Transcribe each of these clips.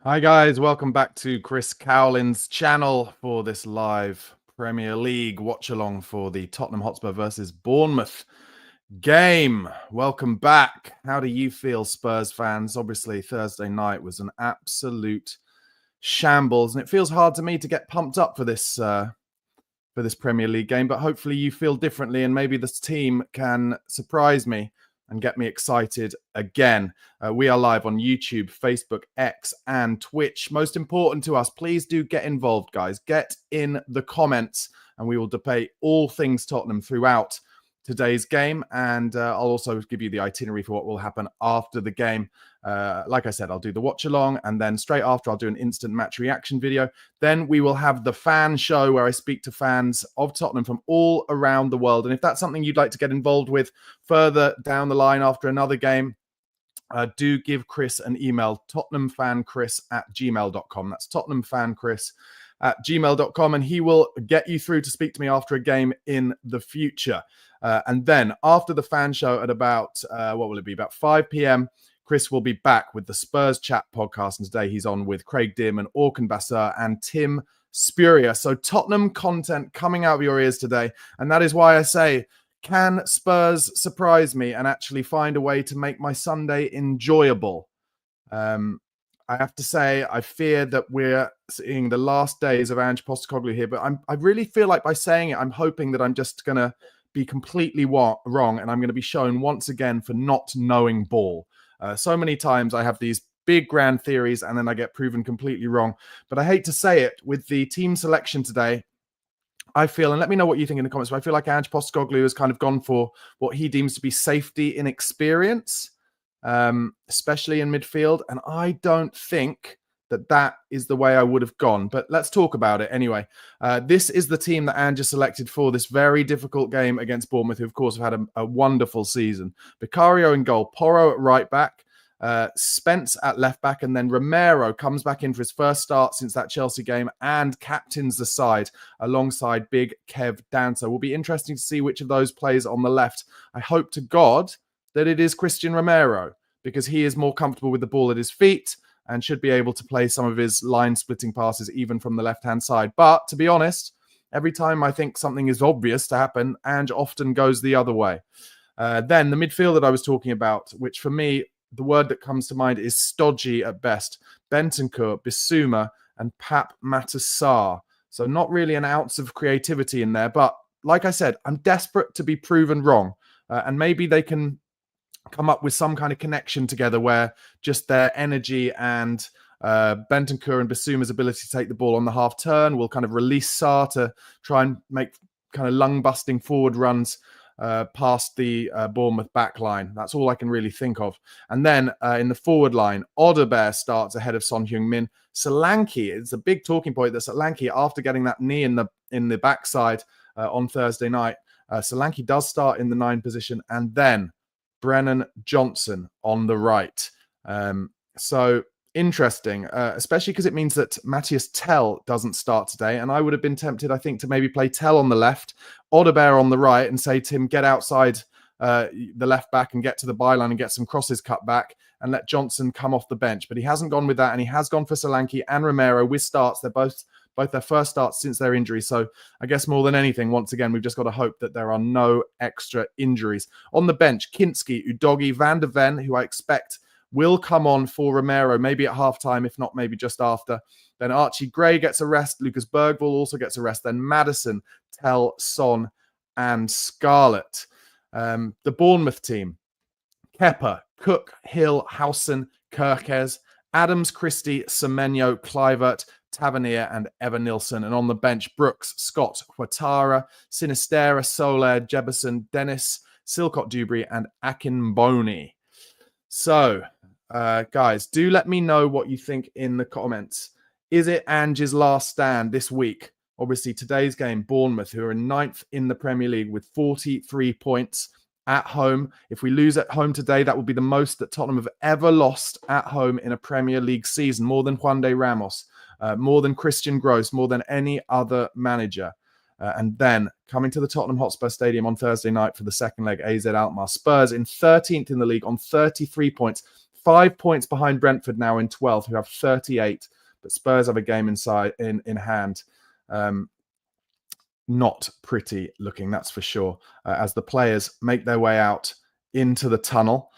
Hi guys, welcome back to Chris Cowlin's channel for this live Premier League watch-along for the Tottenham Hotspur versus Bournemouth game. Welcome back. How do you feel, Spurs fans? Obviously, Thursday night was an absolute shambles, and it feels hard to me to get pumped up for this Premier League game, but hopefully you feel differently, and maybe this team can surprise me and get me excited again. We are live on YouTube, Facebook, X, and Twitch. Most important to us, please do get involved, guys. Get in the comments, and we will debate all things Tottenham throughout today's game. And I'll also give you the itinerary for what will happen after the game. Like I said, I'll do the watch along, and then straight after I'll do an instant match reaction video. Then we will have the fan show where I speak to fans of Tottenham from all around the world. And if that's something you'd like to get involved with further down the line after another game, do give Chris an email, tottenhamfanchris@gmail.com. That's tottenhamfanchris@gmail.com, and he will get you through to speak to me after a game in the future. And then after the fan show at about, what will it be, about 5 p.m., Chris will be back with the Spurs Chat podcast, and today he's on with Craig Dearman, Orkan Bassar, and Tim Spurrier. So Tottenham content coming out of your ears today, and that is why I say, can Spurs surprise me and actually find a way to make my Sunday enjoyable? I have to say, I fear that we're seeing the last days of Ange Postecoglou here, but I really feel like by saying it, I'm hoping that I'm just going to be completely wrong, and I'm going to be shown once again for not knowing ball. So many times I have these big grand theories and then I get proven completely wrong. But I hate to say it, with the team selection today, I feel, and let me know what you think in the comments, but I feel like Ange Postecoglou has kind of gone for what he deems to be safety in experience, especially in midfield. And I don't think that is the way I would have gone. But let's talk about it anyway. This is the team that Ange selected for this very difficult game against Bournemouth, who, of course, have had a wonderful season. Vicario in goal, Porro at right back, Spence at left back, and then Romero comes back in for his first start since that Chelsea game and captains the side alongside big Kev Danso. It will be interesting to see which of those plays on the left. I hope to God that it is Christian Romero, because he is more comfortable with the ball at his feet and should be able to play some of his line-splitting passes even from the left-hand side. But to be honest, every time I think something is obvious to happen, Ange often goes the other way. Then the midfield that I was talking about, which for me, the word that comes to mind is stodgy at best. Bentancur, Bissouma, and Pap Matasar. So not really an ounce of creativity in there. But like I said, I'm desperate to be proven wrong. And maybe they can come up with some kind of connection together where just their energy and Bentancur and Bissouma's ability to take the ball on the half turn will kind of release Sarr to try and make kind of lung-busting forward runs past the Bournemouth back line. That's all I can really think of. And then in the forward line, Odegaard starts ahead of Son Heung-min. Solanke, it's a big talking point that Solanke, after getting that knee in the backside on Thursday night, Solanke does start in the 9 position, and then Brennan Johnson on the right. So interesting, especially because it means that Matthias Tell doesn't start today. And I would have been tempted, I think, to maybe play Tell on the left, Odegaard on the right, and say to him, get outside the left back and get to the byline and get some crosses cut back and let Johnson come off the bench. But he hasn't gone with that, and he has gone for Solanke and Romero with starts. They're both their first starts since their injury. So I guess more than anything, once again, we've just got to hope that there are no extra injuries. On the bench, Kinski, Udogie, Van de Ven, who I expect will come on for Romero, maybe at halftime, if not maybe just after. Then Archie Gray gets a rest. Lucas Bergvall also gets a rest. Then Maddison, Tell, Son, and Scarlett. The Bournemouth team, Kepa, Cook, Hill, Howson, Kirkes, Adams, Christie, Semenyo, Kluivert, Tavernier, and Evan Nilsson. And on the bench, Brooks, Scott, Ouattara, Sinistera, Soler, Jebison, Dennis, Silcott Dubry, and Akinboni. So, guys, do let me know what you think in the comments. Is it Ange's last stand this week? Obviously, today's game, Bournemouth, who are in 9th in the Premier League with 43 points at home. If we lose at home today, that would be the most that Tottenham have ever lost at home in a Premier League season, more than Juan de Ramos, more than Christian Gross, more than any other manager. And then coming to the Tottenham Hotspur Stadium on Thursday night for the second leg, AZ Alkmaar. Spurs in 13th in the league on 33 points, 5 points behind Brentford now in 12th, who have 38. But Spurs have a game in hand. Not pretty looking, that's for sure, as the players make their way out into the tunnel.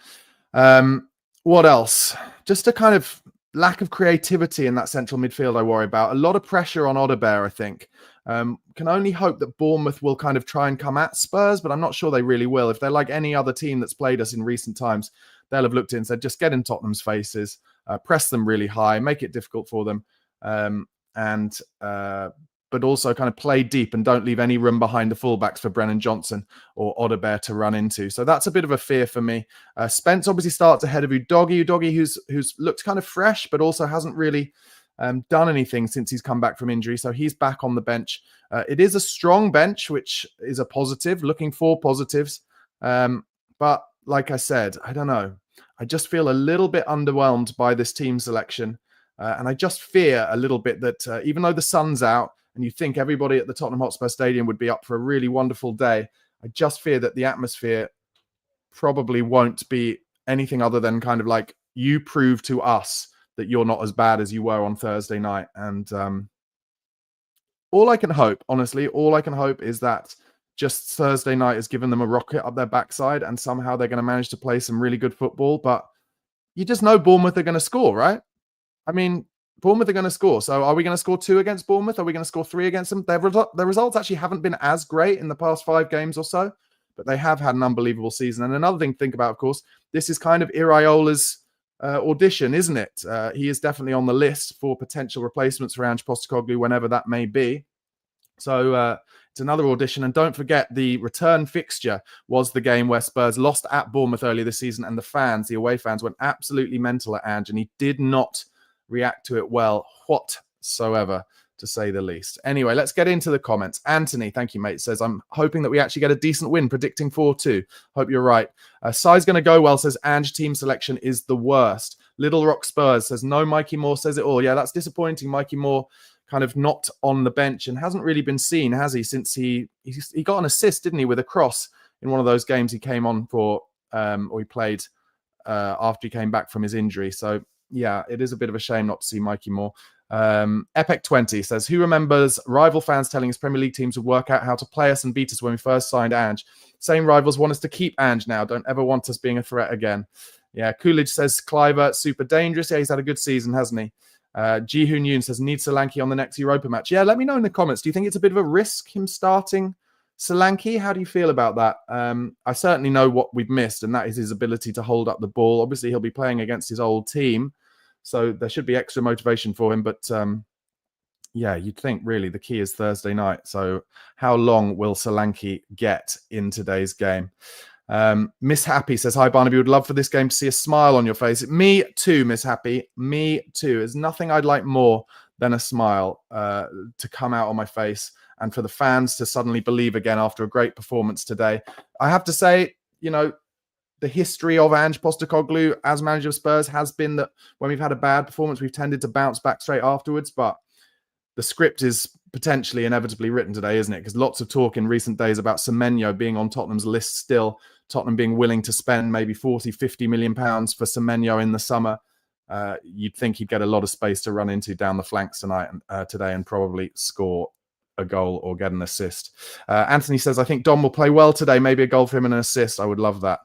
What else? Just a kind of lack of creativity in that central midfield I worry about. A lot of pressure on Odegaard, I think. Can only hope that Bournemouth will kind of try and come at Spurs, but I'm not sure they really will. If they're like any other team that's played us in recent times, they'll have looked at it and said, just get in Tottenham's faces, press them really high, make it difficult for them, but also kind of play deep and don't leave any room behind the fullbacks for Brennan Johnson or Odegaard to run into. So that's a bit of a fear for me. Spence obviously starts ahead of Udogie, who's looked kind of fresh, but also hasn't really done anything since he's come back from injury. So he's back on the bench. It is a strong bench, which is a positive, looking for positives. But like I said, I don't know. I just feel a little bit underwhelmed by this team selection. And I just fear a little bit that even though the sun's out, and you think everybody at the Tottenham Hotspur Stadium would be up for a really wonderful day, I just fear that the atmosphere probably won't be anything other than kind of like, you prove to us that you're not as bad as you were on Thursday night. And all I can hope, honestly, is that just Thursday night has given them a rocket up their backside and somehow they're going to manage to play some really good football. But you just know Bournemouth are going to score, right? I mean, Bournemouth are going to score. So are we going to score 2 against Bournemouth? Are we going to score 3 against them? Their results actually haven't been as great in the past 5 games or so, but they have had an unbelievable season. And another thing to think about, of course, this is kind of Iraola's audition, isn't it? He is definitely on the list for potential replacements for Ange Postecoglou whenever that may be. So it's another audition. And don't forget, the return fixture was the game where Spurs lost at Bournemouth earlier this season, and the away fans, went absolutely mental at Ange, and he did not react to it well whatsoever, to say the least. Anyway, let's get into the comments. Anthony, thank you, mate, says, I'm hoping that we actually get a decent win, predicting 4-2. Hope you're right. Sai's going to go well, says, Ange team selection is the worst. Little Rock Spurs says, no, Mikey Moore says it all. Yeah, that's disappointing. Mikey Moore kind of not on the bench and hasn't really been seen, has he, since he got an assist, didn't he, with a cross in one of those games he came on for, or he played after he came back from his injury. So yeah, it is a bit of a shame not to see Mikey Moore. Epic20 says, who remembers rival fans telling us Premier League teams would work out how to play us and beat us when we first signed Ange? Same rivals want us to keep Ange now. Don't ever want us being a threat again. Yeah, Coolidge says, Cliver, super dangerous. Yeah, he's had a good season, hasn't he? Ji-Hoon Yoon says, need Solanke on the next Europa match. Yeah, let me know in the comments. Do you think it's a bit of a risk, him starting Solanke? How do you feel about that? I certainly know what we've missed, and that is his ability to hold up the ball. Obviously, he'll be playing against his old team, so there should be extra motivation for him. But yeah, you'd think really the key is Thursday night. So how long will Solanke get in today's game? Miss Happy says, hi, Barnaby, would love for this game to see a smile on your face. Me too, Miss Happy. Me too. There's nothing I'd like more than a smile to come out on my face and for the fans to suddenly believe again after a great performance today. I have to say, you know, the history of Ange Postecoglou as manager of Spurs has been that when we've had a bad performance, we've tended to bounce back straight afterwards. But the script is potentially inevitably written today, isn't it? Because lots of talk in recent days about Semenyo being on Tottenham's list still, Tottenham being willing to spend maybe 40, 50 million pounds for Semenyo in the summer. You'd think he'd get a lot of space to run into down the flanks today and probably score a goal or get an assist. Anthony says, I think Dom will play well today. Maybe a goal for him and an assist. I would love that.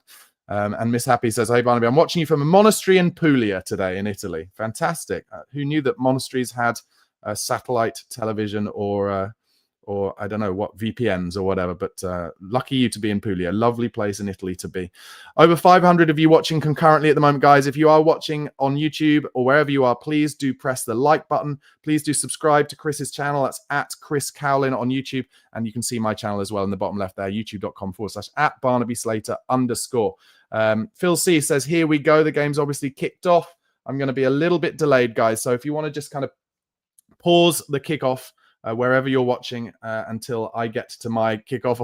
And Miss Happy says, hey, Barnaby, I'm watching you from a monastery in Puglia today in Italy. Fantastic. Who knew that monasteries had satellite television or I don't know what, VPNs or whatever, but lucky you to be in Puglia. Lovely place in Italy to be. Over 500 of you watching concurrently at the moment, guys. If you are watching on YouTube or wherever you are, please do press the like button. Please do subscribe to Chris's channel. That's at Chris Cowlin on YouTube. And you can see my channel as well in the bottom left there, youtube.com/@BarnabySlater_. Phil C says, here we go. The game's obviously kicked off. I'm going to be a little bit delayed, guys. So if you want to just kind of pause the kickoff wherever you're watching until I get to my kickoff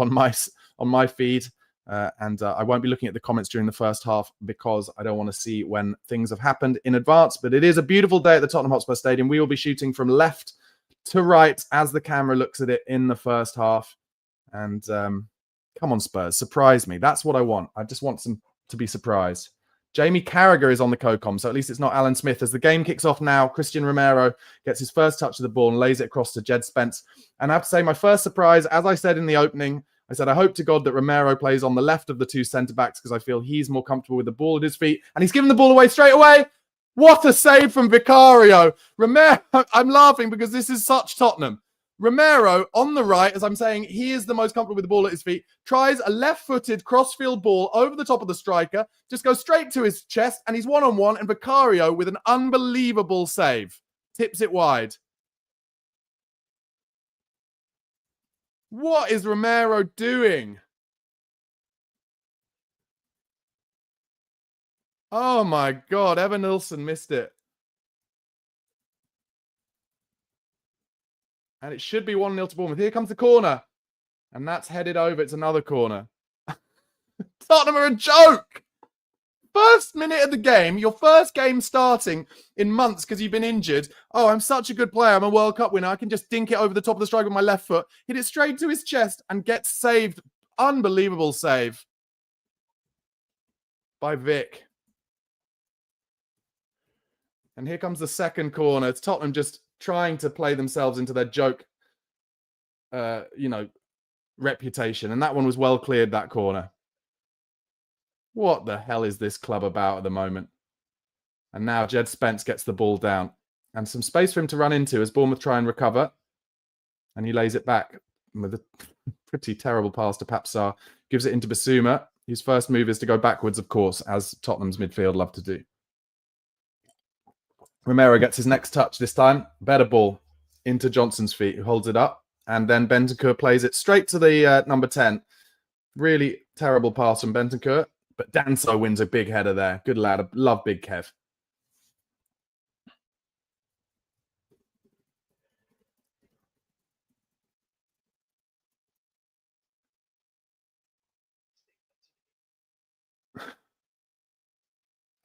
on my feed, I won't be looking at the comments during the first half because I don't want to see when things have happened in advance. But it is a beautiful day at the Tottenham Hotspur Stadium. We will be shooting from left to right as the camera looks at it in the first half. And come on, Spurs, surprise me. That's what I want. I just want some to be surprised. Jamie Carragher is on the co-com, so at least it's not Alan Smith. As the game kicks off now, Christian Romero gets his first touch of the ball and lays it across to Jed Spence. And I have to say, my first surprise, as I said in the opening, I said, I hope to God that Romero plays on the left of the two centre-backs because I feel he's more comfortable with the ball at his feet. And he's given the ball away straight away. What a save from Vicario. Romero, I'm laughing because this is such Tottenham. Romero on the right, as I'm saying, he is the most comfortable with the ball at his feet, tries a left-footed crossfield ball over the top of the striker, just goes straight to his chest, and he's one-on-one, and Vicario with an unbelievable save. Tips it wide. What is Romero doing? Oh my God, Evan Nilsson missed it. And it should be 1-0 to Bournemouth. Here comes the corner. And that's headed over. It's another corner. Tottenham are a joke. First minute of the game, your first game starting in months because you've been injured. Oh, I'm such a good player. I'm a World Cup winner. I can just dink it over the top of the strike with my left foot, hit it straight to his chest and get saved. Unbelievable save by Vic. And here comes the second corner. It's Tottenham just trying to play themselves into their joke, reputation. And that one was well cleared, that corner. What the hell is this club about at the moment? And now Jed Spence gets the ball down. And some space for him to run into as Bournemouth try and recover. And he lays it back with a pretty terrible pass to Papsar. Gives it into Basuma. His first move is to go backwards, of course, as Tottenham's midfield love to do. Romero gets his next touch this time. Better ball into Johnson's feet, who holds it up. And then Bentancur plays it straight to the number 10. Really terrible pass from Bentancur. But Danso wins a big header there. Good lad. I love Big Kev.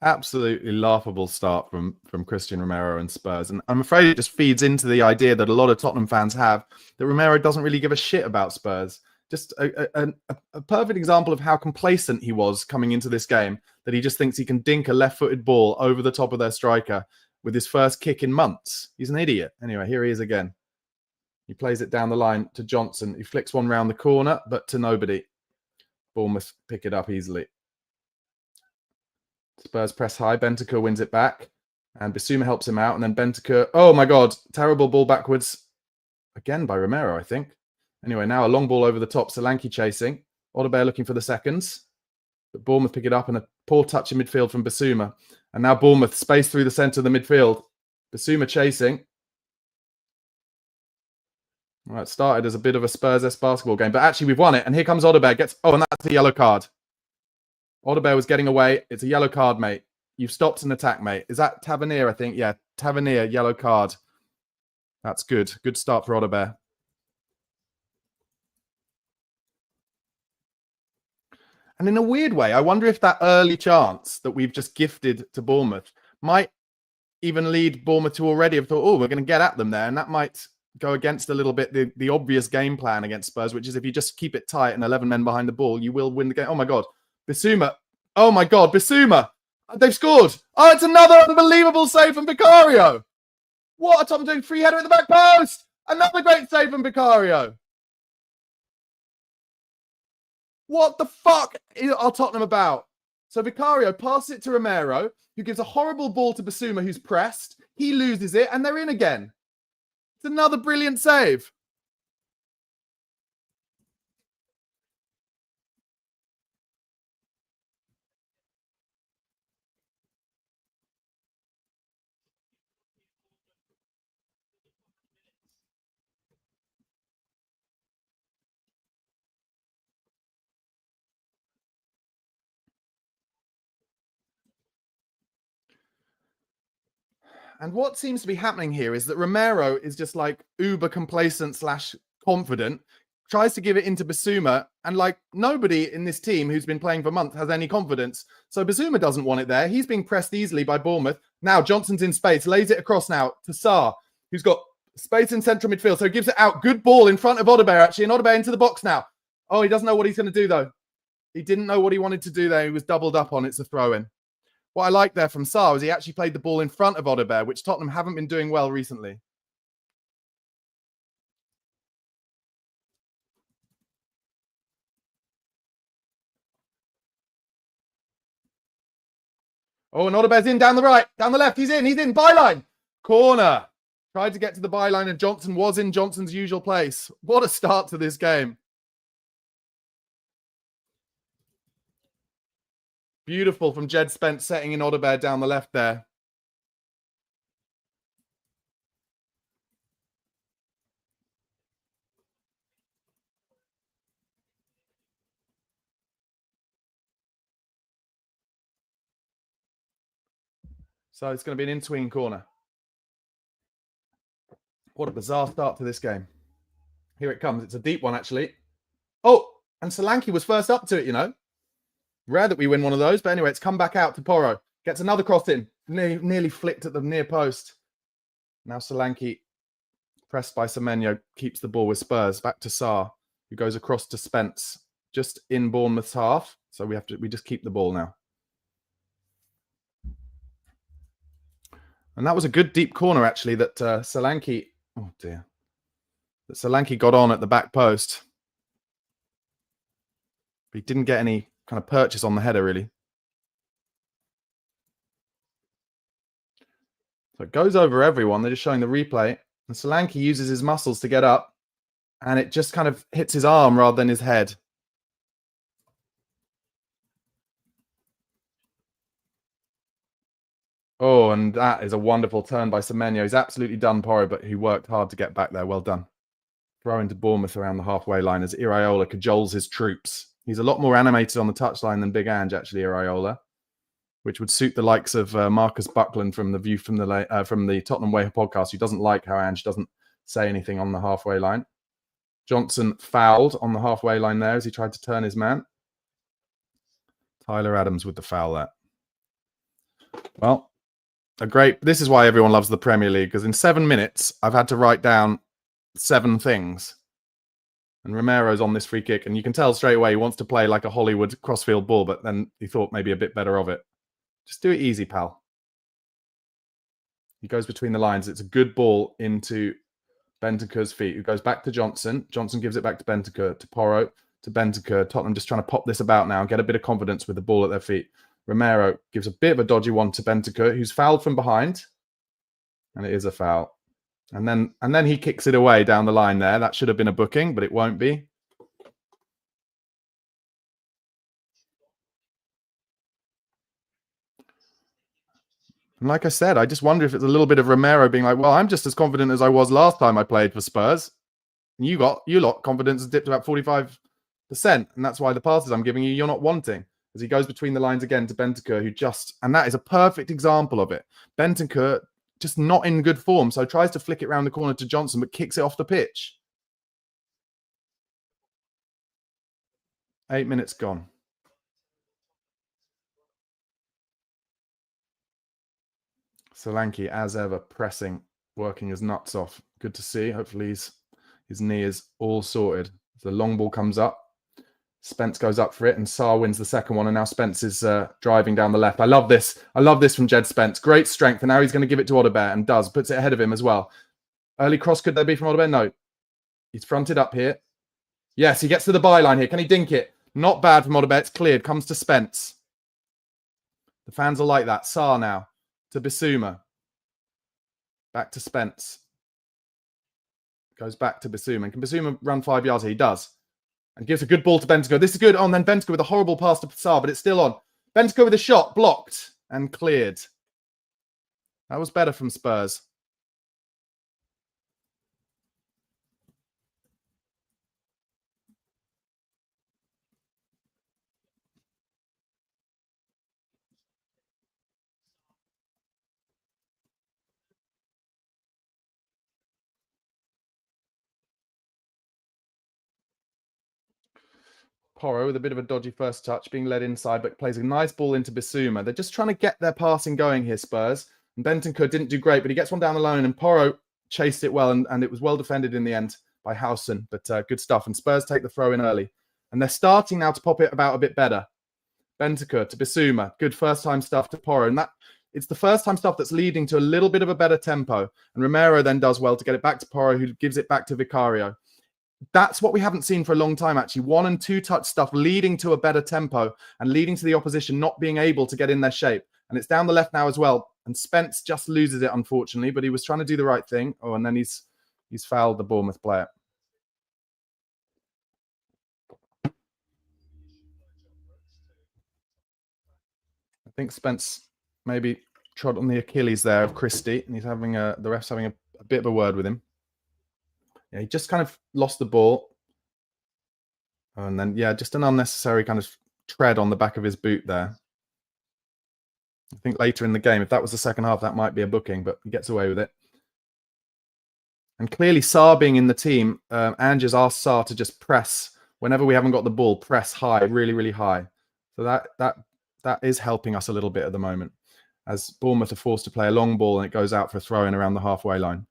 Absolutely laughable start from Christian Romero and Spurs. And I'm afraid it just feeds into the idea that a lot of Tottenham fans have that Romero doesn't really give a shit about Spurs. Just a perfect example of how complacent he was coming into this game, that he just thinks he can dink a left-footed ball over the top of their striker with his first kick in months. He's an idiot. Anyway, here he is again. He plays it down the line to Johnson. He flicks one round the corner, but to nobody. Bournemouth pick it up easily. Spurs press high. Bentancur wins it back. And Basuma helps him out. And then Bentancur... Oh, my God. Terrible ball backwards. Again by Romero, I think. Anyway, now a long ball over the top. Solanke chasing. Odebear looking for the seconds. But Bournemouth pick it up. And a poor touch in midfield from Basuma. And now Bournemouth space through the centre of the midfield. Basuma chasing. All right, started as a bit of a Spurs-esque basketball game. But actually, we've won it. And here comes Odebear. Oh, and that's a yellow card. Odebear was getting away. It's a yellow card, mate. You've stopped an attack, mate. Is that Tavernier, I think? Yeah, Tavernier, yellow card. That's good. Good start for Odebear. And in a weird way, I wonder if that early chance that we've just gifted to Bournemouth might even lead Bournemouth to already have thought, oh, we're going to get at them there. And that might go against a little bit the obvious game plan against Spurs, which is if you just keep it tight and 11 men behind the ball, you will win the game. Oh, my God. Basuma. Oh, my God. Basuma. They've scored. Oh, it's another unbelievable save from Vicario. What are Tottenham doing? Free header at the back post. Another great save from Vicario. What the fuck are Tottenham about? So Vicario passes it to Romero, who gives a horrible ball to Basuma, who's pressed. He loses it, and they're in again. It's another brilliant save. And what seems to be happening here is that Romero is just like uber complacent / confident, tries to give it into Basuma, and like nobody in this team who's been playing for months has any confidence. So Basuma doesn't want it there. He's being pressed easily by Bournemouth. Now Johnson's in space, lays it across now to Sarr, who's got space in central midfield. So he gives it out. Good ball in front of Odebear, actually. And Odebear into the box now. Oh, he doesn't know what he's going to do, though. He didn't know what he wanted to do there. He was doubled up on. It's a throw-in. What I like there from Sarr is he actually played the ball in front of Odebear, which Tottenham haven't been doing well recently. Oh, and Odebear's in down the right, down the left. He's in, byline. Corner. Tried to get to the byline, and Johnson was in Johnson's usual place. What a start to this game. Beautiful from Jed Spence setting in Odebear down the left there. So it's going to be an in-swing corner. What a bizarre start to this game. Here it comes. It's a deep one, actually. Oh, and Solanke was first up to it, you know. Rare that we win one of those. But anyway, it's come back out to Porro. Gets another cross in. Nearly flicked at the near post. Now Solanke, pressed by Semenyo, keeps the ball with Spurs. Back to Sarr, who goes across to Spence. Just in Bournemouth's half. So we just keep the ball now. And that was a good deep corner, actually, that Solanke... Oh, dear. That Solanke got on at the back post. But he didn't get any kind of purchase on the header, really. So it goes over everyone. They're just showing the replay. And Solanke uses his muscles to get up. And it just kind of hits his arm rather than his head. Oh, and that is a wonderful turn by Semenyo. He's absolutely done Porro, but he worked hard to get back there. Well done. Throw into Bournemouth around the halfway line as Iraola cajoles his troops. He's a lot more animated on the touchline than Big Ange, actually, Iraola, which would suit the likes of Marcus Buckland from the View from the Tottenham Way podcast, who doesn't like how Ange doesn't say anything on the halfway line. Johnson fouled on the halfway line there as he tried to turn his man. Tyler Adams with the foul there. Well, this is why everyone loves the Premier League, because in 7 minutes, I've had to write down 7 things. And Romero's on this free kick, and you can tell straight away he wants to play like a Hollywood crossfield ball, but then he thought maybe a bit better of it. Just do it easy, pal. He goes between the lines. It's a good ball into Bentancur's feet, who goes back to Johnson. Johnson gives it back to Bentancur, to Porro, to Bentancur. Tottenham just trying to pop this about now and get a bit of confidence with the ball at their feet. Romero gives a bit of a dodgy one to Bentancur, who's fouled from behind. And it is a foul. And then he kicks it away down the line there. That should have been a booking, but it won't be. And like I said, I just wonder if it's a little bit of Romero being like, well, I'm just as confident as I was last time I played for Spurs. And you lot confidence has dipped about 45%. And that's why the passes I'm giving you, you're not wanting. As he goes between the lines again to Bentancur, and that is a perfect example of it. Bentancur just not in good form, so tries to flick it round the corner to Johnson, but kicks it off the pitch. 8 minutes gone. Solanke, as ever, pressing, working his nuts off. Good to see. Hopefully his knee is all sorted. The long ball comes up. Spence goes up for it, and Sarr wins the second one, and now Spence is driving down the left. I love this. I love this from Jed Spence. Great strength, and now he's going to give it to Odebear, and does. Puts it ahead of him as well. Early cross, could there be from Odebear? No. He's fronted up here. Yes, he gets to the byline here. Can he dink it? Not bad from Odebear. It's cleared. Comes to Spence. The fans are like that. Sarr now to Bissouma. Back to Spence. Goes back to Bissouma. Can Bissouma run 5 yards here? He does. And gives a good ball to Bentancur. This is good. Oh, and then Bentancur with a horrible pass to Sarr, but it's still on. Bentancur with a shot. Blocked and cleared. That was better from Spurs. Porro with a bit of a dodgy first touch, being led inside, but plays a nice ball into Bissouma. They're just trying to get their passing going here, Spurs. And Bentancur didn't do great, but he gets one down the line, and Porro chased it well, and it was well defended in the end by Howson. But good stuff. And Spurs take the throw in early. And they're starting now to pop it about a bit better. Bentancur to Bissouma. Good first-time stuff to Porro. And it's the first-time stuff that's leading to a little bit of a better tempo. And Romero then does well to get it back to Porro, who gives it back to Vicario. That's what we haven't seen for a long time, actually. 1- and 2-touch stuff leading to a better tempo and leading to the opposition not being able to get in their shape. And it's down the left now as well. And Spence just loses it, unfortunately, but he was trying to do the right thing. Oh, and then he's fouled the Bournemouth player. I think Spence maybe trod on the Achilles there of Christie, and he's having the ref's having a bit of a word with him. Yeah, he just kind of lost the ball. And then, yeah, just an unnecessary kind of tread on the back of his boot there. I think later in the game, if that was the second half, that might be a booking, but he gets away with it. And clearly, Sarr being in the team, Ange's asked Sarr to just press, whenever we haven't got the ball, press high, really, really high. So that is helping us a little bit at the moment, as Bournemouth are forced to play a long ball and it goes out for a throw-in around the halfway line.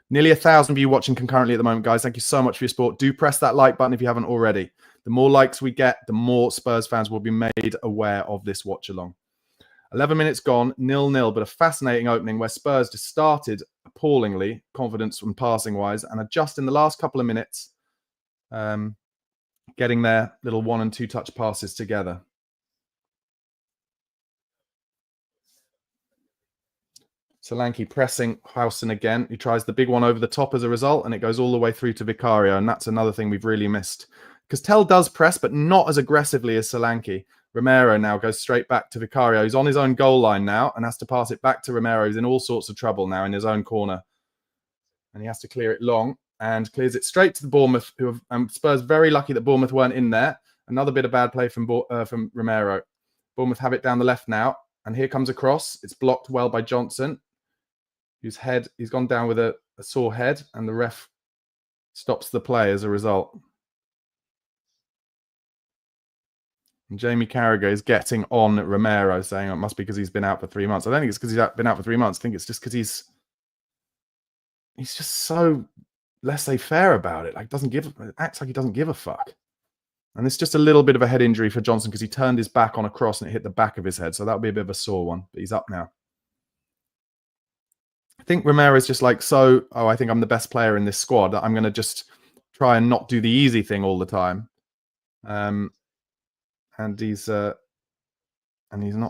Nearly 1,000 of you watching concurrently at the moment, guys. Thank you so much for your support. Do press that like button if you haven't already. The more likes we get, the more Spurs fans will be made aware of this watch-along. 11 minutes gone, 0-0, but a fascinating opening where Spurs just started appallingly, confidence and passing-wise, and are just in the last couple of minutes getting their little 1- and 2-touch passes together. Solanke pressing Howson again. He tries the big one over the top as a result, and it goes all the way through to Vicario, and that's another thing we've really missed. Because Tell does press, but not as aggressively as Solanke. Romero now goes straight back to Vicario. He's on his own goal line now and has to pass it back to Romero. He's in all sorts of trouble now in his own corner. And he has to clear it long and clears it straight to the Bournemouth, who have Spurs very lucky that Bournemouth weren't in there. Another bit of bad play from Romero. Bournemouth have it down the left now. And here comes a cross. It's blocked well by Johnson, whose head, he's gone down with a sore head, and the ref stops the play as a result. And Jamie Carragher is getting on Romero, saying it must be because he's been out for 3 months. I don't think it's because he's been out for 3 months. I think it's just because he's just so laissez-faire about it. Like, acts like he doesn't give a fuck. And it's just a little bit of a head injury for Johnson because he turned his back on a cross and it hit the back of his head. So that'll be a bit of a sore one. But he's up now. I think Romero is just like, I think I'm the best player in this squad. I'm going to just try and not do the easy thing all the time. And he's not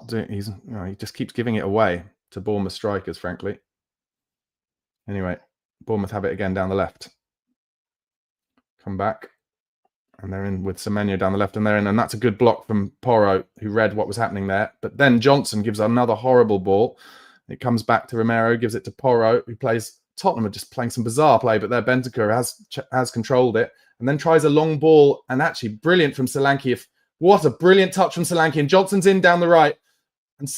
doing. He just keeps giving it away to Bournemouth strikers, frankly. Anyway, Bournemouth have it again down the left. Come back, and they're in with Semenyo down the left, and they're in, and that's a good block from Porro, who read what was happening there. But then Johnson gives another horrible ball. It comes back to Romero, gives it to Porro, who plays. Tottenham are just playing some bizarre play, but their Bentancur has controlled it, and then tries a long ball, and actually brilliant from Solanke. What a brilliant touch from Solanke. And Johnson's in down the right. And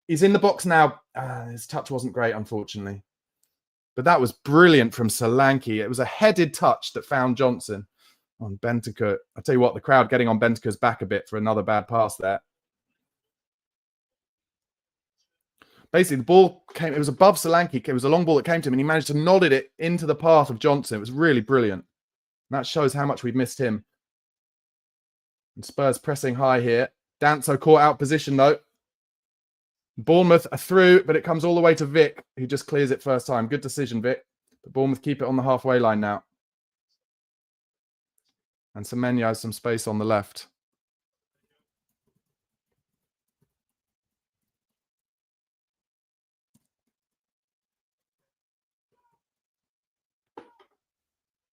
he's in the box now. His touch wasn't great, unfortunately. But that was brilliant from Solanke. It was a headed touch that found Johnson on Bentancur. I'll tell you what, the crowd getting on Bentancur's back a bit for another bad pass there. Basically, the ball came, it was above Solanke. It was a long ball that came to him, and he managed to nod it into the path of Johnson. It was really brilliant. And that shows how much we've missed him. And Spurs pressing high here. Danso caught out position, though. Bournemouth are through, but it comes all the way to Vic, who just clears it first time. Good decision, Vic. But Bournemouth keep it on the halfway line now. And Semenyo has some space on the left.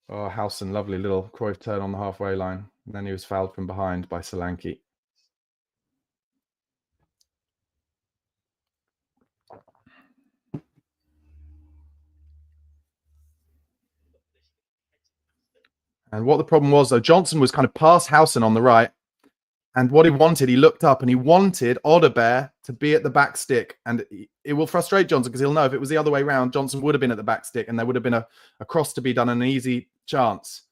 Oh, Howson, lovely little Cruyff turn on the halfway line. And then he was fouled from behind by Solanke. And what the problem was, though, Johnson was kind of past Howson on the right. And what he wanted, he looked up and he wanted Odebear to be at the back stick. And it will frustrate Johnson because he'll know if it was the other way around, Johnson would have been at the back stick and there would have been a cross to be done, an easy chance.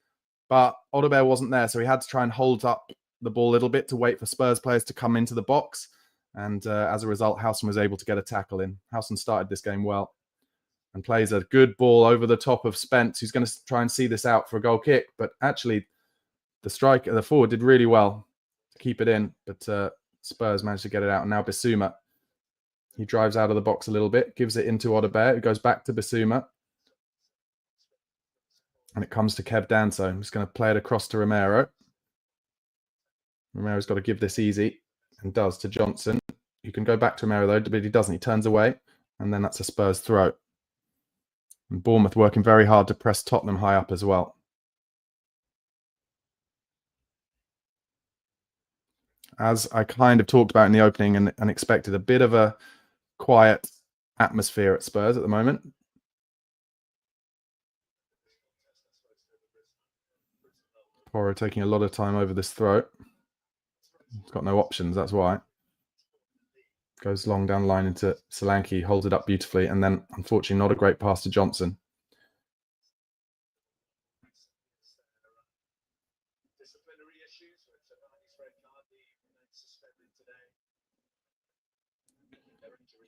But Odebear wasn't there, so he had to try and hold up the ball a little bit to wait for Spurs players to come into the box. And as a result, Howson was able to get a tackle in. Howson started this game well and plays a good ball over the top of Spence, who's going to try and see this out for a goal kick. But actually, the forward did really well to keep it in. But Spurs managed to get it out. And now Bissouma, he drives out of the box a little bit, gives it into Odobert, who goes back to Bissouma. And it comes to Kev Danso. I'm just going to play it across to Romero. Romero's got to give this easy, and does, to Johnson. You can go back to Romero, though, but he doesn't. He turns away, and then that's a Spurs throw. And Bournemouth working very hard to press Tottenham high up as well. As I kind of talked about in the opening and expected, a bit of a quiet atmosphere at Spurs at the moment. Porro taking a lot of time over this throw. He's got no options, that's why. Goes long down the line into Solanke, holds it up beautifully, and then, unfortunately, not a great pass to Johnson.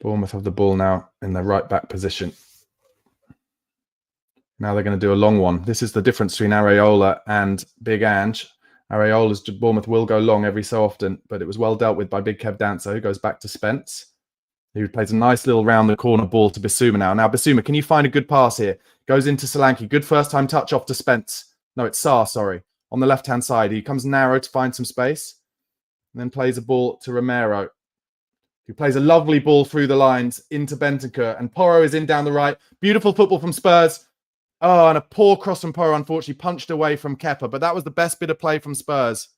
Bournemouth have the ball now in their right-back position. Now they're going to do a long one. This is the difference between Areola and Big Ange. Areola's Bournemouth will go long every so often, but it was well dealt with by Big Kev Danso, who goes back to Spence, who plays a nice little round-the-corner ball to Bissouma now. Now, Bissouma, can you find a good pass here? Goes into Solanke. Good first-time touch off to Spence. No, it's Sarr, sorry. On the left-hand side. He comes narrow to find some space, and then plays a ball to Romero, who plays a lovely ball through the lines into Bentancur. And Porro is in down the right. Beautiful football from Spurs. Oh, and a poor cross from Porro, unfortunately, punched away from Kepa. But that was the best bit of play from Spurs.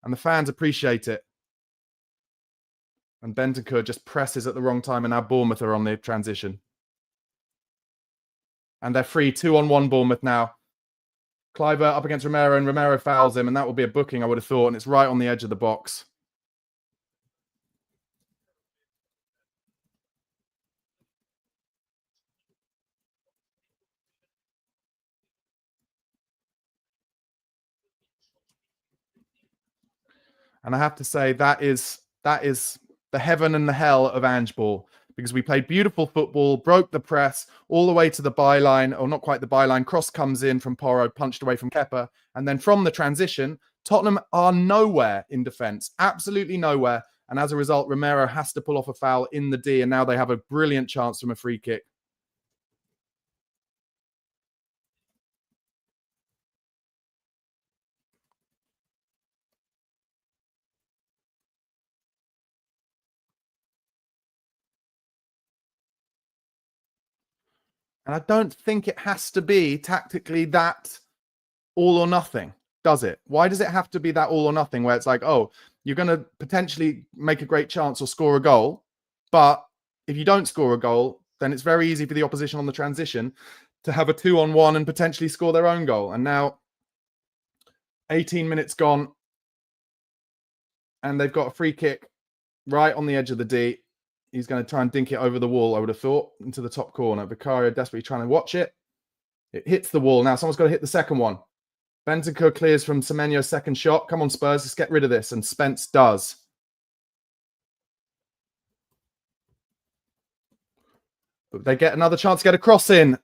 And the fans appreciate it. And Bentancur just presses at the wrong time, and now Bournemouth are on the transition. And they're free, 2-on-1 Bournemouth now. Kluivert up against Romero, and Romero fouls him, and that will be a booking, I would have thought, and it's right on the edge of the box. And I have to say, that is the heaven and the hell of Ange ball, because we played beautiful football, broke the press all the way to the byline, or not quite the byline. Cross comes in from Porro, punched away from Kepa. And then from the transition, Tottenham are nowhere in defence, absolutely nowhere. And as a result, Romero has to pull off a foul in the D, and now they have a brilliant chance from a free kick. And I don't think it has to be tactically that all or nothing, does it? Why does it have to be that all or nothing where it's like, oh, you're going to potentially make a great chance or score a goal, but if you don't score a goal, then it's very easy for the opposition on the transition to have a 2-on-1 and potentially score their own goal. And now 18 minutes gone, and they've got a free kick right on the edge of the D. He's going to try and dink it over the wall, I would have thought, into the top corner. Vicario desperately trying to watch it. It hits the wall. Now someone's got to hit the second one. Bentancur clears from Semenyo's second shot. Come on, Spurs, let's get rid of this. And Spence does. But they get another chance to get a cross in.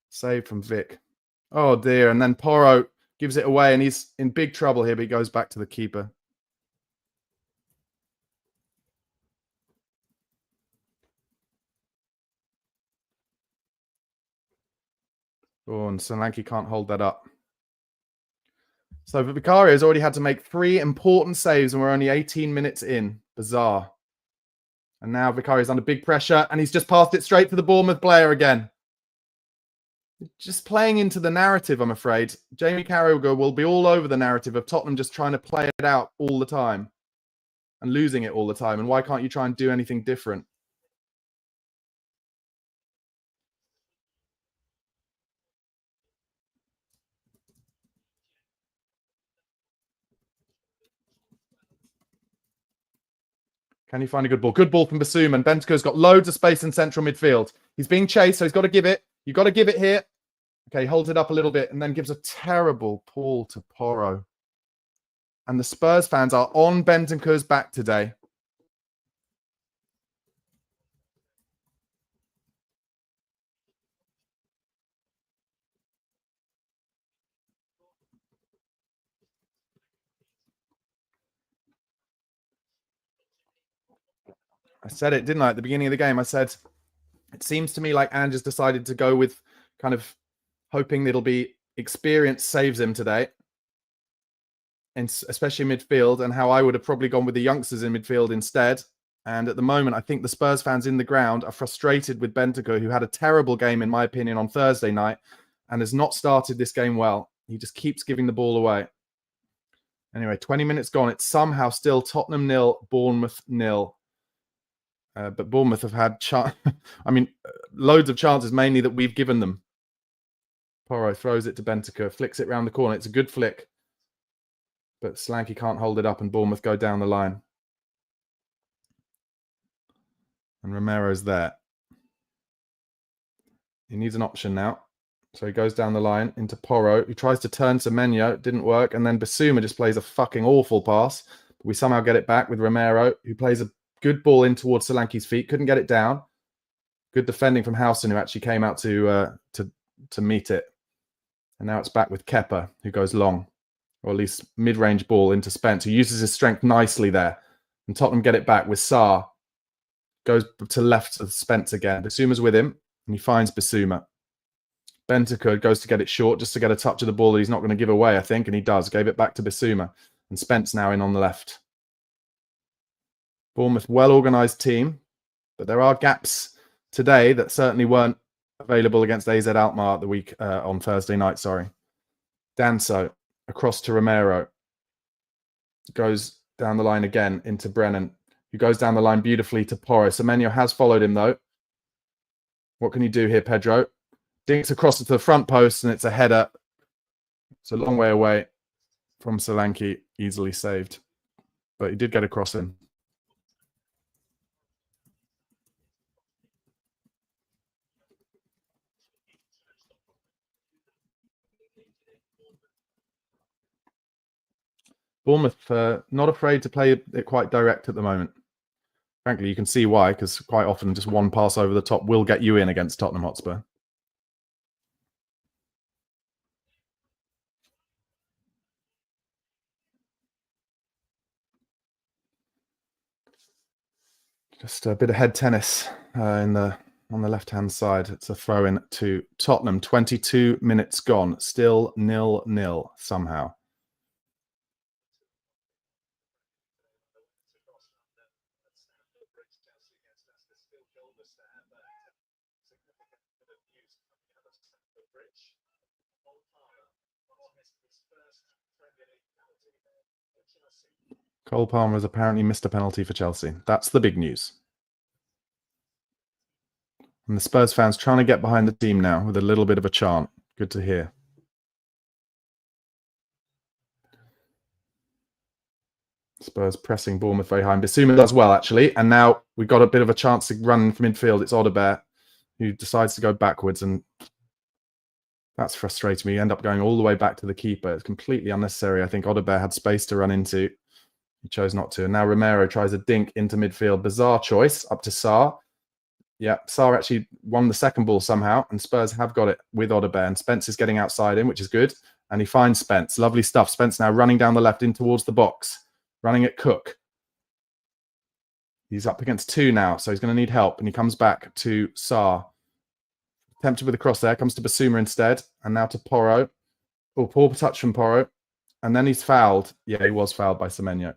Save from Vic. Oh, dear. And then Porro gives it away, and he's in big trouble here, but he goes back to the keeper. Oh, and Solanke can't hold that up. So Vicario has already had to make 3 important saves, and we're only 18 minutes in. Bizarre. And now Vicario's under big pressure, and he's just passed it straight to the Bournemouth player again. Just playing into the narrative, I'm afraid. Jamie Carragher will be all over the narrative of Tottenham just trying to play it out all the time and losing it all the time. And why can't you try and do anything different? Can you find a good ball? Good ball from Bissouma. And Bentancur's got loads of space in central midfield. He's being chased, so he's got to give it. You've got to give it here. Okay, holds it up a little bit and then gives a terrible pull to Porro. And the Spurs fans are on Bentancur's back today. I said it, didn't I, at the beginning of the game? I said, it seems to me like Ange decided to go with kind of hoping that it'll be experience saves him today, and especially midfield, and how I would have probably gone with the youngsters in midfield instead. And at the moment, I think the Spurs fans in the ground are frustrated with Bentancur, who had a terrible game, in my opinion, on Thursday night and has not started this game well. He just keeps giving the ball away. Anyway, 20 minutes gone. It's somehow still Tottenham 0, Bournemouth 0. But Bournemouth have had, loads of chances, mainly that we've given them. Porro throws it to Bentancur, flicks it round the corner. It's a good flick. But Solanke can't hold it up and Bournemouth go down the line. And Romero's there. He needs an option now. So he goes down the line into Porro, who tries to turn Semenyo. It didn't work. And then Bissouma just plays a fucking awful pass. But we somehow get it back with Romero, who plays a good ball in towards Solanke's feet. Couldn't get it down. Good defending from Howson, who actually came out to meet it. And now it's back with Kepa, who goes long. Or at least mid-range ball into Spence, who uses his strength nicely there. And Tottenham get it back with Sarr. Goes to left of Spence again. Bissouma's with him, and he finds Bissouma. Bentancur goes to get it short, just to get a touch of the ball that he's not going to give away, I think, and he does. Gave it back to Bissouma. And Spence now in on the left. Bournemouth, well-organised team, but there are gaps today that certainly weren't available against AZ Alkmaar the week on Thursday night, sorry. Danso across to Romero. Goes down the line again into Brennan, who goes down the line beautifully to Porro. Semenyo has followed him, though. What can you do here, Pedro? Dinks across to the front post, and it's a header. It's a long way away from Solanke, easily saved. But he did get across in. Bournemouth not afraid to play it quite direct at the moment. Frankly, you can see why, because quite often just one pass over the top will get you in against Tottenham Hotspur. Just a bit of head tennis on the left-hand side. It's a throw-in to Tottenham. 22 minutes gone. Still 0-0 somehow. Cole Palmer has apparently missed a penalty for Chelsea. That's the big news. And the Spurs fans trying to get behind the team now with a little bit of a chant. Good to hear. Spurs pressing Bournemouth very high. And Bissouma does well, actually. And now we've got a bit of a chance to run from midfield. It's Audebert who decides to go backwards. And that's frustrating me. You end up going all the way back to the keeper. It's completely unnecessary. I think Audebert had space to run into. He chose not to. And now Romero tries a dink into midfield. Bizarre choice up to Sarr. Yeah, Sarr actually won the second ball somehow. And Spurs have got it with Audebert. And Spence is getting outside him, which is good. And he finds Spence. Lovely stuff. Spence now running down the left in towards the box. Running at Cook. He's up against two now, so he's going to need help. And he comes back to Sarr. Tempted with a cross there. Comes to Bissouma instead. And now to Porro. Oh, poor touch from Porro. And then he's fouled. Yeah, he was fouled by Semenyo.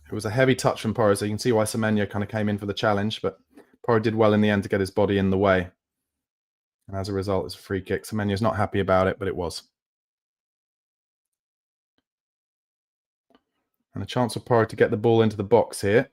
It was a heavy touch from Porro, so you can see why Semenyo kind of came in for the challenge, but Porro did well in the end to get his body in the way. And as a result, it's a free kick. Semenyo's not happy about it, but it was. And a chance for Porro to get the ball into the box here.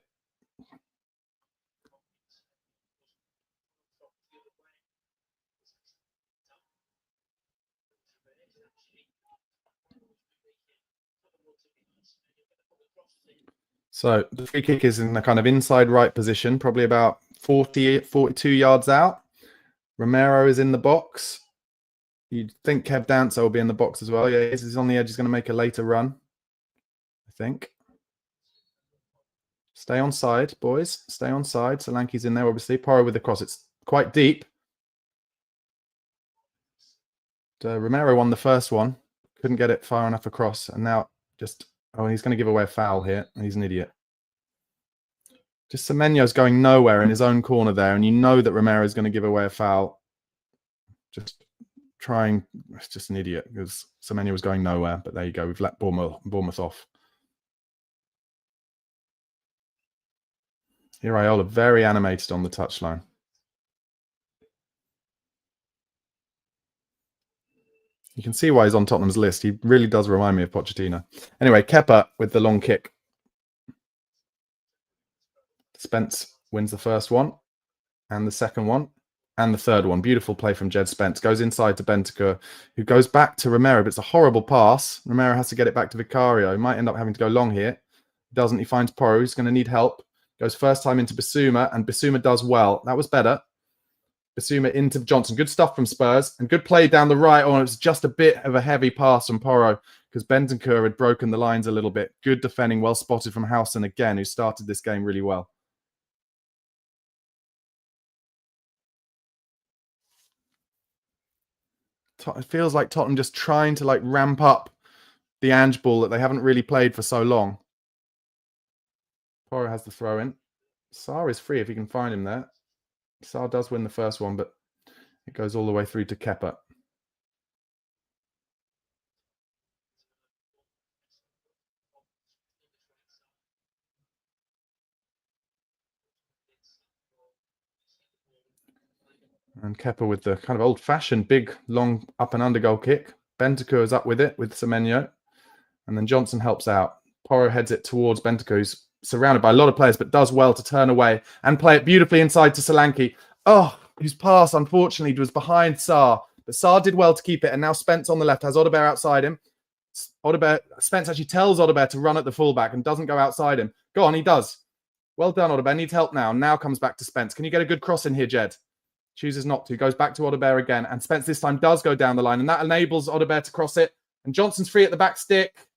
So the free kick is in a kind of inside right position, probably about 42 yards out. Romero is in the box. You'd think Kev Dancer will be in the box as well. Yeah, he's on the edge. He's going to make a later run, I think. Stay on side, boys. Stay on side. Solanke's in there, obviously. Porro with the cross. It's quite deep. Romero won the first one. Couldn't get it far enough across. And now just... Oh, he's going to give away a foul here. He's an idiot. Just Semenyo's going nowhere in his own corner there. And you know that Romero's going to give away a foul. Just trying... It's just an idiot because Semenyo was going nowhere. But there you go. We've let Bournemouth off. Iraola very animated on the touchline. You can see why he's on Tottenham's list. He really does remind me of Pochettino. Anyway, Kepa with the long kick. Spence wins the first one and the second one and the third one. Beautiful play from Jed Spence. Goes inside to Bentancur, who goes back to Romero, but it's a horrible pass. Romero has to get it back to Vicario. He might end up having to go long here. He doesn't. He finds Porro. He's going to need help. Goes first time into Bissouma, and Bissouma does well. That was better. Bissouma into Johnson. Good stuff from Spurs. And good play down the right. Oh, it was just a bit of a heavy pass from Porro because Bentancur had broken the lines a little bit. Good defending. Well spotted from Howson again, who started this game really well. It feels like Tottenham just trying to ramp up the Ange ball that they haven't really played for so long. Porro has the throw in. Sarr is free if he can find him there. Sarr does win the first one, but it goes all the way through to Kepa. And Kepa with the kind of old-fashioned big, long up and under goal kick. Bentancur is up with it with Semenyo. And then Johnson helps out. Porro heads it towards Bentancur, who's surrounded by a lot of players, but does well to turn away and play it beautifully inside to Solanke. Oh, whose pass, unfortunately, was behind Sarr. But Sarr did well to keep it. And now Spence on the left has Audebert outside him. Spence actually tells Audebert to run at the fullback and doesn't go outside him. Go on, he does. Well done, Audebert. Needs help now. Now comes back to Spence. Can you get a good cross in here, Jed? Chooses not to. Goes back to Audebert again. And Spence this time does go down the line. And that enables Audebert to cross it. And Johnson's free at the back stick.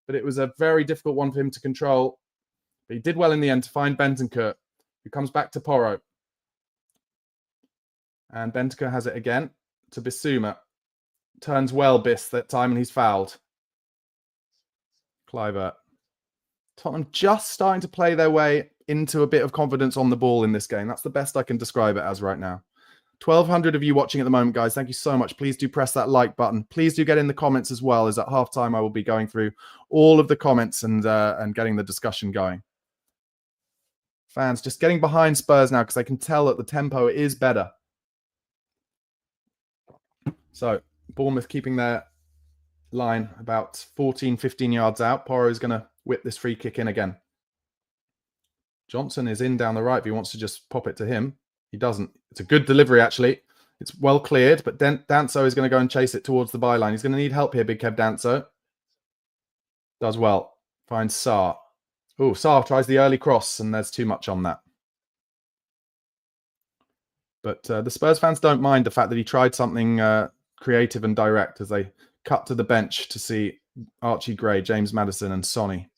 But it was a very difficult one for him to control. But he did well in the end to find Bentancur, who comes back to Porro. And Bentancur has it again to Bissouma. Turns well, Bis, that time, and he's fouled. Kluivert. Tottenham just starting to play their way into a bit of confidence on the ball in this game. That's the best I can describe it as right now. 1,200 of you watching at the moment, guys. Thank you so much. Please do press that like button. Please do get in the comments as well, as at halftime I will be going through all of the comments and getting the discussion going. Fans just getting behind Spurs now because they can tell that the tempo is better. So Bournemouth keeping their line about 14, 15 yards out. Porro is going to whip this free kick in again. Johnson is in down the right if he wants to just pop it to him. He doesn't. It's a good delivery, actually. It's well cleared, but Danso is going to go and chase it towards the byline. He's going to need help here, Big Kev Danso. Does well. Finds Sarr. Oh, Sarr tries the early cross, and there's too much on that. But the Spurs fans don't mind the fact that he tried something creative and direct as they cut to the bench to see Archie Gray, James Maddison, and Sonny.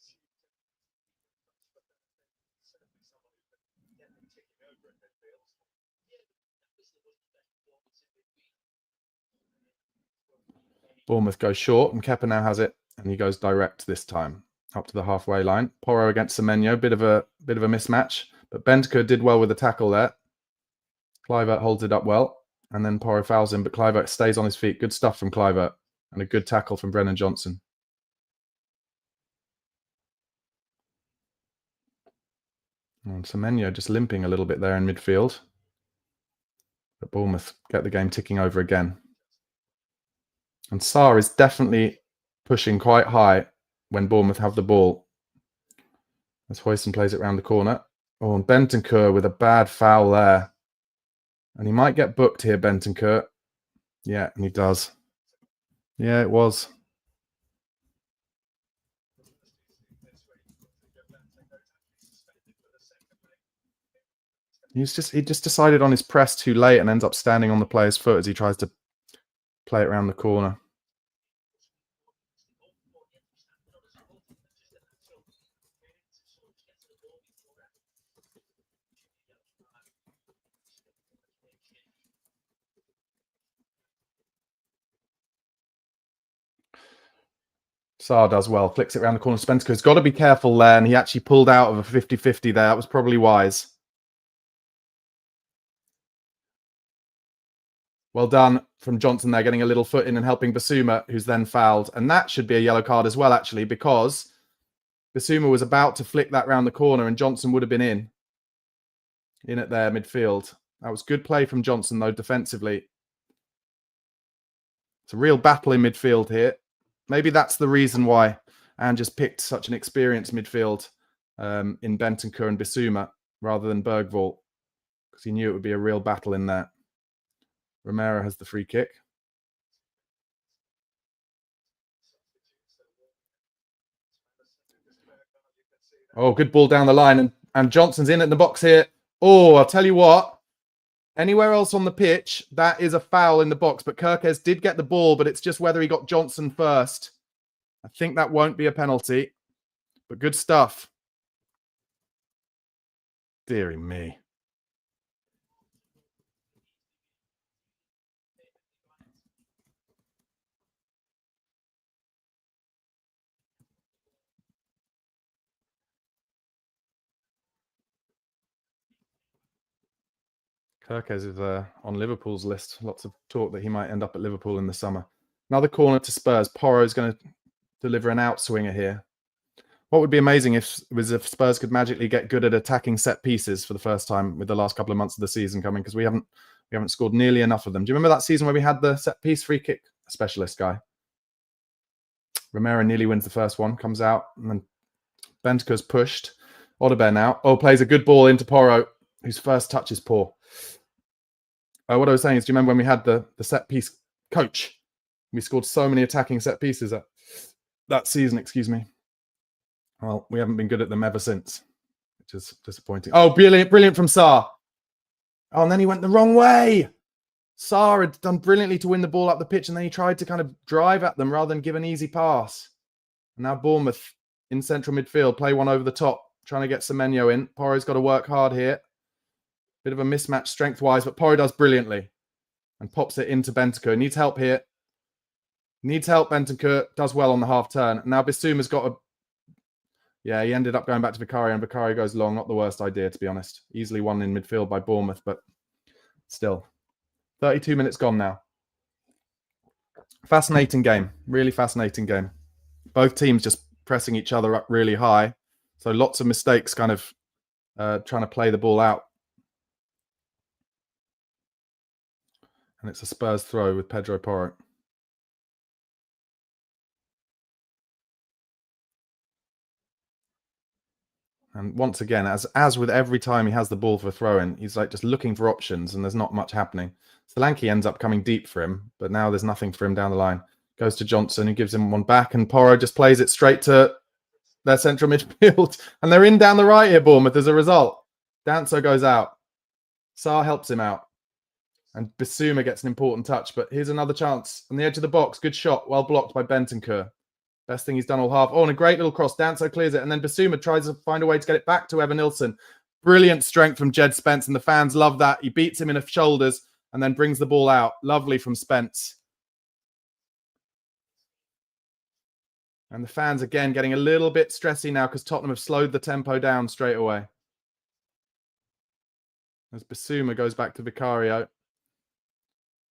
Bournemouth goes short, and Kepa now has it, and he goes direct this time up to the halfway line. Porro against Semenyo, bit of a mismatch, but Bentancur did well with the tackle there. Kluivert holds it up well, and then Porro fouls him, but Kluivert stays on his feet. Good stuff from Kluivert, and a good tackle from Brennan Johnson. And Semenyo just limping a little bit there in midfield. But Bournemouth get the game ticking over again. And Sarr is definitely pushing quite high when Bournemouth have the ball. As Huijsen plays it round the corner. Oh, and Bentancur with a bad foul there. And he might get booked here, Bentancur. Yeah, and he does. Yeah, it was. He just decided on his press too late and ends up standing on the player's foot as he tries to play it around the corner. Sarr does well, flicks it around the corner. Spencer's got to be careful there, and he actually pulled out of a 50-50 there. That was probably wise. Well done from Johnson there, getting a little foot in and helping Basuma, who's then fouled. And that should be a yellow card as well, actually, because Basuma was about to flick that round the corner and Johnson would have been in at their midfield. That was good play from Johnson, though, defensively. It's a real battle in midfield here. Maybe that's the reason why Anne just picked such an experienced midfield in Bentancur and Basuma rather than Bergvall, because he knew it would be a real battle in there. Romero has the free kick. Oh, good ball down the line. And Johnson's in at the box here. Oh, I'll tell you what. Anywhere else on the pitch, that is a foul in the box. But Kirkes did get the ball, but it's just whether he got Johnson first. I think that won't be a penalty. But good stuff. Deary me. Kirkes is on Liverpool's list. Lots of talk that he might end up at Liverpool in the summer. Another corner to Spurs. Porro is going to deliver an outswinger here. What would be amazing was if Spurs could magically get good at attacking set pieces for the first time with the last couple of months of the season coming, because we haven't scored nearly enough of them. Do you remember that season where we had the set piece free kick specialist guy? Romero nearly wins the first one, comes out, and then Bentancur's pushed. Odebear now. Oh, plays a good ball into Porro, whose first touch is poor. What I was saying is, do you remember when we had the set piece coach? We scored so many attacking set pieces that season, excuse me. Well, we haven't been good at them ever since, which is disappointing. Oh, brilliant from Sarr. Oh, and then he went the wrong way. Sarr had done brilliantly to win the ball up the pitch, and then he tried to kind of drive at them rather than give an easy pass. And now Bournemouth in central midfield, play one over the top, trying to get Semenyo in. Porro's got to work hard here. Bit of a mismatch strength-wise, but Porro does brilliantly and pops it into Bentancur. Needs help here. Needs help, Bentancur. Does well on the half turn. Now Bissouma's got a... Yeah, he ended up going back to Vicario, and Vicario goes long. Not the worst idea, to be honest. Easily won in midfield by Bournemouth, but still. 32 minutes gone now. Fascinating game. Really fascinating game. Both teams just pressing each other up really high. So lots of mistakes kind of trying to play the ball out. And it's a Spurs throw with Pedro Porro. And once again, as with every time he has the ball for a throw-in, he's like just looking for options, and there's not much happening. Solanke ends up coming deep for him, but now there's nothing for him down the line. Goes to Johnson, who gives him one back, and Porro just plays it straight to their central midfield. And they're in down the right here, Bournemouth, as a result. Danso goes out. Sarr helps him out. And Bissouma gets an important touch, but here's another chance on the edge of the box. Good shot, well blocked by Bentancur. Best thing he's done all half. Oh, and a great little cross. Danso clears it, and then Bissouma tries to find a way to get it back to Evan Nilsson. Brilliant strength from Jed Spence, and the fans love that. He beats him in the shoulders and then brings the ball out. Lovely from Spence. And the fans, again, getting a little bit stressy now because Tottenham have slowed the tempo down straight away. As Bissouma goes back to Vicario.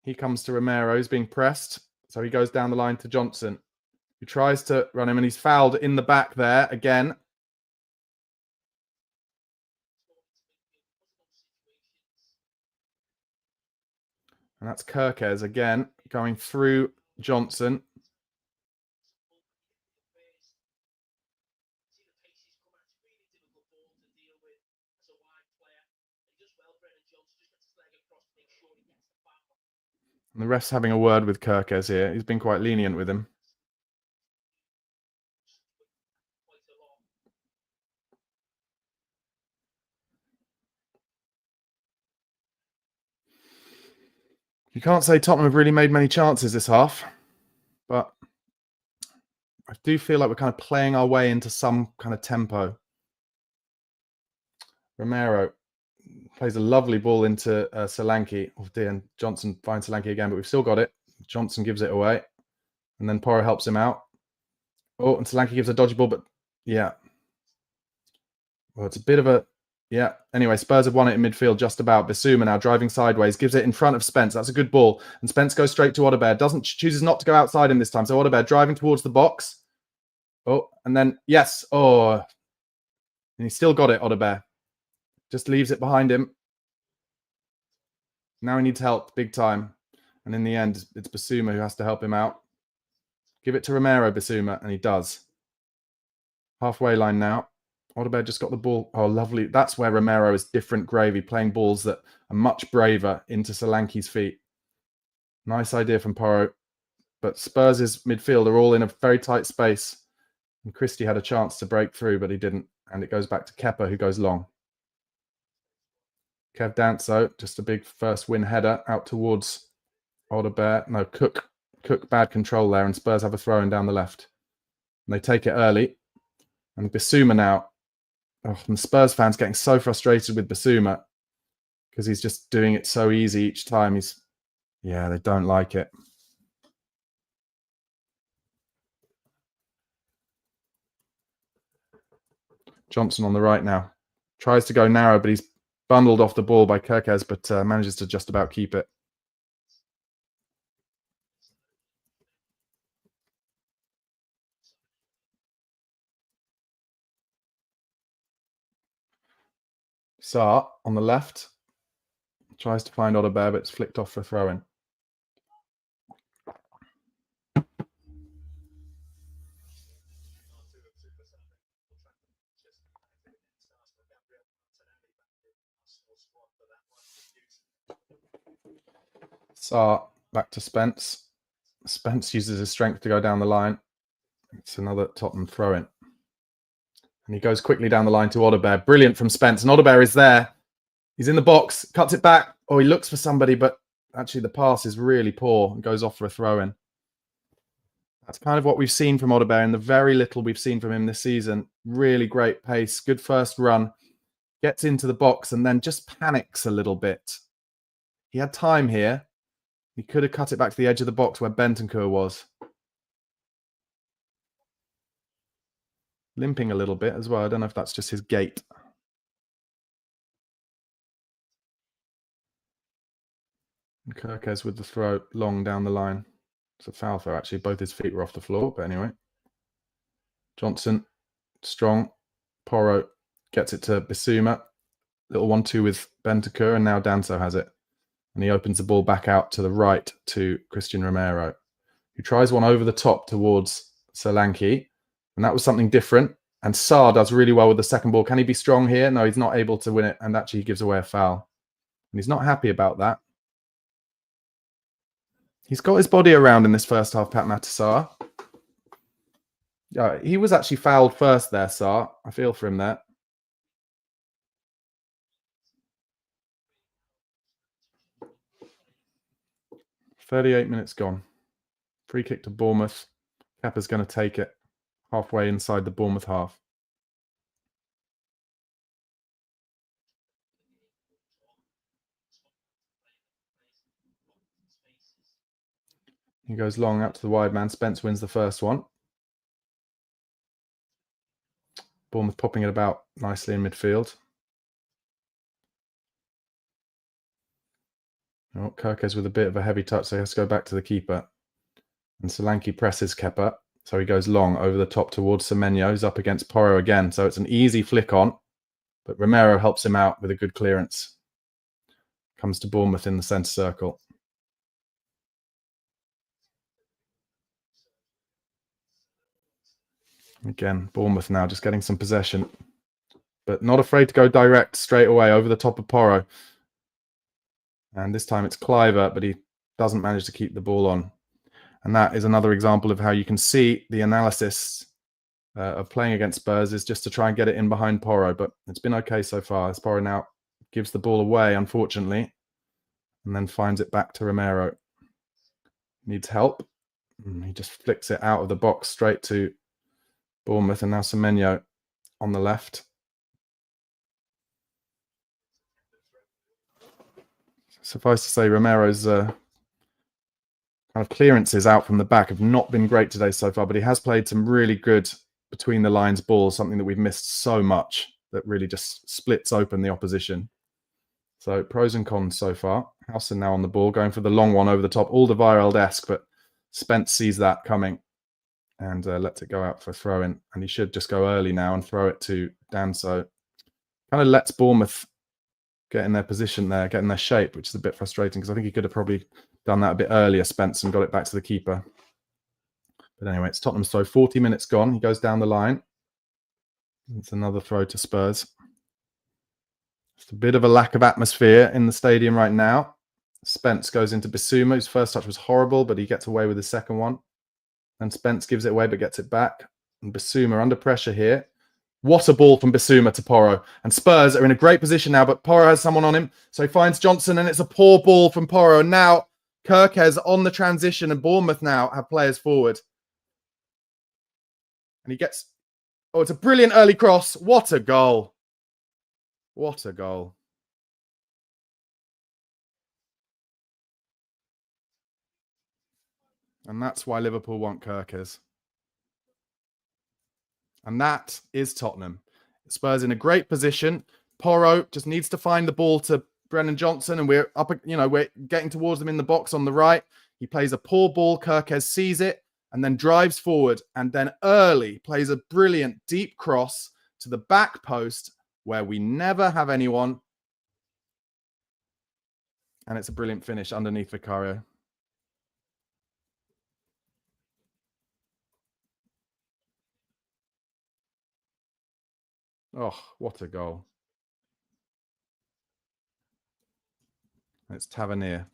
He comes to Romero. He's being pressed. So he goes down the line to Johnson, who tries to run him, and he's fouled in the back there again. And that's Kirkes again, going through Johnson. And the ref's having a word with Kirkes here. He's been quite lenient with him. You can't say Tottenham have really made many chances this half, but I do feel like we're kind of playing our way into some kind of tempo. Romero plays a lovely ball into Solanke. Oh dear, and Johnson finds Solanke again, but we've still got it. Johnson gives it away, and then Porro helps him out. Oh, and Solanke gives a dodgy ball, but yeah. Well, it's a bit of a... Yeah. Anyway, Spurs have won it in midfield just about. Bissouma now driving sideways, gives it in front of Spence. That's a good ball. And Spence goes straight to Odebear. Chooses not to go outside him this time. So Odebear driving towards the box. Oh, and then, yes. Oh, and he still got it, Odebear. Just leaves it behind him. Now he needs help, big time. And in the end, it's Bissouma who has to help him out. Give it to Romero, Bissouma, and he does. Halfway line now. Odebear just got the ball. Oh, lovely. That's where Romero is different gravy, playing balls that are much braver into Solanke's feet. Nice idea from Porro. But Spurs' midfield are all in a very tight space. And Christie had a chance to break through, but he didn't. And it goes back to Kepa, who goes long. Kev Danso, just a big first win header out towards Odebear. No, Cook, bad control there. And Spurs have a throw in down the left. And they take it early. And Bissouma now. Oh, and the Spurs fans getting so frustrated with Bissouma because he's just doing it so easy each time. Yeah, they don't like it. Johnson on the right now. Tries to go narrow, but he's bundled off the ball by Kirkes, but manages to just about keep it. Sarr on the left. Tries to find Odebear, but it's flicked off for a throw-in. Sarr back to Spence. Spence uses his strength to go down the line. It's another Tottenham throw-in. And he goes quickly down the line to Odebear. Brilliant from Spence. And Odebear is there. He's in the box, cuts it back. Oh, he looks for somebody, but actually the pass is really poor and goes off for a throw-in. That's kind of what we've seen from Odebear in the very little we've seen from him this season. Really great pace, good first run. Gets into the box and then just panics a little bit. He had time here. He could have cut it back to the edge of the box where Bentancur was. Limping a little bit as well. I don't know if that's just his gait. And Kirkes with the throw long down the line. It's a foul throw, actually. Both his feet were off the floor, but anyway. Johnson, strong. Porro gets it to Bissouma. Little 1-2 with Bentancur, and now Danso has it. And he opens the ball back out to the right to Christian Romero, who tries one over the top towards Solanke. And that was something different. And Sarr does really well with the second ball. Can he be strong here? No, he's not able to win it. And actually, he gives away a foul. And he's not happy about that. He's got his body around in this first half, Pat Matasar. He was actually fouled first there, Sarr. I feel for him there. "38 minutes gone. Free kick to Bournemouth. Kepa's going to take it halfway inside the Bournemouth half. He goes long out to the wide man. Spence wins the first one. Bournemouth popping it about nicely in midfield. Oh, Kirkes with a bit of a heavy touch, so he has to go back to the keeper. And Solanke presses Kepa, so he goes long over the top towards Semenyo. He's up against Porro again, so it's an easy flick on. But Romero helps him out with a good clearance. Comes to Bournemouth in the centre circle. Again, Bournemouth now just getting some possession, but not afraid to go direct straight away over the top of Porro. And this time it's Cliver, but he doesn't manage to keep the ball on. And that is another example of how you can see the analysis of playing against Spurs is just to try and get it in behind Porro. But it's been okay so far as Porro now gives the ball away, unfortunately. and then finds it back to Romero. Needs help. He just flicks it out of the box straight to Bournemouth, and now Semenyo on the left. Suffice to say, Romero's kind of clearances out from the back have not been great today so far, but he has played some really good between the lines balls, something that we've missed so much, that really just splits open the opposition. So pros and cons so far. Howson now on the ball, going for the long one over the top, Alderweireld-esque, but Spence sees that coming and lets it go out for a throw-in. And he should just go early now and throw it to Danso. Kind of lets Bournemouth get in their position there, get in their shape, which is a bit frustrating because I think he could have probably done that a bit earlier, Spence, and got it back to the keeper. But anyway, it's Tottenham's throw. 40 minutes gone. He goes down the line. It's another throw to Spurs. Just a bit of a lack of atmosphere in the stadium right now. Spence goes into Bissouma. His first touch was horrible, but he gets away with his second one. And Spence gives it away, but gets it back. And Bissouma under pressure here. What a ball from Bissouma to Porro. And Spurs are in a great position now, but Porro has someone on him. So he finds Johnson, and it's a poor ball from Porro. And now Kirkes on the transition, and Bournemouth now have players forward. And he gets... Oh, it's a brilliant early cross. What a goal. What a goal. And that's why Liverpool want Kirkes. And that is Tottenham. Spurs in a great position. Porro just needs to find the ball to Brennan Johnson, and we're up, we're getting towards them in the box on the right. He plays a poor ball. Kirkes sees it and then drives forward, and then early plays a brilliant deep cross to the back post where we never have anyone. And it's a brilliant finish underneath Vicario. Oh, what a goal. It's Tavernier.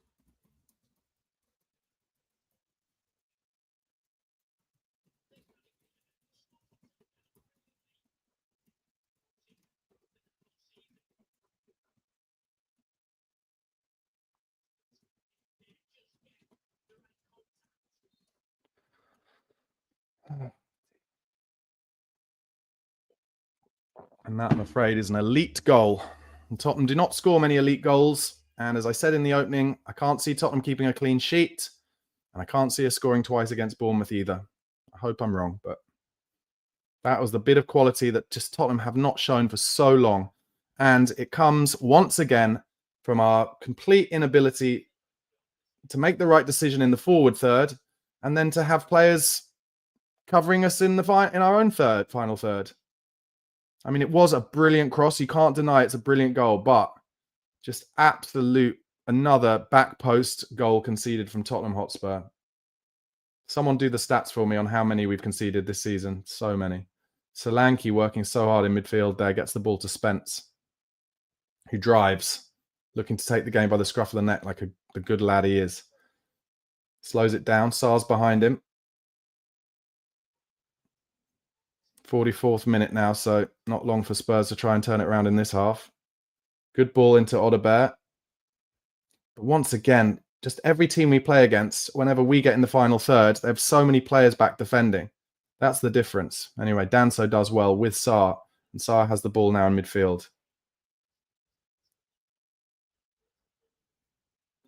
And that, I'm afraid, is an elite goal. And Tottenham do not score many elite goals. And as I said in the opening, I can't see Tottenham keeping a clean sheet. And I can't see us scoring twice against Bournemouth either. I hope I'm wrong, but that was the bit of quality that just Tottenham have not shown for so long. And it comes once again from our complete inability to make the right decision in the forward third, and then to have players covering us in our own final third. I mean, it was a brilliant cross. You can't deny it's a brilliant goal, but just absolute another back post goal conceded from Tottenham Hotspur. Someone do the stats for me on how many we've conceded this season. So many. Solanke working so hard in midfield there, gets the ball to Spence, who drives, looking to take the game by the scruff of the neck like the good lad he is. Slows it down. Sarr's behind him. 44th minute now, so not long for Spurs to try and turn it around in this half. Good ball into Odobert. But once again, just every team we play against, whenever we get in the final third, they have so many players back defending. That's the difference. Anyway, Danso does well with Sarr, and Sarr has the ball now in midfield.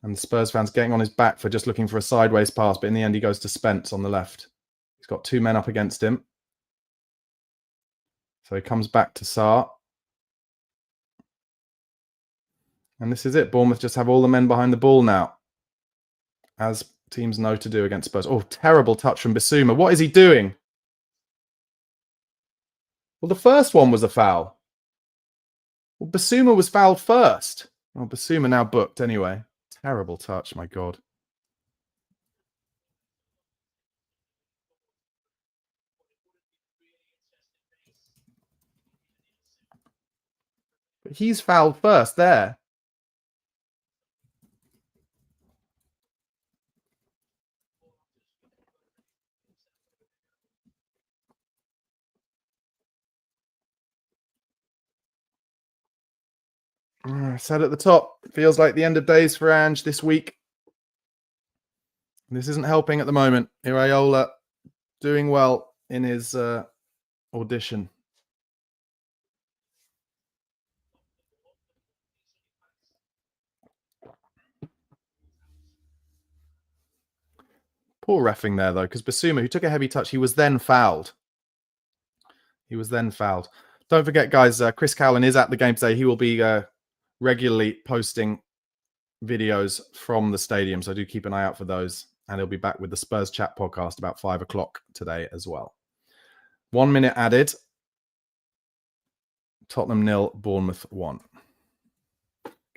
And the Spurs fans getting on his back for just looking for a sideways pass, but in the end he goes to Spence on the left. He's got two men up against him. So he comes back to Sarr. And this is it. Bournemouth just have all the men behind the ball now, as teams know to do against Spurs. Oh, terrible touch from Bissouma. What is he doing? Well, the first one was a foul. Well, Bissouma was fouled first. Oh, Bissouma now booked anyway. Terrible touch, my God. But he's fouled first there. I said at the top, feels like the end of days for Ange this week. This isn't helping at the moment. Iraola doing well in his audition. Poor reffing there, though, because Basuma, who took a heavy touch, he was then fouled. Don't forget, guys, Chris Cowlin is at the game today. He will be regularly posting videos from the stadium, so do keep an eye out for those. And he'll be back with the Spurs Chat podcast about 5 o'clock today as well. 1 minute added. Tottenham 0, Bournemouth 1.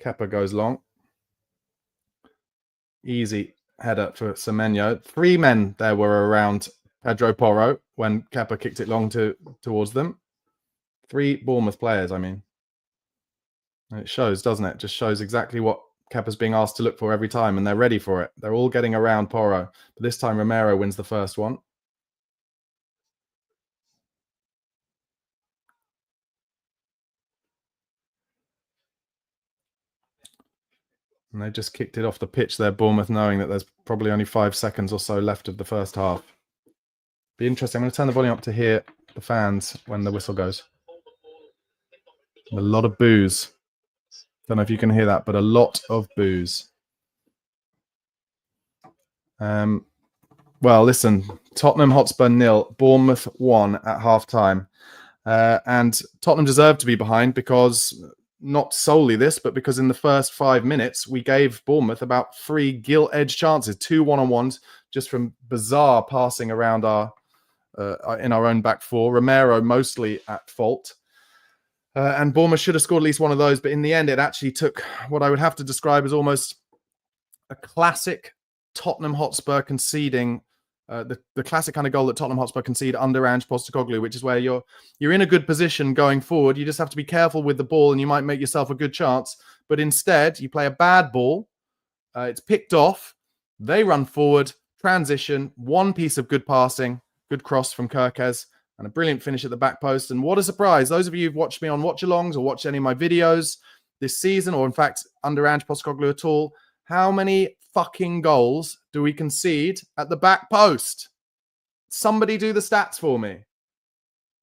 Kepa goes long. Easy header for Semenyo. 3 men there were around Pedro Porro when Kepa kicked it long towards them. 3 Bournemouth players, I mean. And it shows, doesn't it? Just shows exactly what Kepa's being asked to look for every time, and they're ready for it. They're all getting around Porro. But this time, Romero wins the first one. And they just kicked it off the pitch there, Bournemouth, knowing that there's probably only 5 seconds or so left of the first half. Be interesting. I'm going to turn the volume up to hear the fans when the whistle goes. A lot of boos. Don't know if you can hear that, but a lot of boos. Well, listen, Tottenham Hotspur 0, Bournemouth 1 at half-time. And Tottenham deserved to be behind because, not solely this, but because in the first 5 minutes, we gave Bournemouth about 3 gilt-edged chances, 2 one-on-ones, just from bizarre passing around in our own back four. Romero mostly at fault. And Bournemouth should have scored at least one of those, but in the end, it actually took what I would have to describe as almost a classic Tottenham Hotspur conceding, the classic kind of goal that Tottenham Hotspur concede under Ange Postecoglou, which is where you're in a good position going forward. You just have to be careful with the ball, and you might make yourself a good chance. But instead, you play a bad ball. It's picked off. They run forward, transition, one piece of good passing, good cross from Kirkes, and a brilliant finish at the back post. And what a surprise. Those of you who've watched me on watch-alongs or watched any of my videos this season, or in fact, under Ange Postecoglou at all, how many fucking goals do we concede at the back post? Somebody do the stats for me.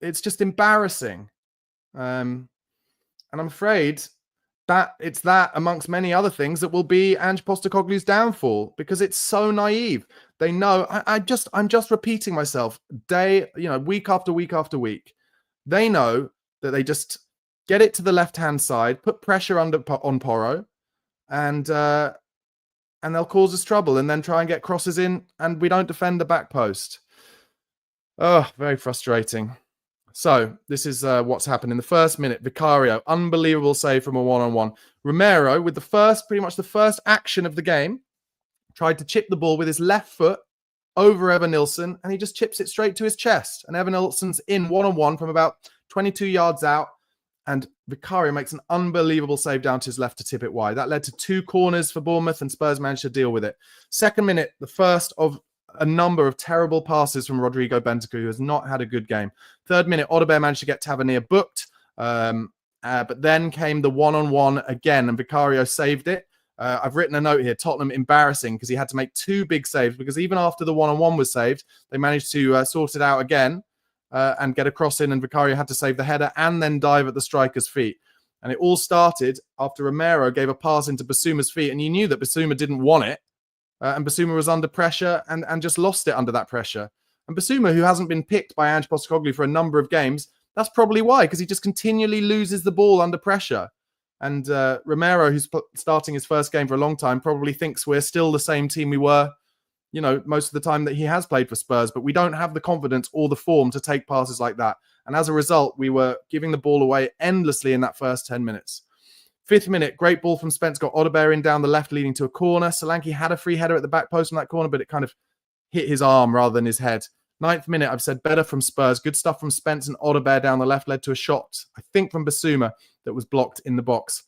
It's just embarrassing. And I'm afraid that it's that, amongst many other things, that will be Ange Postecoglou's downfall, because it's so naive. They know. I'm just repeating myself week after week after week. They know that they just get it to the left-hand side, put pressure on Porro, and they'll cause us trouble, and then try and get crosses in, and we don't defend the back post. Oh, very frustrating. So this is what's happened in the first minute. Vicario, unbelievable save from a one-on-one. Romero, with pretty much the first action of the game, tried to chip the ball with his left foot over Evan Nilsson, and he just chips it straight to his chest. And Evan Nilsson's in one-on-one from about 22 yards out, and Vicario makes an unbelievable save down to his left to tip it wide. That led to 2 corners for Bournemouth, and Spurs managed to deal with it. Second minute, the first of a number of terrible passes from Rodrigo Bentancur, who has not had a good game. Third minute, Audebert managed to get Tavernier booked, but then came the one-on-one again, and Vicario saved it. I've written a note here, Tottenham embarrassing, because he had to make 2 big saves, because even after the one-on-one was saved, they managed to sort it out again and get a cross in, and Vicario had to save the header and then dive at the striker's feet. And it all started after Romero gave a pass into Basuma's feet, and you knew that Basuma didn't want it. And Basuma was under pressure and just lost it under that pressure. And Basuma, who hasn't been picked by Ange Postecoglou for a number of games, that's probably why, because he just continually loses the ball under pressure. And Romero, who's starting his first game for a long time, probably thinks we're still the same team we were, most of the time that he has played for Spurs, but we don't have the confidence or the form to take passes like that. And as a result, we were giving the ball away endlessly in that first 10 minutes. 5th minute, great ball from Spence, got Audebert in down the left, leading to a corner. Solanke had a free header at the back post from that corner, but it kind of hit his arm rather than his head. 9th minute, I've said better from Spurs. Good stuff from Spence, and Audebert down the left led to a shot, I think from Basuma, that was blocked in the box.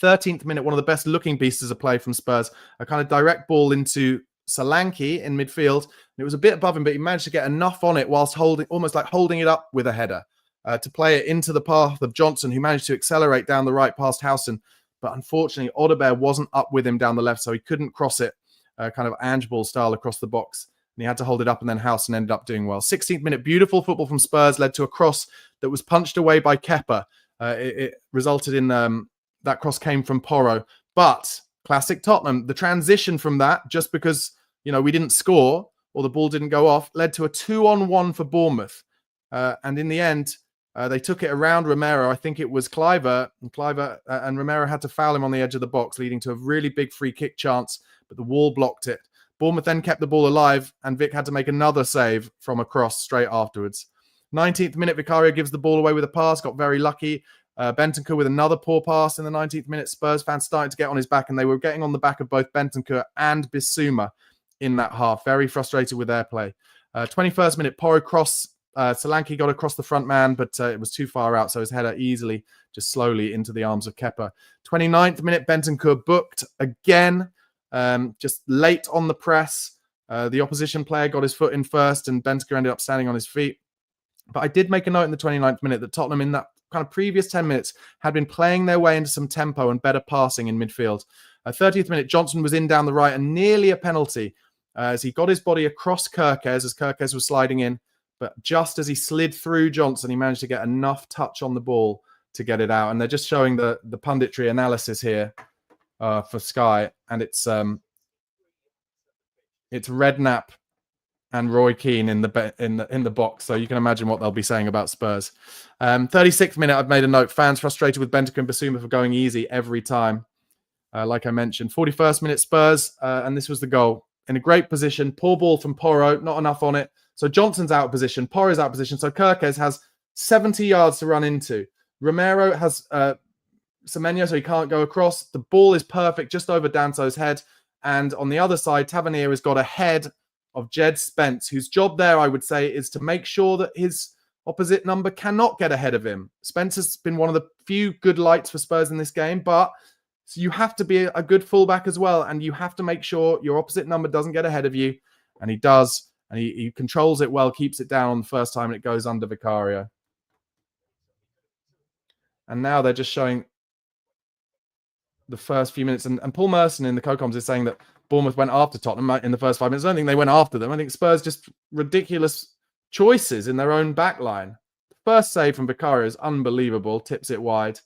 13th minute, one of the best looking pieces of play from Spurs. A kind of direct ball into Solanke in midfield. And it was a bit above him, but he managed to get enough on it whilst almost like holding it up with a header. to play it into the path of Johnson, who managed to accelerate down the right past Howson. But unfortunately, Odebear wasn't up with him down the left, so he couldn't cross it kind of Ange ball style across the box. And he had to hold it up, and then Howson ended up doing well. 16th minute, beautiful football from Spurs led to a cross that was punched away by Kepa. It resulted in that cross came from Porro. But classic Tottenham, the transition from that, just because we didn't score or the ball didn't go off, led to a 2-on-1 for Bournemouth. And in the end, they took it around Romero. I think it was Cliver, and Romero had to foul him on the edge of the box, leading to a really big free kick chance, but the wall blocked it. Bournemouth then kept the ball alive, and Vic had to make another save from a cross straight afterwards. 19th minute, Vicario gives the ball away with a pass, got very lucky. Bentancur with another poor pass in the 19th minute. Spurs fans starting to get on his back, and they were getting on the back of both Bentancur and Bissouma in that half. Very frustrated with their play. 21st minute, Porro cross. Solanke got across the front man, but it was too far out, so his header easily, just slowly into the arms of Kepa. 29th minute, Bentancur booked again, just late on the press. The opposition player got his foot in first, and Bentancur ended up standing on his feet. But I did make a note in the 29th minute that Tottenham in that kind of previous 10 minutes had been playing their way into some tempo and better passing in midfield. 30th minute, Johnson was in down the right and nearly a penalty as he got his body across Kirkes as Kirkes was sliding in. But just as he slid through Johnson, he managed to get enough touch on the ball to get it out. And they're just showing the punditry analysis here for Sky. And it's Redknapp and Roy Keane in the box. So you can imagine what they'll be saying about Spurs. 36th minute, I've made a note. Fans frustrated with Bentancur and Bissouma for going easy every time. Like I mentioned, 41st minute Spurs, and this was the goal. In a great position, poor ball from Porro, not enough on it. So Johnson's out of position, Porro's out of position. So Kirkes has 70 yards to run into. Romero has Semenyo, so he can't go across. The ball is perfect, just over Danso's head. And on the other side, Tavernier has got ahead of Jed Spence, whose job there, I would say, is to make sure that his opposite number cannot get ahead of him. Spence has been one of the few good lights for Spurs in this game, but so you have to be a good fullback as well, and you have to make sure your opposite number doesn't get ahead of you, and he does, and he controls it well, keeps it down on the first time, and it goes under Vicario. And now they're just showing the first few minutes, and Paul Merson in the co-coms is saying that Bournemouth went after Tottenham in the first 5 minutes. I don't think they went after them. I think Spurs just ridiculous choices in their own back line. The first save from Vicario is unbelievable, tips it wide.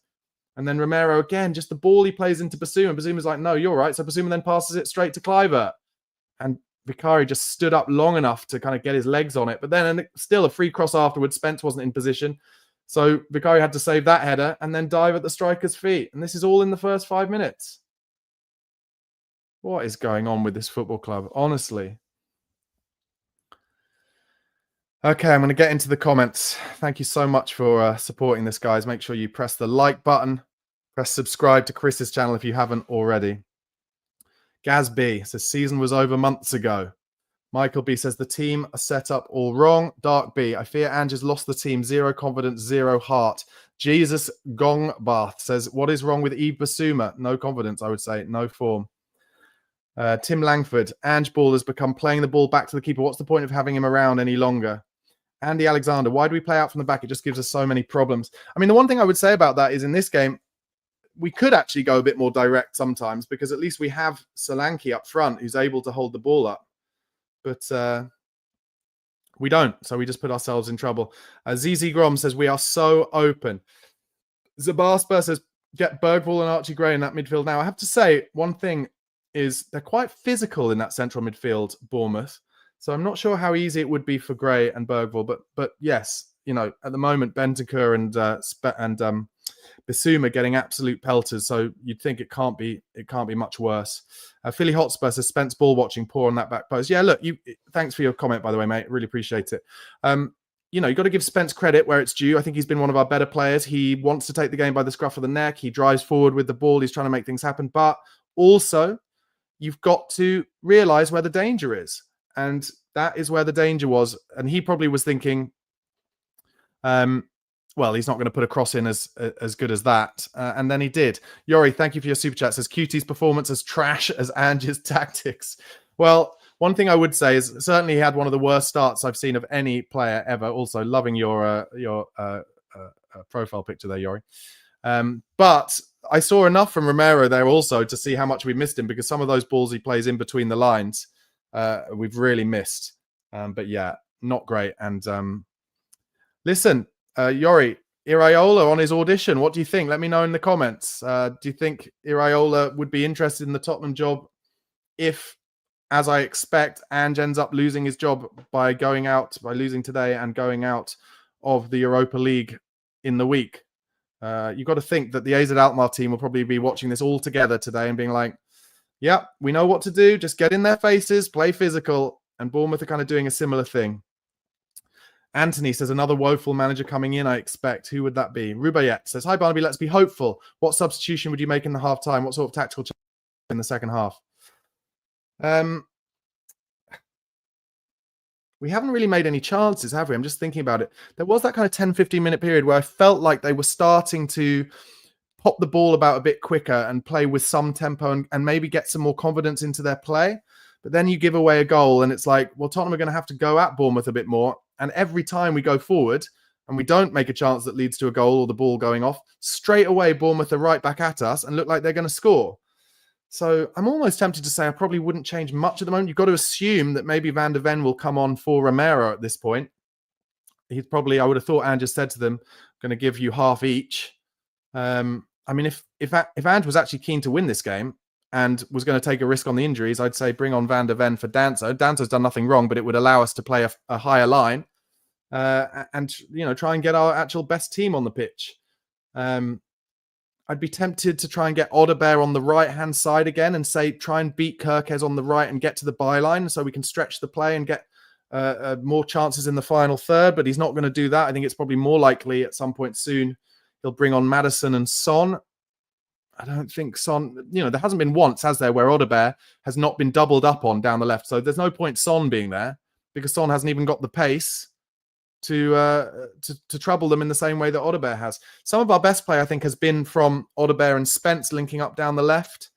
And then Romero again, just the ball he plays into Bissouma. Bissouma's like, no, you're right. So Bissouma then passes it straight to Kluivert. And Vicario just stood up long enough to kind of get his legs on it. But then still a free cross afterwards. Spence wasn't in position. So Vicario had to save that header and then dive at the striker's feet. And this is all in the first 5 minutes. What is going on with this football club? Honestly. Okay, I'm going to get into the comments. Thank you so much for supporting this, guys. Make sure you press the like button. Press subscribe to Chris's channel if you haven't already. Gaz B says, season was over months ago. Michael B says, the team are set up all wrong. Dark B, I fear Ange has lost the team. Zero confidence, zero heart. Jesus Gongbath says, what is wrong with Yves Bissouma? No confidence, I would say. No form. Tim Langford, Ange Ball has become playing the ball back to the keeper. What's the point of having him around any longer? Andy Alexander, why do we play out from the back? It just gives us so many problems. I mean, the one thing I would say about that is in this game, we could actually go a bit more direct sometimes because at least we have Solanke up front who's able to hold the ball up. But we don't, so we just put ourselves in trouble. ZZ Grom says, we are so open. Zabarsper says, get Bergvall and Archie Gray in that midfield now. I have to say, one thing is they're quite physical in that central midfield, Bournemouth. So I'm not sure how easy it would be for Gray and Bergvall, but yes, at the moment Bentancur and Bissouma getting absolute pelters, so you'd think it can't be much worse. Philly Hotspur says Spence ball watching poor on that back post. Yeah, look, thanks for your comment, by the way, mate. Really appreciate it. You've got to give Spence credit where it's due. I think he's been one of our better players. He wants to take the game by the scruff of the neck. He drives forward with the ball. He's trying to make things happen, but also you've got to realize where the danger is. And that is where the danger was. And he probably was thinking, well, he's not going to put a cross in as good as that. And then he did. Yori, thank you for your super chat. Says QT's performance as trash as Ange's tactics. Well, one thing I would say is certainly he had one of the worst starts I've seen of any player ever. Also, loving your profile picture there, Yori. But I saw enough from Romero there also to see how much we missed him, because some of those balls he plays in between the lines, we've really missed. But yeah, not great. And listen, Yori, Iraola on his audition, what do you think? Let me know in the comments. Do you think Iraola would be interested in the Tottenham job if, as I expect, Ange ends up losing his job by losing today and going out of the Europa League in the week? You've got to think that the AZ Alkmaar team will probably be watching this all together today and being like, yeah, we know what to do. Just get in their faces, play physical. And Bournemouth are kind of doing a similar thing. Anthony says, another woeful manager coming in, I expect. Who would that be? Rubayet says, hi, Barnaby, let's be hopeful. What substitution would you make in the half time? What sort of tactical change in the second half? We haven't really made any chances, have we? I'm just thinking about it. There was that kind of 10-15 minute period where I felt like they were starting to pop the ball about a bit quicker and play with some tempo and maybe get some more confidence into their play. But then you give away a goal and it's like, well, Tottenham are going to have to go at Bournemouth a bit more. And every time we go forward and we don't make a chance that leads to a goal or the ball going off, straight away Bournemouth are right back at us and look like they're going to score. So I'm almost tempted to say I probably wouldn't change much at the moment. You've got to assume that maybe Van der Ven will come on for Romero at this point. He's probably, I would have thought Ange just said to them, I'm going to give you half each. I mean, if Ange was actually keen to win this game and was going to take a risk on the injuries, I'd say bring on Van der Ven for Danso. Danso's done nothing wrong, but it would allow us to play a higher line and, try and get our actual best team on the pitch. I'd be tempted to try and get Odebear on the right-hand side again and say, try and beat Kirkes on the right and get to the byline so we can stretch the play and get more chances in the final third. But he's not going to do that. I think it's probably more likely at some point soon he'll bring on Maddison and Son. I don't think Son, there hasn't been once, has there, where Odebear has not been doubled up on down the left. So there's no point Son being there because Son hasn't even got the pace to trouble them in the same way that Odebear has. Some of our best play, I think, has been from Odebear and Spence linking up down the left.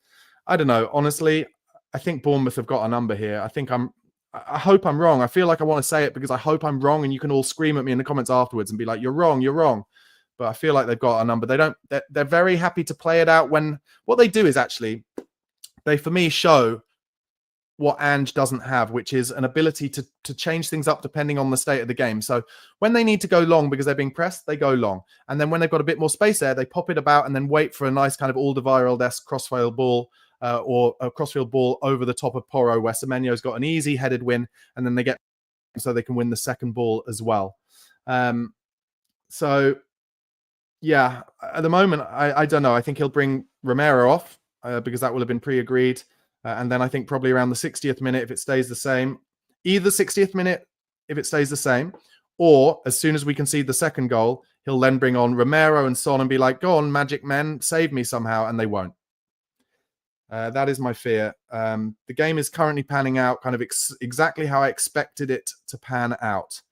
I don't know. Honestly, I think Bournemouth have got a number here. I hope I'm wrong. I feel like I want to say it because I hope I'm wrong, and you can all scream at me in the comments afterwards and be like, you're wrong, you're wrong. But I feel like they've got a number. They're very happy to play it out when what they do is actually, they, for me, show what Ange doesn't have, which is an ability to change things up depending on the state of the game. So when they need to go long because they're being pressed, they go long. And then when they've got a bit more space there, they pop it about and then wait for a nice kind of Alderweireld-esque crossfield ball or a crossfield ball over the top of Porro, where Semenyo's got an easy headed win, and then they get so they can win the second ball as well. So, yeah, at the moment, I don't know. I think he'll bring Romero off because that will have been pre-agreed. And then I think probably around the 60th minute, if it stays the same, either 60th minute, if it stays the same, or as soon as we concede the second goal, he'll then bring on Romero and Son and be like, go on, magic men, save me somehow. And they won't. That is my fear. The game is currently panning out kind of exactly how I expected it to pan out.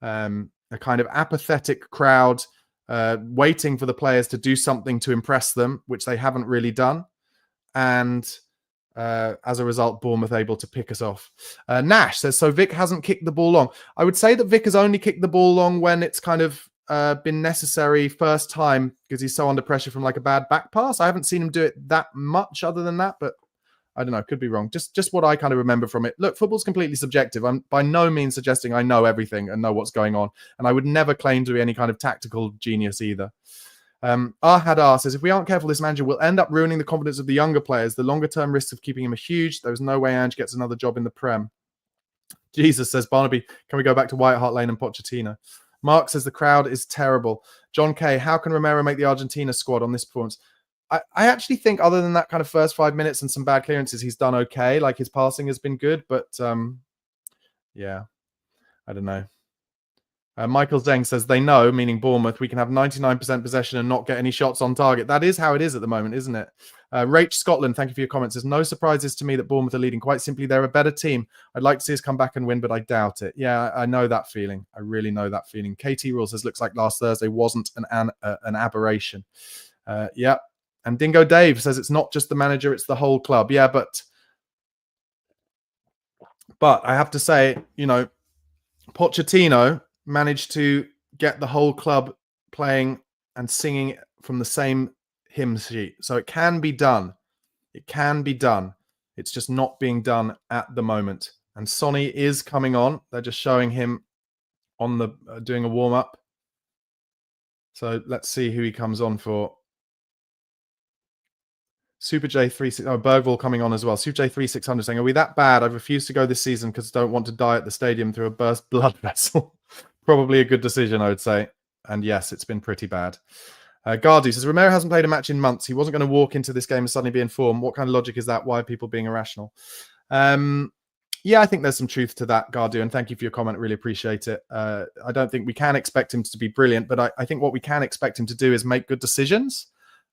A kind of apathetic crowd waiting for the players to do something to impress them, which they haven't really done. And as a result, Bournemouth able to pick us off. Nash says, so Vic hasn't kicked the ball long. I would say that Vic has only kicked the ball long when it's kind of been necessary first time because he's so under pressure from like a bad back pass. I haven't seen him do it that much other than that, but I don't know, could be wrong. Just what I kind of remember from it. Look, football's completely subjective. I'm by no means suggesting I know everything and know what's going on. And I would never claim to be any kind of tactical genius either. Ahad says, if we aren't careful, this manager will end up ruining the confidence of the younger players. The longer term risks of keeping him are huge. There's no way Ange gets another job in the Prem. Jesus says, Barnaby, can we go back to White Hart Lane and Pochettino? Mark says the crowd is terrible. John K, how can Romero make the Argentina squad on this performance? I actually think other than that kind of first 5 minutes and some bad clearances, he's done okay. Like his passing has been good, but yeah, I don't know. Michael Zeng says they know, meaning Bournemouth, we can have 99% possession and not get any shots on target. That is how it is at the moment, isn't it? Rach Scotland, thank you for your comments. There's no surprises to me that Bournemouth are leading. Quite simply, they're a better team. I'd like to see us come back and win, but I doubt it. Yeah, I know that feeling. I really know that feeling. KT Rule says, looks like last Thursday wasn't an aberration. Yeah. And Dingo Dave says it's not just the manager, it's the whole club. Yeah, but I have to say, Pochettino managed to get the whole club playing and singing from the same hymn sheet. So it can be done. It can be done. It's just not being done at the moment. And Sonny is coming on. They're just showing him on the doing a warm up. So let's see who he comes on for. Super J36. Oh, Bergvall coming on as well. Super J3600 saying, "Are we that bad? I've refused to go this season because I don't want to die at the stadium through a burst blood vessel." Probably a good decision, I would say. And yes, it's been pretty bad. Gardu says, "Romero hasn't played a match in months. He wasn't going to walk into this game and suddenly be in form. What kind of logic is that? Why are people being irrational?" Yeah, I think there's some truth to that, Gardu, and thank you for your comment. Really appreciate it. I don't think we can expect him to be brilliant, but I think what we can expect him to do is make good decisions.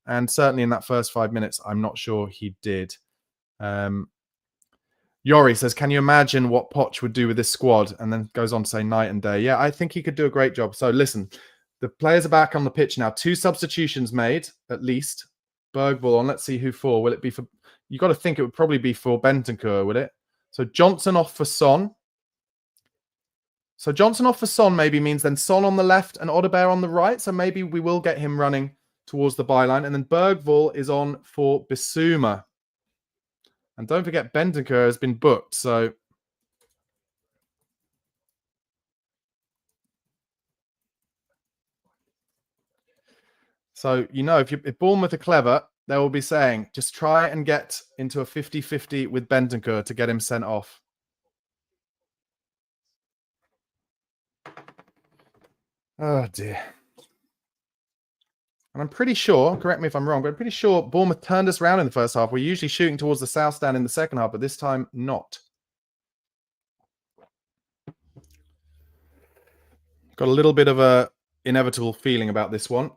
And certainly in that first 5 minutes, I'm not sure he did. Yori says, "Can you imagine what Poch would do with this squad?" And then goes on to say night and day. Yeah, I think he could do a great job. So listen, the players are back on the pitch now. 2 substitutions made, at least. Bergvall on. Let's see who for. Will it be for... You got to think it would probably be for Bentancur, would it? So Johnson off for Son. So Johnson off for Son maybe means then Son on the left and Odegaard on the right. So maybe we will get him running towards the byline. And then Bergvall is on for Bissouma. And don't forget, Bentancur has been booked. So you know, if Bournemouth are clever, they will be saying, just try and get into a 50-50 with Bentancur to get him sent off. Oh, dear. And I'm pretty sure, correct me if I'm wrong, but I'm pretty sure Bournemouth turned us around in the first half. We're usually shooting towards the south stand in the second half, but this time not. Got a little bit of a inevitable feeling about this one.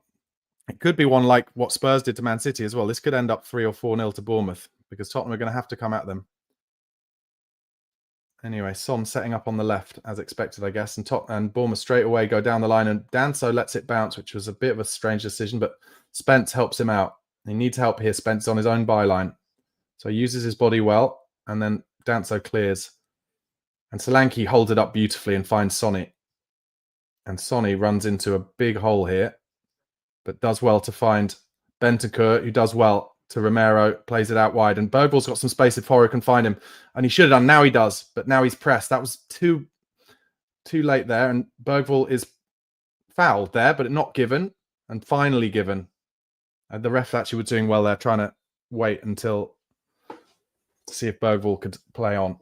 It could be one like what Spurs did to Man City as well. This could end up 3 or 4-0 to Bournemouth because Tottenham are going to have to come at them. Anyway, Son setting up on the left as expected, I guess. And Bournemouth straight away go down the line. And Danso lets it bounce, which was a bit of a strange decision. But Spence helps him out. He needs help here. Spence on his own byline. So he uses his body well. And then Danso clears. And Solanke holds it up beautifully and finds Sonny. And Sonny runs into a big hole here. But does well to find Bentancur, who does well to Romero, plays it out wide. And Bergvall's got some space if Horror can find him. And he should have done. Now he does. But now he's pressed. That was too late there. And Bergvall is fouled there, but not given. And finally given. And the ref actually was doing well there, trying to wait until to see if Bergvall could play on.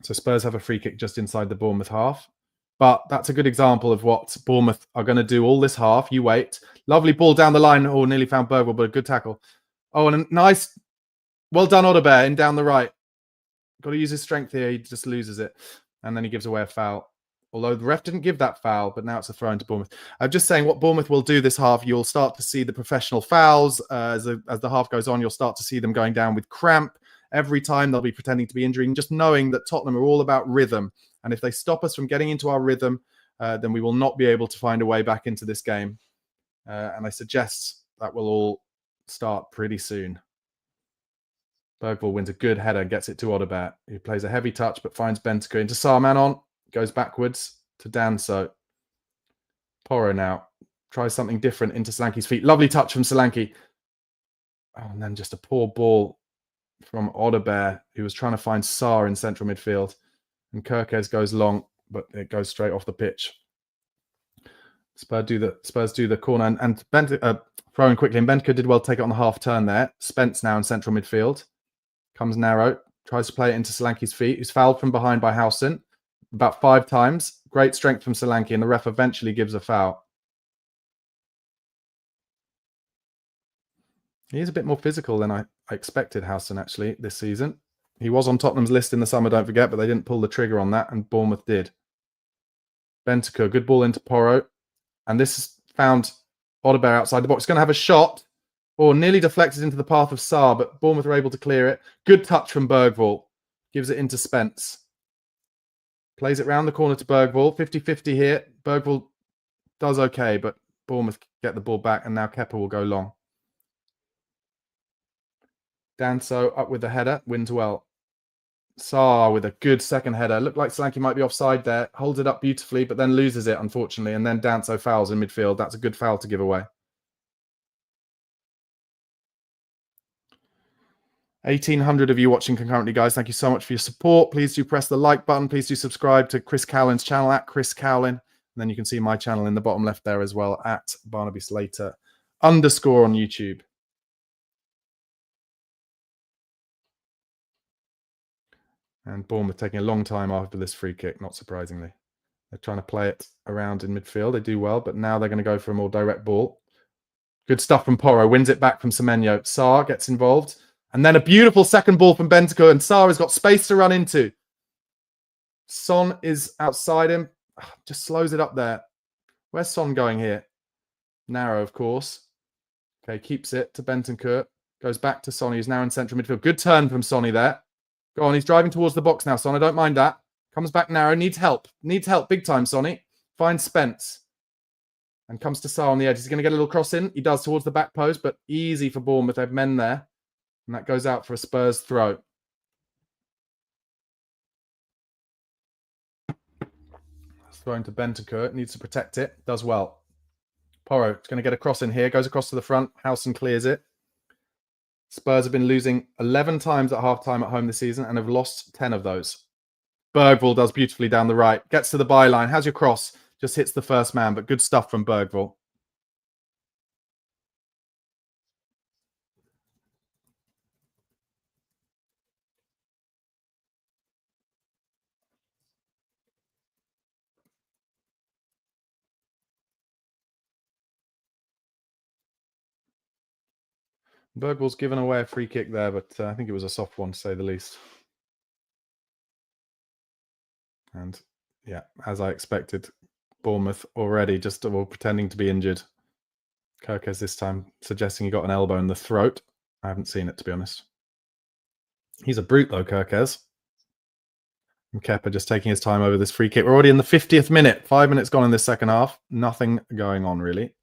So Spurs have a free kick just inside the Bournemouth half. But that's a good example of what Bournemouth are going to do all this half. You wait. Lovely ball down the line. Oh, nearly found Bergvall, but a good tackle. Oh, and a nice, well done, Odegaard, in down the right. Got to use his strength here. He just loses it. And then he gives away a foul. Although the ref didn't give that foul, but now it's a throw into Bournemouth. I'm just saying what Bournemouth will do this half. You'll start to see the professional fouls. As the half goes on, you'll start to see them going down with cramp. Every time they'll be pretending to be injuring, just knowing that Tottenham are all about rhythm. And if they stop us from getting into our rhythm, then we will not be able to find a way back into this game. And I suggest that will all start pretty soon. Bergvall wins a good header, gets it to Odegaard, who plays a heavy touch but finds Bentancur into Sarman on, goes backwards to Danso. Porro now tries something different into Solanke's feet. Lovely touch from Solanke. Oh, and then just a poor ball from Odegaard, who was trying to find Sarr in central midfield. And Kirkes goes long, but it goes straight off the pitch. Spurs do the corner and throwing quickly. And Bentancur did well to take it on the half turn there. Spence now in central midfield. Comes narrow. Tries to play it into Solanke's feet, who's fouled from behind by Howson about 5 times. Great strength from Solanke, and the ref eventually gives a foul. He is a bit more physical than I expected, Howson, actually, this season. He was on Tottenham's list in the summer, don't forget, but they didn't pull the trigger on that, and Bournemouth did. Bentancur, good ball into Porro. And this found Odegaard outside the box. He's going to have a shot, or nearly deflected into the path of Sarr, but Bournemouth are able to clear it. Good touch from Bergvall. Gives it into Spence. Plays it round the corner to Bergvall. 50-50 here. Bergvall does okay, but Bournemouth get the ball back, and now Kepa will go long. Danso up with the header, wins well. Sarr with a good second header. Looked like Solanke might be offside there. Holds it up beautifully, but then loses it, unfortunately. And then Danso fouls in midfield. That's a good foul to give away. 1,800 of you watching concurrently, guys. Thank you so much for your support. Please do press the like button. Please do subscribe to Chris Cowlin's channel at Chris Cowlin. And then you can see my channel in the bottom left there as well at Barnaby Slater _ on YouTube. And Bournemouth taking a long time after this free kick, not surprisingly. They're trying to play it around in midfield. They do well, but now they're going to go for a more direct ball. Good stuff from Porro. Wins it back from Semenyo. Sarr gets involved. And then a beautiful second ball from Bentancur. And Sarr has got space to run into. Son is outside him. Just slows it up there. Where's Son going here? Narrow, of course. Okay, keeps it to Bentancur. Goes back to Sonny, who's now in central midfield. Good turn from Sonny there. Go on, he's driving towards the box now, Son. I don't mind that. Comes back narrow. Needs help. Needs help big time, Sonny. Finds Spence. And comes to Sarr on the edge. He's going to get a little cross in. He does towards the back post, but easy for Bournemouth. They have men there. And that goes out for a Spurs throw. Thrown to Bentancur. Needs to protect it. Does well. Porro is going to get a cross in here. Goes across to the front. Howson clears it. Spurs have been losing 11 times at half-time at home this season and have lost 10 of those. Bergvall does beautifully down the right. Gets to the byline. How's your cross? Just hits the first man, but good stuff from Bergvall. Bergvall's given away a free kick there, but I think it was a soft one, to say the least. And yeah, as I expected, Bournemouth already just all pretending to be injured. Kirkes this time suggesting he got an elbow in the throat. I haven't seen it, to be honest. He's a brute, though, Kirkes. And Kepa just taking his time over this free kick. We're already in the 50th minute. 5 minutes gone in this second half. Nothing going on, really.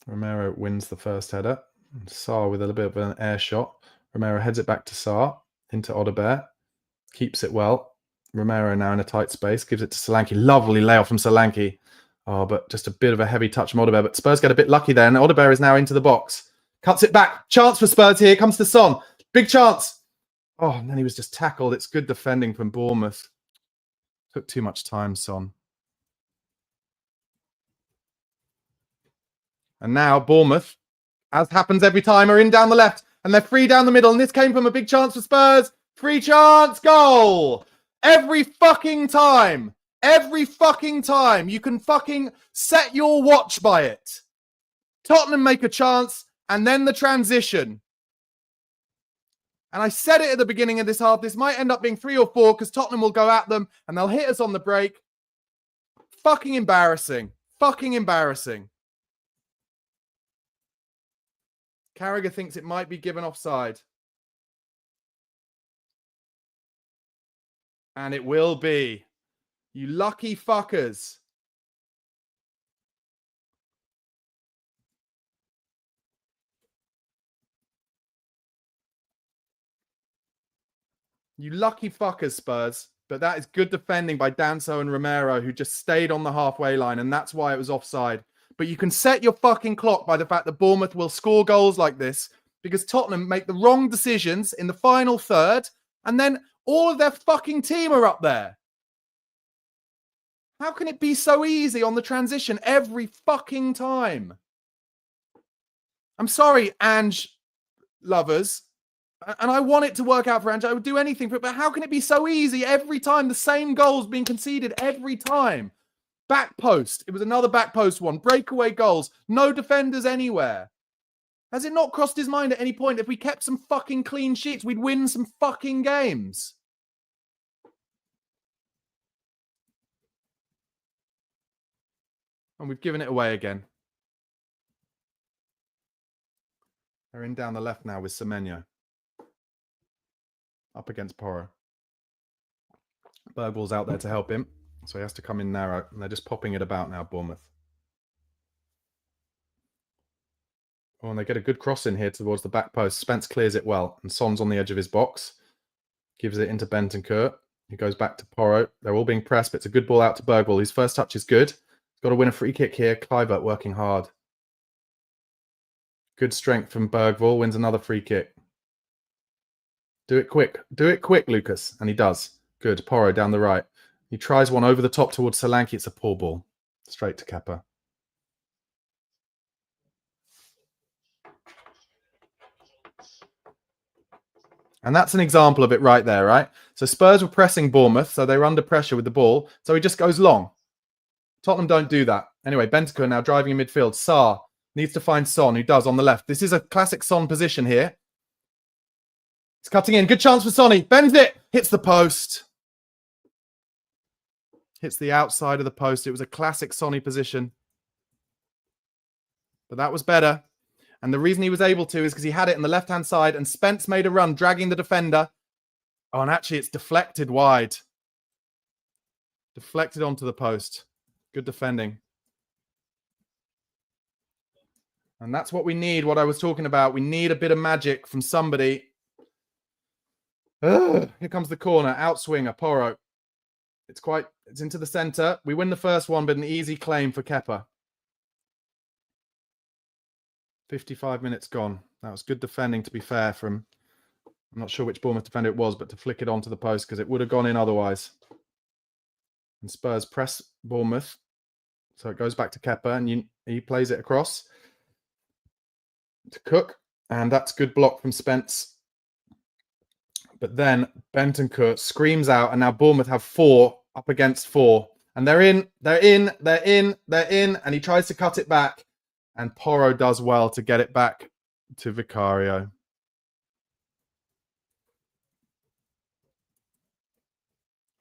Romero wins the first header. Sarr with a little bit of an air shot. Romero heads it back to Sarr. Into Odegaard. Keeps it well. Romero now in a tight space. Gives it to Solanke. Lovely layoff from Solanke. Oh, but just a bit of a heavy touch from Odegaard. But Spurs get a bit lucky there. And Odegaard is now into the box. Cuts it back. Chance for Spurs here. Comes to Son. Big chance. Oh, and then he was just tackled. It's good defending from Bournemouth. Took too much time, Son. And now Bournemouth, as happens every time, are in down the left. And they're free down the middle. And this came from a big chance for Spurs. Free chance. Goal. Every fucking time. Every fucking time. You can fucking set your watch by it. Tottenham make a chance. And then the transition. And I said it at the beginning of this half. This might end up being 3 or 4 because Tottenham will go at them. And they'll hit us on the break. Fucking embarrassing. Fucking embarrassing. Carragher thinks it might be given offside. And it will be. You lucky fuckers. You lucky fuckers, Spurs. But that is good defending by Danso and Romero, who just stayed on the halfway line, and that's why it was offside. But you can set your fucking clock by the fact that Bournemouth will score goals like this because Tottenham make the wrong decisions in the final third, and then all of their fucking team are up there. How can it be so easy on the transition every fucking time? I'm sorry, Ange lovers. And I want it to work out for Ange. I would do anything for it. But how can it be so easy every time? The same goals being conceded every time. Back post. It was another back post one. Breakaway goals. No defenders anywhere. Has it not crossed his mind at any point if we kept some fucking clean sheets, we'd win some fucking games? And we've given it away again. They're in down the left now with Semenyo. Up against Porro. Bergvall's out there to help him. So he has to come in narrow. And they're just popping it about now, Bournemouth. Oh, and they get a good cross in here towards the back post. Spence clears it well. And Son's on the edge of his box. Gives it into Bentancur. He goes back to Porro. They're all being pressed, but it's a good ball out to Bergvall. His first touch is good. He's got to win a free kick here. Kluivert working hard. Good strength from Bergvall. Wins another free kick. Do it quick. Do it quick, Lucas. And he does. Good. Porro down the right. He tries one over the top towards Solanke. It's a poor ball. Straight to Kepa. And that's an example of it right there, right? So Spurs were pressing Bournemouth, so they were under pressure with the ball. So he just goes long. Tottenham don't do that. Anyway, Bentancur now driving in midfield. Sarr needs to find Son, who does on the left. This is a classic Son position here. He's cutting in. Good chance for Sonny. Bends it. Hits the post. Hits the outside of the post. It was a classic Sonny position. But that was better. And the reason he was able to is because he had it in the left-hand side and Spence made a run, dragging the defender. Oh, and actually it's deflected wide. Deflected onto the post. Good defending. And that's what we need, what I was talking about. We need a bit of magic from somebody. Here comes the corner. Outswinger, Porro. It's into the centre. We win the first one, but an easy claim for Kepa. 55 minutes gone. That was good defending, to be fair, from... I'm not sure which Bournemouth defender it was, but to flick it onto the post, because it would have gone in otherwise. And Spurs press Bournemouth. So it goes back to Kepa, and he plays it across to Cook. And that's good block from Spence. But then Bentancur screams out, and now Bournemouth have 4 up against 4. And they're in, and he tries to cut it back. And Porro does well to get it back to Vicario.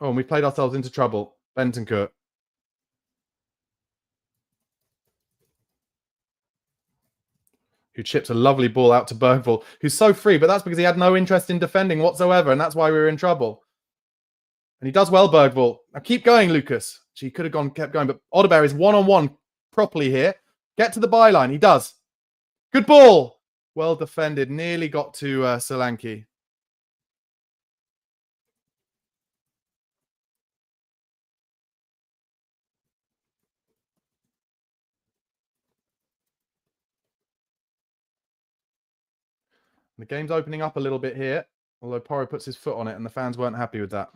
Oh, and we played ourselves into trouble. Bentancur. Who chips a lovely ball out to Bergvall, who's so free, but that's because he had no interest in defending whatsoever, and that's why we were in trouble. And he does well, Bergvall. Now keep going, Lucas. He could have kept going, but Odeberg is one-on-one properly here. Get to the byline. He does. Good ball. Well defended. Nearly got to Solanke. The game's opening up a little bit here, although Porro puts his foot on it and the fans weren't happy with that.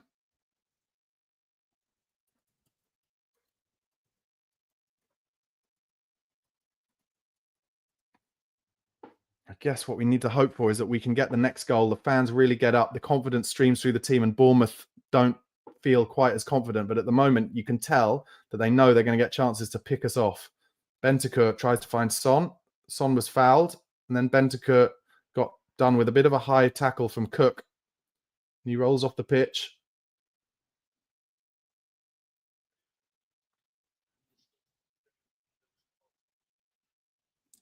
I guess what we need to hope for is that we can get the next goal. The fans really get up. The confidence streams through the team, and Bournemouth don't feel quite as confident. But at the moment, you can tell that they know they're going to get chances to pick us off. Bentancur tries to find Son. Son was fouled, and then Bentancur got done with a bit of a high tackle from Cook. He rolls off the pitch.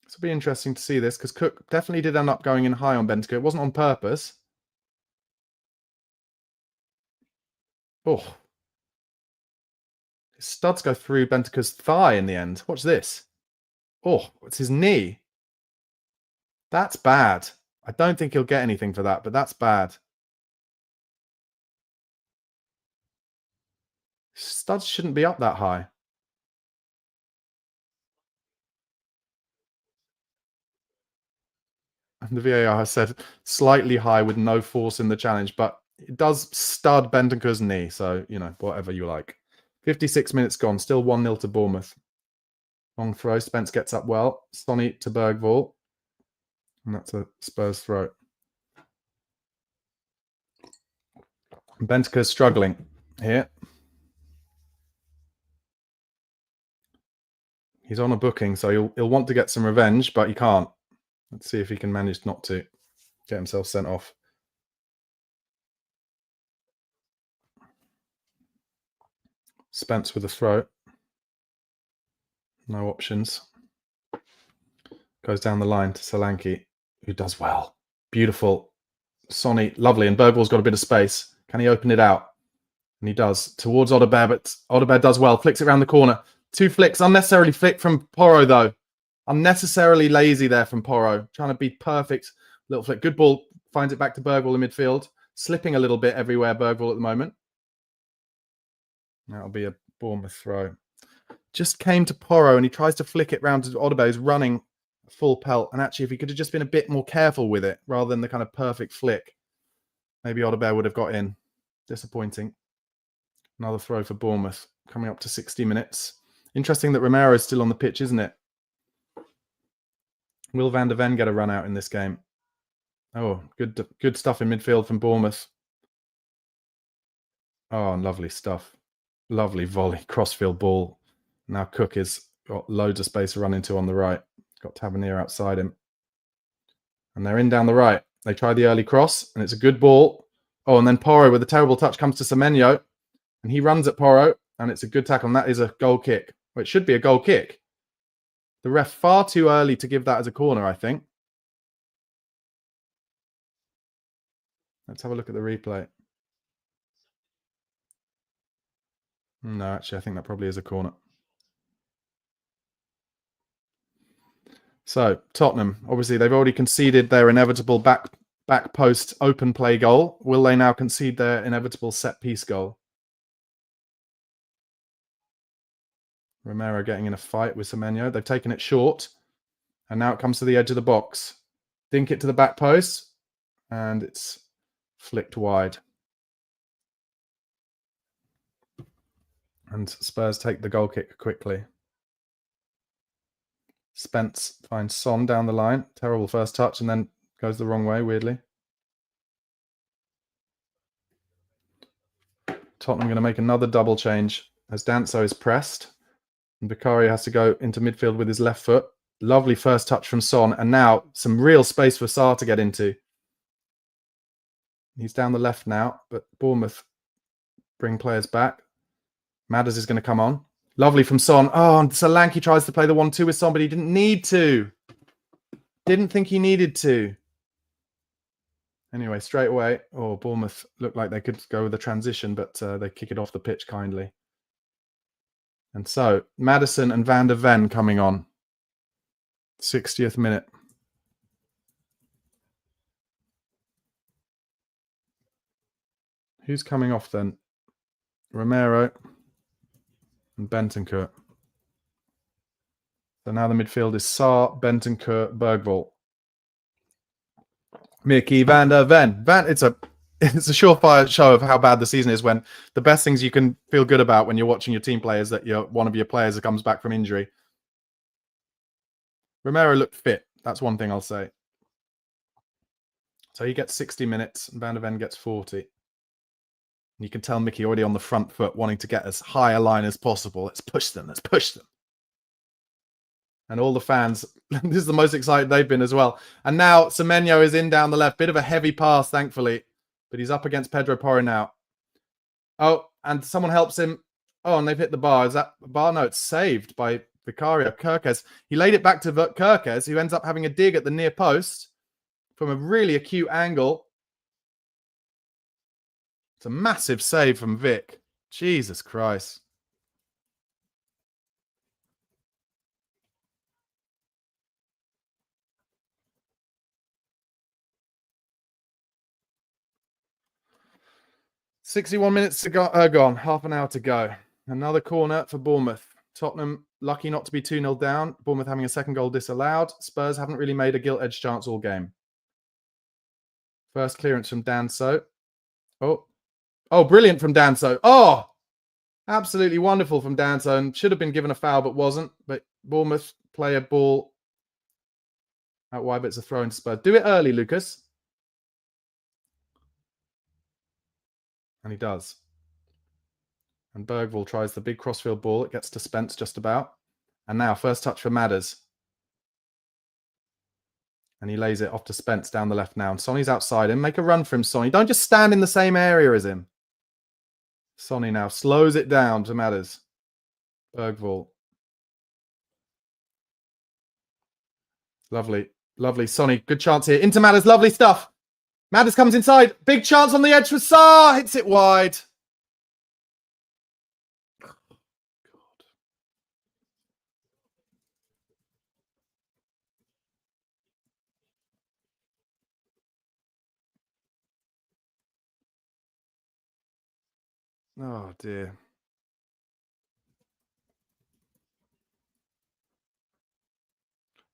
This will be interesting to see this, because Cook definitely did end up going in high on Bentancur. It wasn't on purpose. Oh. His studs go through Bentancur's thigh in the end. Watch this. Oh, it's his knee. That's bad. I don't think he'll get anything for that, but that's bad. Studs shouldn't be up that high. And the VAR has said slightly high with no force in the challenge, but it does stud Bentancur's knee. So, you know, whatever you like. 56 minutes gone. Still 1-0 to Bournemouth. Long throw. Spence gets up well. Sonny to Bergvall. And that's a Spurs throw. Bentancur's struggling here. He's on a booking, so he'll want to get some revenge, but he can't. Let's see if he can manage not to get himself sent off. Spence with a throw. No options. Goes down the line to Solanke, who does well. Beautiful. Sonny, lovely. And Bergvall's got a bit of space. Can he open it out? And he does. Towards Odeberg, but Odeberg does well. Flicks it around the corner. 2 flicks. Unnecessarily flick from Porro, though. Unnecessarily lazy there from Porro. Trying to be perfect. Little flick. Good ball. Finds it back to Bergvall in midfield. Slipping a little bit everywhere, Bergvall, at the moment. That'll be a Bournemouth throw. Just came to Porro and he tries to flick it round to Odobe, who's running full pelt. And actually, if he could have just been a bit more careful with it rather than the kind of perfect flick, maybe Odobe would have got in. Disappointing. Another throw for Bournemouth coming up to 60 minutes. Interesting that Romero is still on the pitch, isn't it? Will van der Ven get a run out in this game? Oh, good stuff in midfield from Bournemouth. Oh, lovely stuff. Lovely volley, crossfield ball. Now Cook has got loads of space to run into on the right. Got Tavernier outside him. And they're in down the right. They try the early cross, and it's a good ball. Oh, and then Porro with a terrible touch comes to Semenyo. And he runs at Porro, and it's a good tackle. And that is a goal kick. Well, it should be a goal kick. The ref far too early to give that as a corner, I think. Let's have a look at the replay. No, actually, I think that probably is a corner. So, Tottenham, obviously, they've already conceded their inevitable back post open play goal. Will they now concede their inevitable set-piece goal? Romero getting in a fight with Semenyo. They've taken it short. And now it comes to the edge of the box. Dink it to the back post. And it's flicked wide. And Spurs take the goal kick quickly. Spence finds Son down the line. Terrible first touch and then goes the wrong way, weirdly. Tottenham going to make another double change as Danso is pressed. And Vicario has to go into midfield with his left foot. Lovely first touch from Son. And now some real space for Sarr to get into. He's down the left now, but Bournemouth bring players back. Madders is going to come on. Lovely from Son. Oh, and Solanke tries to play the 1-2 with Son, but he didn't need to. Didn't think he needed to. Anyway, straight away. Oh, Bournemouth looked like they could go with a transition, but they kick it off the pitch kindly. And so, Maddison and Van der Ven coming on. 60th minute. Who's coming off then? Romero and Bentancur. So now the midfield is Sarr, Bentancur, Bergvall. Mickey van der Ven. It's a surefire show of how bad the season is when the best things you can feel good about when you're watching your team players that one of your players that comes back from injury. Romero looked fit. That's one thing I'll say. So he gets 60 minutes and Van der Ven gets 40. You can tell Mickey already on the front foot wanting to get as high a line as possible. Let's push them. Let's push them. And all the fans, this is the most excited they've been as well. And now Semenyo is in down the left. Bit of a heavy pass, thankfully. But he's up against Pedro Porro now. Oh, and someone helps him. Oh, and they've hit the bar. Is that a bar? No, it's saved by Vicario. Kirkes. He laid it back to Kirkes, who ends up having a dig at the near post from a really acute angle. It's a massive save from Vic. Jesus Christ. "61 minutes to go, gone. Half an hour to go. Another corner for Bournemouth. Tottenham lucky not to be 2-0 down. Bournemouth having a second goal disallowed. Spurs haven't really made a gilt-edged chance all game. First clearance from Danso. Oh, brilliant from Danso. Oh, absolutely wonderful from Danso. And should have been given a foul, but wasn't. But Bournemouth play a ball out wide, but it's a throw into Spurs. Do it early, Lucas. And he does. And Bergvall tries the big crossfield ball. It gets to Spence just about. And now, first touch for Madders. And he lays it off to Spence down the left now. And Sonny's outside him. Make a run for him, Sonny. Don't just stand in the same area as him. Sonny now slows it down to Madders. Bergvall. Lovely. Lovely. Sonny, good chance here. Into Madders. Lovely stuff. Madders comes inside. Big chance on the edge for Sarr. Hits it wide. Oh, dear.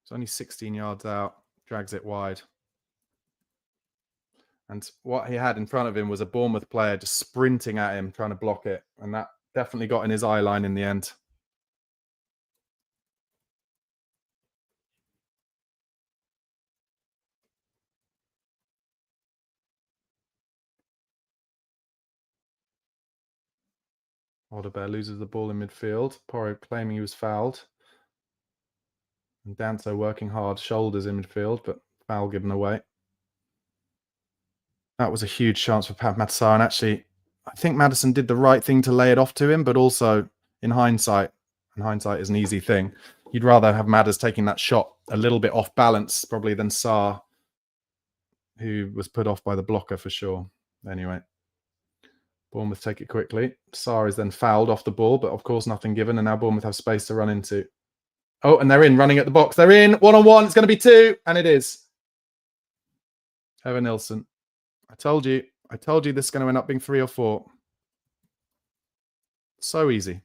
It's only 16 yards out, drags it wide. And what he had in front of him was a Bournemouth player just sprinting at him, trying to block it. And that definitely got in his eye line in the end. Odebear loses the ball in midfield. Porro claiming he was fouled. And Danso working hard, shoulders in midfield, but foul given away. That was a huge chance for Pat Matsar. And actually, I think Maddison did the right thing to lay it off to him, but also in hindsight, and hindsight is an easy thing, you'd rather have Madders taking that shot a little bit off balance probably than Sarr, who was put off by the blocker for sure. Anyway, Bournemouth take it quickly. Sarr is then fouled off the ball, but of course nothing given, and now Bournemouth have space to run into. Oh, and they're in, running at the box. They're in, one-on-one. It's going to be 2, and it is. Evan Nilsson. I told you this is going to end up being 3 or 4. So easy.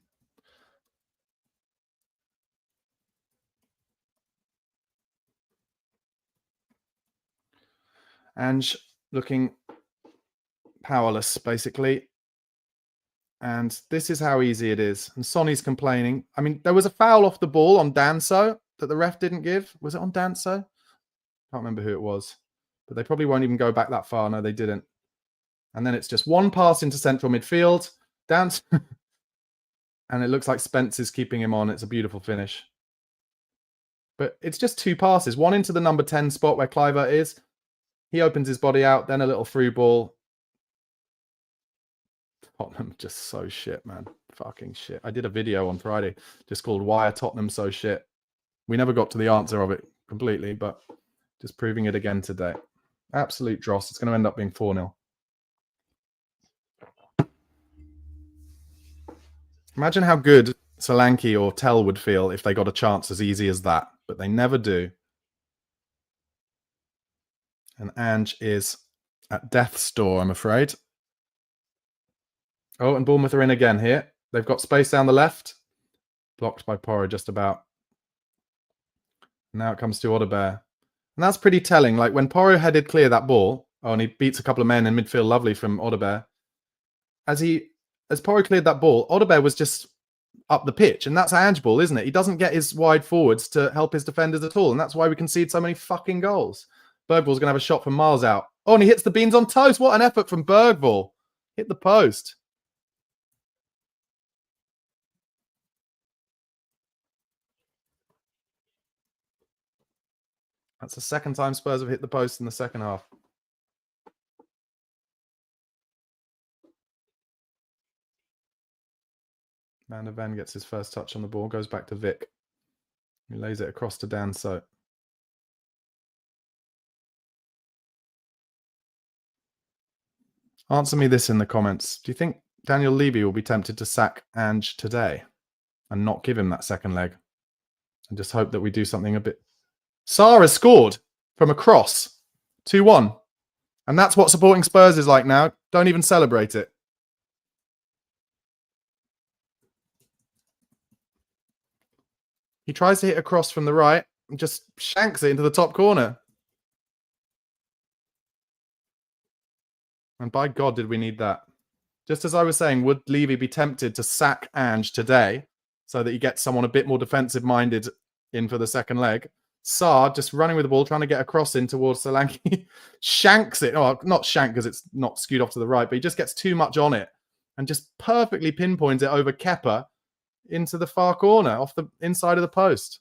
Ange looking powerless, basically. And this is how easy it is. And Sonny's complaining. I mean, there was a foul off the ball on Danso that the ref didn't give. Was it on Danso? Can't remember who it was. But they probably won't even go back that far. No, they didn't. And then it's just one pass into central midfield. Danso. And it looks like Spence is keeping him on. It's a beautiful finish. But it's just 2 passes. One into the number 10 spot where Kluivert is. He opens his body out. Then a little through ball. Tottenham just so shit, man. Fucking shit. I did a video on Friday just called Why Are Tottenham So Shit? We never got to the answer of it completely, but just proving it again today. Absolute dross. It's going to end up being 4-0. Imagine how good Solanke or Tell would feel if they got a chance as easy as that, but they never do. And Ange is at death's door, I'm afraid. Oh, and Bournemouth are in again here. They've got space down the left. Blocked by Porro just about. Now it comes to Odebear. And that's pretty telling. Like when Porro headed clear that ball, and he beats a couple of men in midfield, lovely from Odebear. As Porro cleared that ball, Odebear was just up the pitch. And that's Ange ball, isn't it? He doesn't get his wide forwards to help his defenders at all. And that's why we concede so many fucking goals. Bergvall's going to have a shot from miles out. Oh, and he hits the beans on toast. What an effort from Bergvall. Hit the post. That's the second time Spurs have hit the post in the second half. Van der Ven gets his first touch on the ball, goes back to Vic. He lays it across to Danso. Answer me this in the comments. Do you think Daniel Levy will be tempted to sack Ange today and not give him that second leg? And just hope that we do something a bit... Sarr has scored from a cross. 2-1. And that's what supporting Spurs is like now. Don't even celebrate it. He tries to hit a cross from the right and just shanks it into the top corner. And by God, did we need that. Just as I was saying, would Levy be tempted to sack Ange today so that he gets someone a bit more defensive-minded in for the second leg? Sarr, just running with the ball, trying to get a cross in towards Solanke, shanks it. Oh, not shank because it's not skewed off to the right, but he just gets too much on it and just perfectly pinpoints it over Kepa into the far corner, off the inside of the post.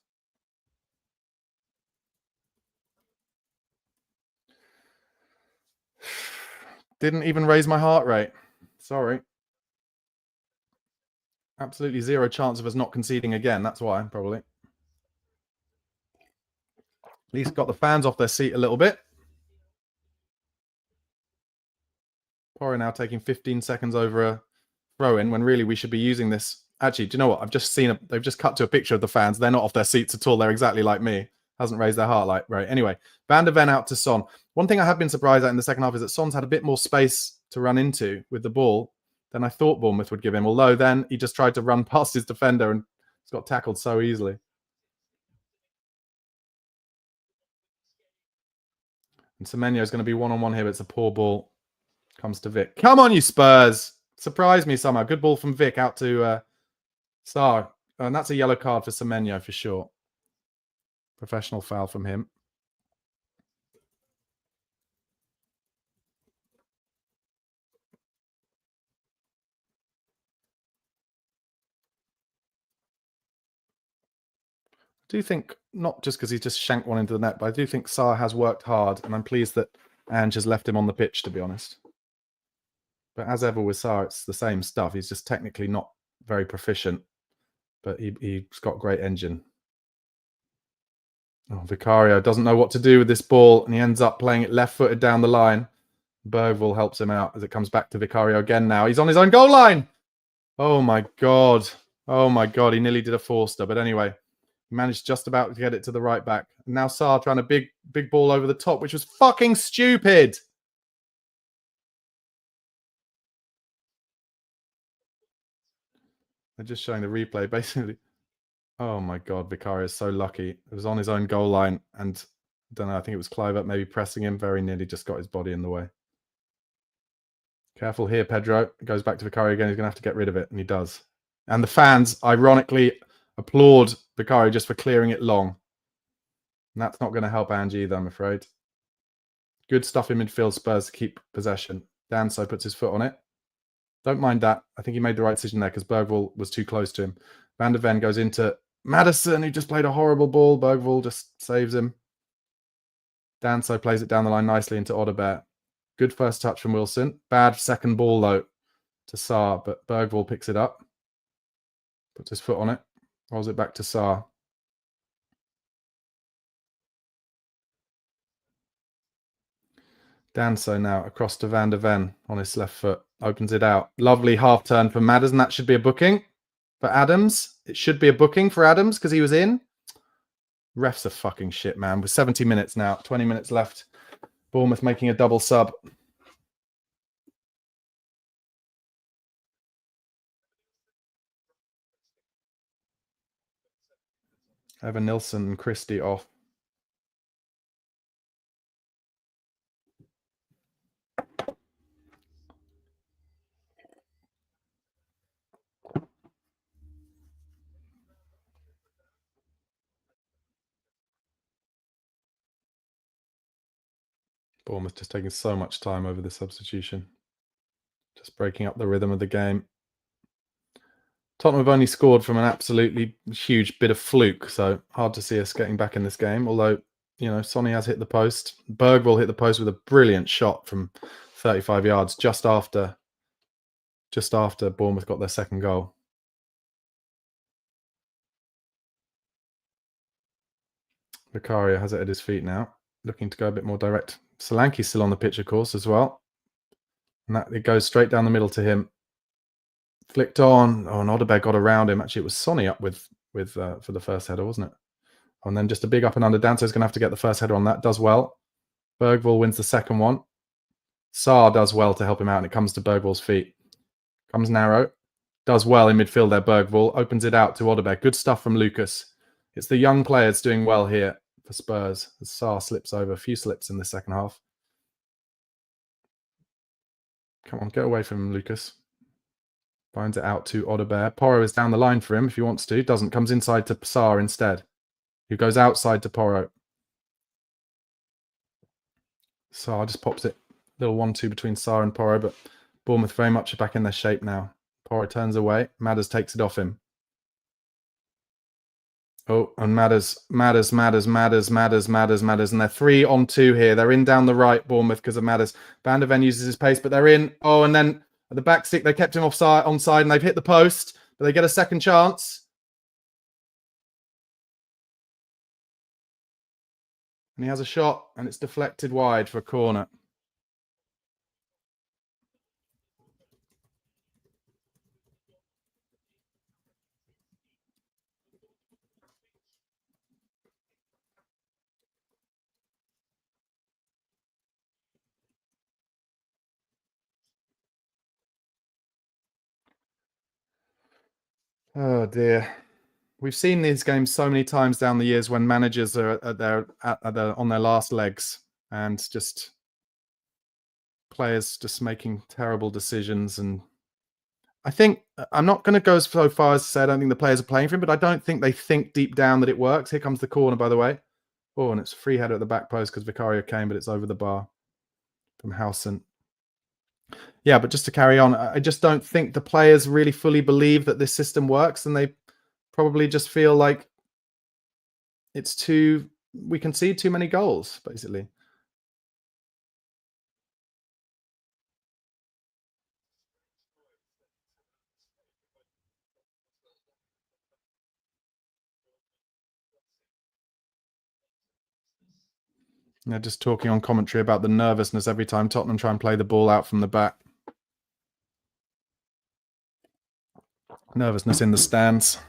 Didn't even raise my heart rate. Sorry. Absolutely zero chance of us not conceding again. That's why, probably. At least got the fans off their seat a little bit. Porro now taking 15 seconds over a throw-in when really we should be using this. Actually, do you know what? I've just seen they've just cut to a picture of the fans. They're not off their seats at all. They're exactly like me. Hasn't raised their heart right. Anyway, Van der Ven out to Son. One thing I have been surprised at in the second half is that Son's had a bit more space to run into with the ball than I thought Bournemouth would give him. Although then he just tried to run past his defender and got tackled so easily. And Semenyo is going to be one-on-one here, but it's a poor ball. Comes to Vic. Come on, you Spurs. Surprise me somehow. Good ball from Vic out to Sarr. And that's a yellow card for Semenyo for sure. Professional foul from him. I do think, not just because he's just shanked one into the net, but I do think Sarr has worked hard, and I'm pleased that Ange has left him on the pitch, to be honest. But as ever with Sarr, it's the same stuff. He's just technically not very proficient, but he's got great engine. Oh, Vicario doesn't know what to do with this ball, and he ends up playing it left-footed down the line. Bergvall helps him out as it comes back to Vicario again now. He's on his own goal line. Oh, my God. Oh, my God. He nearly did a Forster. But anyway, he managed just about to get it to the right back. And now Sarr trying a big ball over the top, which was fucking stupid. They're just showing the replay, basically. Oh, my God. Vicario is so lucky. It was on his own goal line. And I don't know, I think it was Kluivert maybe pressing him. Very nearly just got his body in the way. Careful here, Pedro. It goes back to Vicario again. He's going to have to get rid of it, and he does. And the fans, ironically, applaud Vicario just for clearing it long. And that's not going to help Ange either, I'm afraid. Good stuff in midfield, Spurs to keep possession. Danso puts his foot on it. Don't mind that. I think he made the right decision there because Bergvall was too close to him. Van der Ven goes into Maddison, who just played a horrible ball. Bergvall just saves him. Danso plays it down the line nicely into Odegaard. Good first touch from Wilson. Bad second ball, though, to Sarr, but Bergvall picks it up. Puts his foot on it. Rolls it back to Sarr. Danso now across to Van der Ven on his left foot. Opens it out. Lovely half turn for Maddison. That should be a booking for Adams. It should be a booking for Adams because he was in. Refs are fucking shit, man. With 70 minutes now. 20 minutes left. Bournemouth making a double sub. Evan Nilsson and Christie off. Bournemouth just taking so much time over the substitution. Just breaking up the rhythm of the game. Tottenham have only scored from an absolutely huge bit of fluke, so hard to see us getting back in this game. Although, you know, Sonny has hit the post. Bergvall hit the post with a brilliant shot from 35 yards just after Bournemouth got their second goal. Vicario has it at his feet now, looking to go a bit more direct. Solanke's still on the pitch, of course, as well. And that it goes straight down the middle to him. Flicked on. Oh, and Odegaard got around him. Actually, it was Sonny up with for the first header, wasn't it? And then just a big up and under. Danto's going to have to get the first header on that. Does well. Bergvall wins the second one. Sarr does well to help him out, and it comes to Bergvall's feet. Comes narrow. Does well in midfield there, Bergvall. Opens it out to Odegaard. Good stuff from Lucas. It's the young players doing well here for Spurs. As Sarr slips over. A few slips in the second half. Come on, get away from him, Lucas. Finds it out to Odegaard. Porro is down the line for him if he wants to. Doesn't. Comes inside to Sarr instead. Who goes outside to Porro. Sarr just pops it. Little 1-2 between Sarr and Porro, but Bournemouth very much back in their shape now. Porro turns away. Madders takes it off him. Oh, and Madders. And they're 3-on-2 here. They're in down the right, Bournemouth, because of Madders. Van der Ven uses his pace, but they're in. Oh, and then at the back stick, they kept him onside, and they've hit the post, but they get a second chance. And he has a shot, and it's deflected wide for a corner. Oh, dear. We've seen these games so many times down the years when managers are on their last legs and just players just making terrible decisions. And I think I'm not going to go so far as to say I don't think the players are playing for him, but I don't think they think deep down that it works. Here comes the corner, by the way. Oh, and it's a free header at the back post because Vicario came, but it's over the bar from Howson. Yeah, but just to carry on, I just don't think the players really fully believe that this system works, and they probably just feel like we concede too many goals, basically. They're just talking on commentary about the nervousness every time Tottenham try and play the ball out from the back. Nervousness in the stands.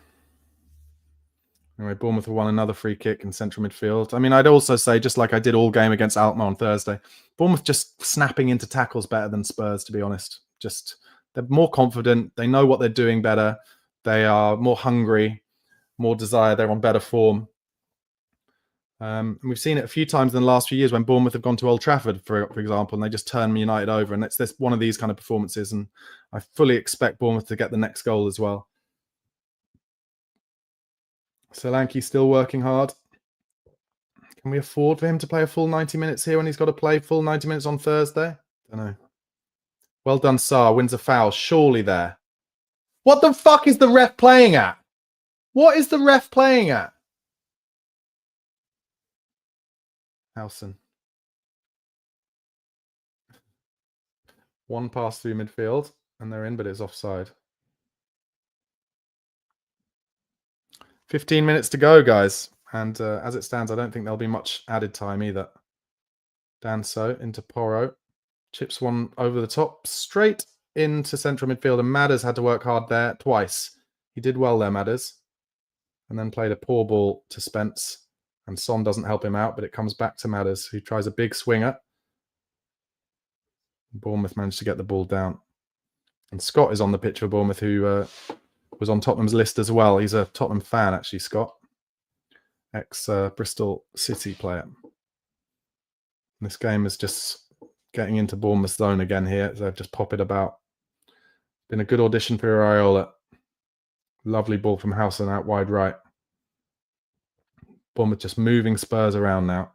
Anyway, Bournemouth have won another free kick in central midfield. I mean, I'd also say, just like I did all game against Alkmaar on Thursday, Bournemouth just snapping into tackles better than Spurs, to be honest. Just, they're more confident. They know what they're doing better. They are more hungry, more desire. They're on better form. And we've seen it a few times in the last few years when Bournemouth have gone to Old Trafford, for example, and they just turn United over. And it's this one of these kind of performances. And I fully expect Bournemouth to get the next goal as well. Solanke still working hard. Can we afford for him to play a full 90 minutes here when he's got to play full 90 minutes on Thursday? Don't know. Well done, Sarr. Wins a foul. Surely there. What the fuck is the ref playing at? What is the ref playing at? Howson. One pass through midfield, and they're in, but it's offside. 15 minutes to go, guys. And as it stands, I don't think there'll be much added time either. Danso into Porro. Chips one over the top, straight into central midfield. And Madders had to work hard there twice. He did well there, Madders. And then played a poor ball to Spence. And Son doesn't help him out, but it comes back to Madders, who tries a big swinger. Bournemouth managed to get the ball down. And Scott is on the pitch for Bournemouth, who was on Tottenham's list as well. He's a Tottenham fan, actually, Scott. Ex-Bristol City player. This game is just getting into Bournemouth's zone again here. They've just pop it about. Been a good audition for Iraola. Lovely ball from Howson out wide right. Bournemouth just moving Spurs around now.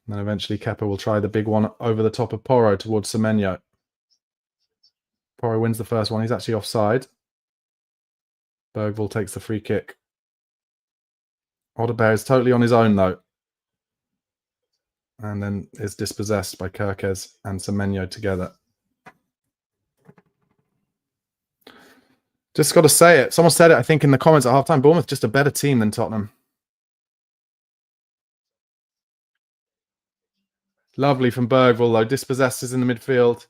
And then eventually Kepa will try the big one over the top of Porro towards Semenyo. Porro wins the first one. He's actually offside. Bergvall takes the free kick. Odebear is totally on his own, though. And then is dispossessed by Kirkes and Semenyo together. Just got to say it. Someone said it, I think, in the comments at halftime. Bournemouth just a better team than Tottenham. Lovely from Bergvall, though. Dispossesses in the midfield.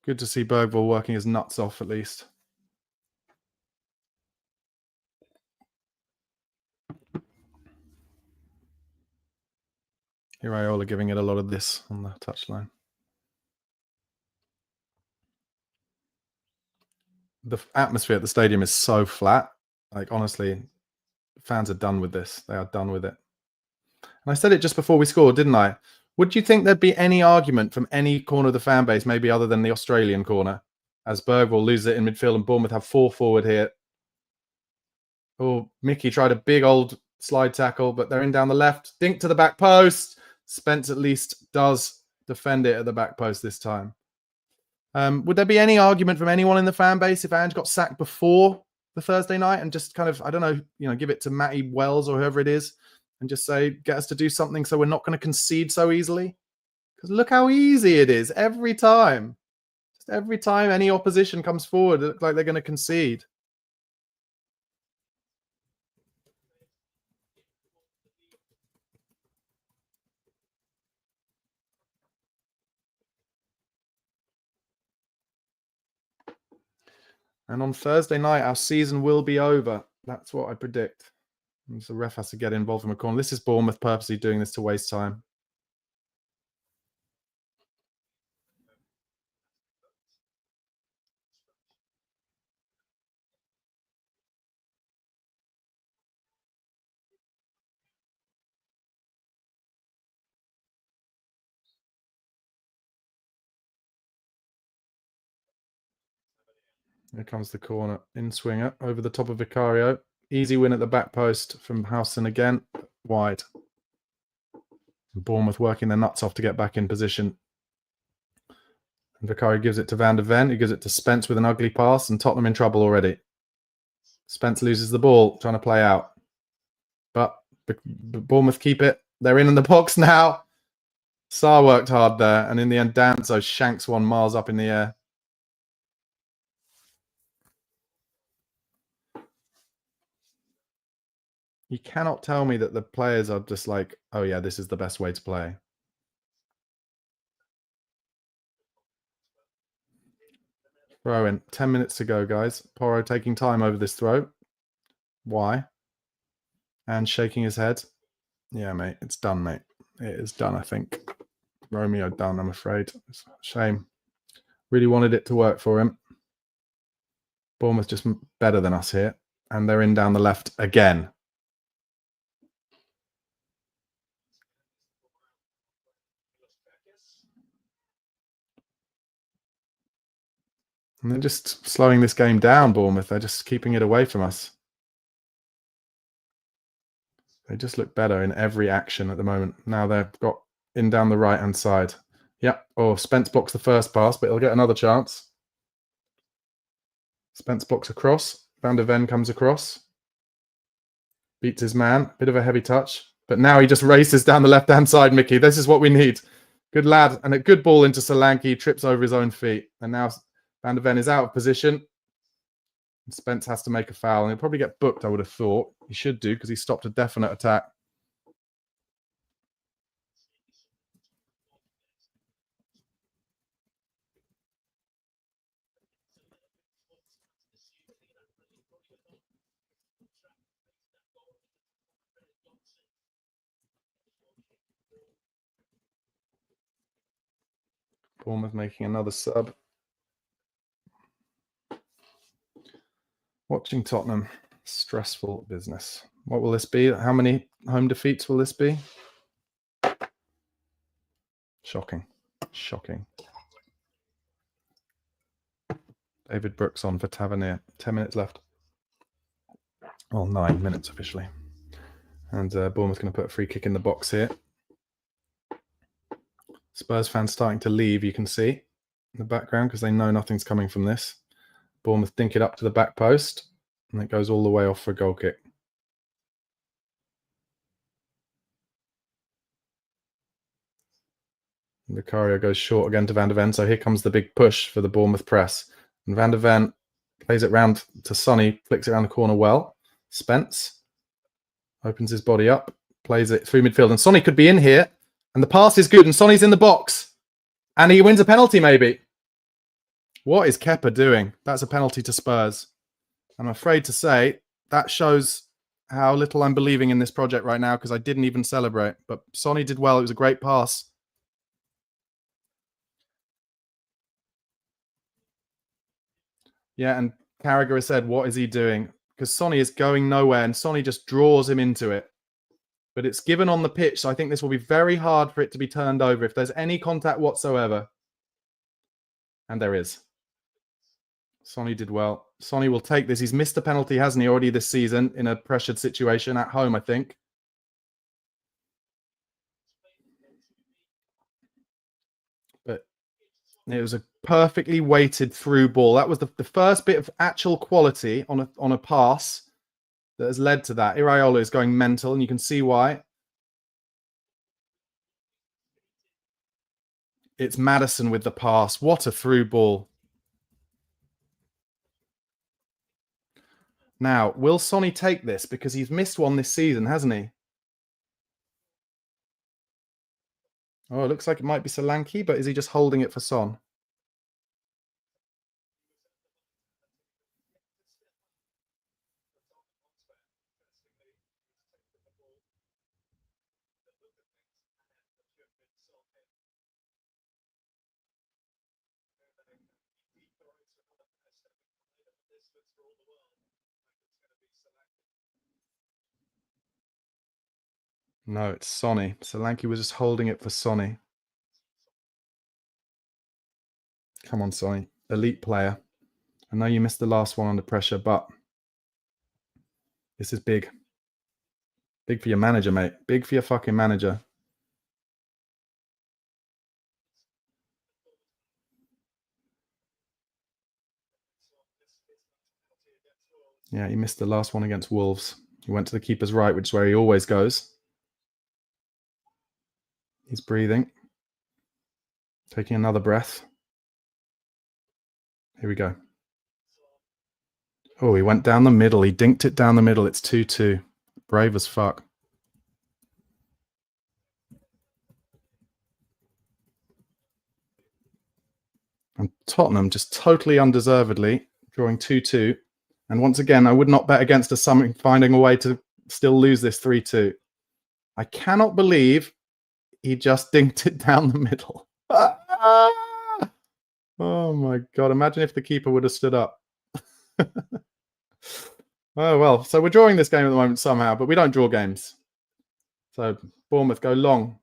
Good to see Bergvall working his nuts off, at least. Iraola giving it a lot of this on the touchline. The atmosphere at the stadium is so flat. Like, honestly, fans are done with this. They are done with it. And I said it just before we scored, didn't I? Would you think there'd be any argument from any corner of the fan base, maybe other than the Australian corner, as Bergvall loses it in midfield and Bournemouth have 4 forward here? Oh, Mickey tried a big old slide tackle, but they're in down the left. Dink to the back post. Spence at least does defend it at the back post this time. Would there be any argument from anyone in the fan base if Ange got sacked before the Thursday night and just kind of, I don't know, give it to Matty Wells or whoever it is and just say, get us to do something so we're not going to concede so easily? Because look how easy it is every time. Just every time any opposition comes forward, it looks like they're going to concede. And on Thursday night, our season will be over. That's what I predict. And so the ref has to get involved in a corner. This is Bournemouth purposely doing this to waste time. Here comes the corner. In-swinger over the top of Vicario. Easy win at the back post from Howson again. Wide. Bournemouth working their nuts off to get back in position. And Vicario gives it to Van der Ven. He gives it to Spence with an ugly pass, and Tottenham in trouble already. Spence loses the ball, trying to play out. But Bournemouth keep it. They're in the box now. Sarr worked hard there, and in the end, Danzo shanks one miles up in the air. You cannot tell me that the players are just like, oh yeah, this is the best way to play. Throw in. 10 minutes to go, guys. Porro taking time over this throw. Why? And shaking his head. Yeah, mate. It's done, mate. It is done, I think. Romeo done, I'm afraid. It's a shame. Really wanted it to work for him. Bournemouth just better than us here. And they're in down the left again. And they're just slowing this game down, Bournemouth. They're just keeping it away from us. They just look better in every action at the moment. Now they've got in down the right-hand side. Yep. Oh, Spence blocks the first pass, but he'll get another chance. Spence blocks across. Van der Ven comes across. Beats his man. Bit of a heavy touch. But now he just races down the left-hand side, Mickey. This is what we need. Good lad. And a good ball into Solanke. Trips over his own feet. And now Van der Ven is out of position. Spence has to make a foul. And he'll probably get booked, I would have thought. He should do, because he stopped a definite attack. Bournemouth making another sub. Watching Tottenham. Stressful business. What will this be? How many home defeats will this be? Shocking. Shocking. David Brooks on for Tavernier. 10 minutes left. Well, 9 minutes officially. And Bournemouth going to put a free kick in the box here. Spurs fans starting to leave, you can see in the background, because they know nothing's coming from this. Bournemouth dink it up to the back post, and it goes all the way off for a goal kick. Vicario goes short again to Van der Ven, so here comes the big push for the Bournemouth press. And Van der Ven plays it round to Sonny, flicks it around the corner well. Spence opens his body up, plays it through midfield, and Sonny could be in here, and the pass is good, and Sonny's in the box, and he wins a penalty maybe. What is Kepa doing? That's a penalty to Spurs. I'm afraid to say that shows how little I'm believing in this project right now, because I didn't even celebrate. But Sonny did well. It was a great pass. Yeah, and Carragher has said, what is he doing? Because Sonny is going nowhere, and Sonny just draws him into it. But it's given on the pitch, so I think this will be very hard for it to be turned over if there's any contact whatsoever. And there is. Sonny did well. Sonny will take this. He's missed a penalty, hasn't he, already this season in a pressured situation at home, I think. But it was a perfectly weighted through ball. That was the first bit of actual quality on a pass that has led to that. Iraola is going mental, and you can see why. It's Maddison with the pass. What a through ball. Now, will Sonny take this? Because he's missed one this season, hasn't he? Oh, it looks like it might be Solanke, but is he just holding it for Son? No, it's Sonny. Solanke was just holding it for Sonny. Come on, Sonny. Elite player. I know you missed the last one under pressure, but this is big. Big for your manager, mate. Big for your fucking manager. Yeah, he missed the last one against Wolves. He went to the keeper's right, which is where he always goes. He's breathing. Taking another breath. Here we go. Oh, he went down the middle. He dinked it down the middle. It's 2-2. Brave as fuck. And Tottenham just totally undeservedly drawing 2-2. And once again, I would not bet against us finding a way to still lose this 3-2. I cannot believe he just dinked it down the middle. Oh my God. Imagine if the keeper would have stood up. Oh, well. So we're drawing this game at the moment somehow, but we don't draw games. So Bournemouth go long.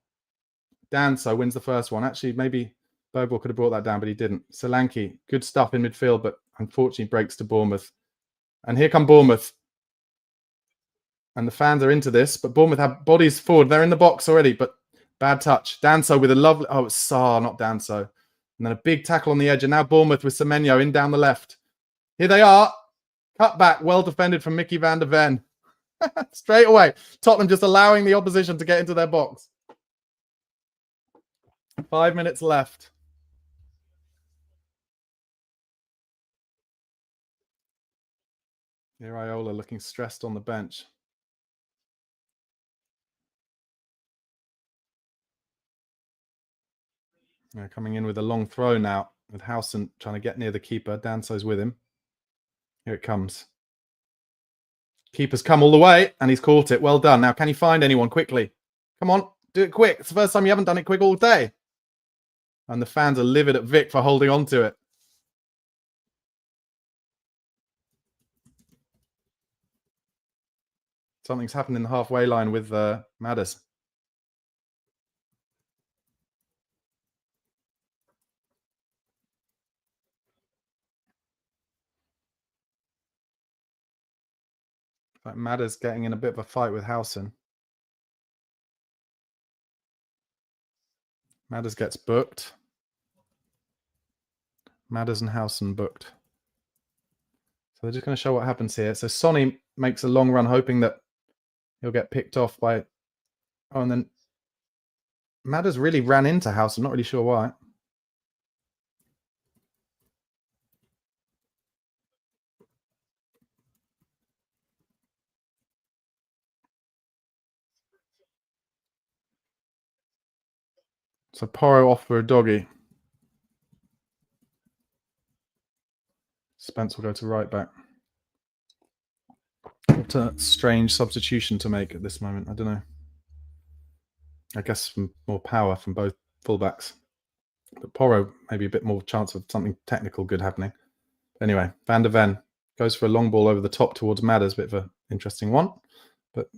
Danso wins the first one. Actually, maybe Bergwall could have brought that down, but he didn't. Solanke, good stuff in midfield, but unfortunately breaks to Bournemouth. And here come Bournemouth. And the fans are into this, but Bournemouth have bodies forward. They're in the box already, but bad touch. Danso with a lovely... Oh, it's Sarr, not Danso. And then a big tackle on the edge. And now Bournemouth with Semenyo in down the left. Here they are. Cut back. Well defended from Mickey van der Ven. Straight away. Tottenham just allowing the opposition to get into their box. 5 minutes left. Iraola looking stressed on the bench. Coming in with a long throw now, with Howson trying to get near the keeper. Danso's with him. Here it comes. Keeper's come all the way, and he's caught it. Well done. Now, can you find anyone quickly? Come on, do it quick. It's the first time you haven't done it quick all day. And the fans are livid at Vic for holding on to it. Something's happened in the halfway line with Madders. Like Madders getting in a bit of a fight with Howson. Madders gets booked. Madders and Howson booked. So they're just going to show what happens here. So Sonny makes a long run, hoping that he'll get picked off by... Oh, and then Madders really ran into Howson. Not really sure why. So Porro off for a doggy. Spence will go to right back. What a strange substitution to make at this moment. I don't know. I guess some more power from both fullbacks. But Porro, maybe a bit more chance of something technical good happening. Anyway, Van der Ven goes for a long ball over the top towards Madders. Bit of an interesting one. But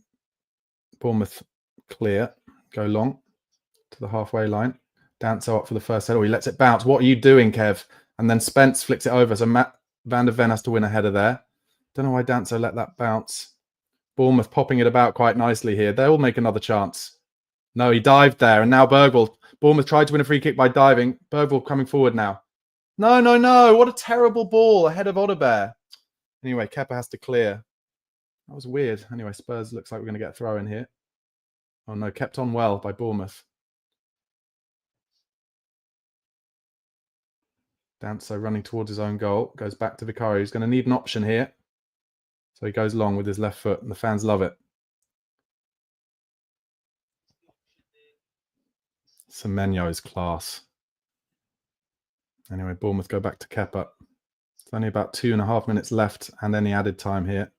Bournemouth clear. Go long to the halfway line. Danso up for the first header. Oh, he lets it bounce. What are you doing, Kev? And then Spence flicks it over. So Van der Ven has to win a header there. Don't know why Danso let that bounce. Bournemouth popping it about quite nicely here. They'll make another chance. No, he dived there. And now Bergwall. Bournemouth tried to win a free kick by diving. Bergwall coming forward now. No, no, no. What a terrible ball ahead of Odebear. Anyway, Kepa has to clear. That was weird. Anyway, Spurs looks like we're going to get a throw in here. Oh no, kept on well by Bournemouth. Danso running towards his own goal. Goes back to Vicario. He's going to need an option here. So he goes long with his left foot, and the fans love it. Semenyo's class. Anyway, Bournemouth go back to Kepa. It's only about 2.5 minutes left, and any added time here.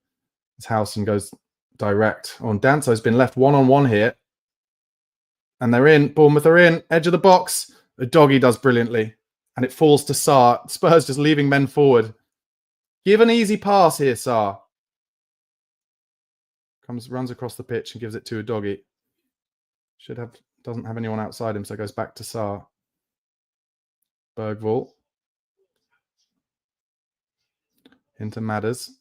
As Howson goes direct. Oh, and Danso's been left one-on-one here. And they're in. Bournemouth are in. Edge of the box. The doggy does brilliantly. And it falls to Sarr. Spurs just leaving men forward. Give an easy pass here, Sarr. Runs across the pitch and gives it to a doggy. Doesn't have anyone outside him, so goes back to Sarr. Bergwall. into Madders.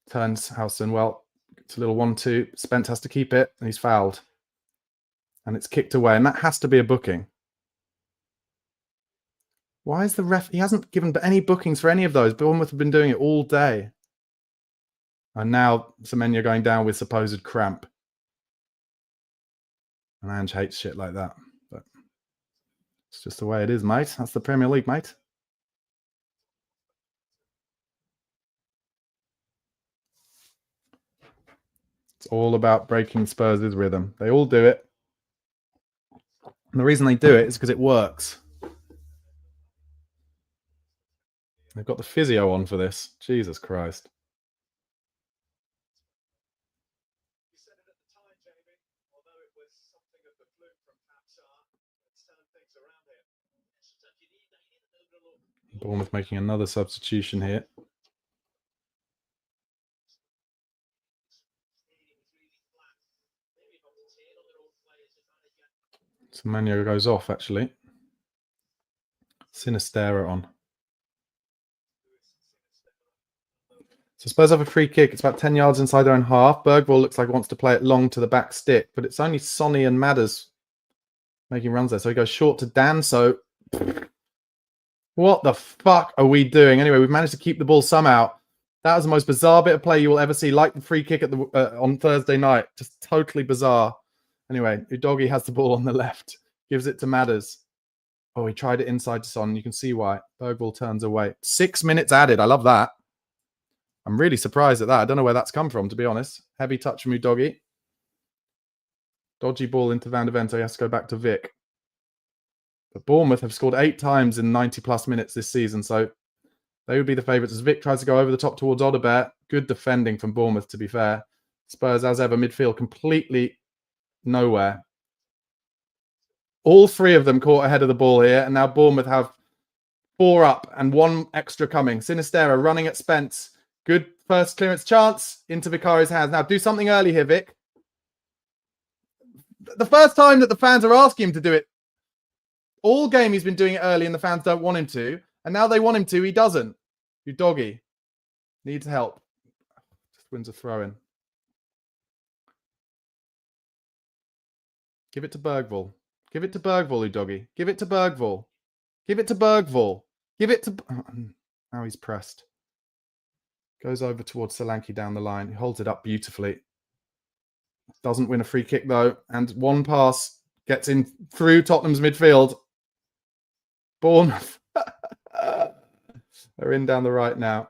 Turns Howson well. It's a little 1-2. Spence has to keep it, and he's fouled. And it's kicked away, and that has to be a booking. Why is the ref... He hasn't given any bookings for any of those. Bournemouth have been doing it all day. And now Semenya going down with supposed cramp. And Ange hates shit like that. But it's just the way it is, mate. That's the Premier League, mate. It's all about breaking Spurs' rhythm. They all do it. And the reason they do it is because it works. They've got the physio on for this. Jesus Christ. Bournemouth making another substitution here. Semenya goes off, actually. Sinistera on. So Spurs have a free kick. It's about 10 yards inside their own half. Bergvall looks like he wants to play it long to the back stick, but it's only Sonny and Madders making runs there. So he goes short to Danso. What the fuck are we doing? Anyway, we've managed to keep the ball somehow. That was the most bizarre bit of play you will ever see, like the free kick at the on Thursday night. Just totally bizarre. Anyway, Udogie has the ball on the left. Gives it to Madders. Oh, he tried it inside to Son. You can see why. Bergvall turns away. 6 minutes added. I love that. I'm really surprised at that. I don't know where that's come from, to be honest. Heavy touch from Udogie. Dodgy ball into Van de Ven, so he has to go back to Vic. But Bournemouth have scored 8 times in 90-plus minutes this season, so they would be the favourites. As Vic tries to go over the top towards Odobert. Good defending from Bournemouth, to be fair. Spurs, as ever, midfield completely nowhere. All 3 of them caught ahead of the ball here, and now Bournemouth have 4 up and 1 extra coming. Sinistera running at Spence. Good first clearance chance into Vicari's hands. Now, do something early here, Vic. The first time that the fans are asking him to do it, all game he's been doing it early and the fans don't want him to. And now they want him to, he doesn't. Udogie needs help. Just wins a throw-in. Give it to Bergvall. Give it to Bergvall, Udogie. Give it to Bergvall. Give it to Bergvall. Give it to... Now he's pressed. Goes over towards Solanke down the line. He holds it up beautifully. Doesn't win a free kick, though. And one pass gets in through Tottenham's midfield. Bournemouth. They're in down the right now.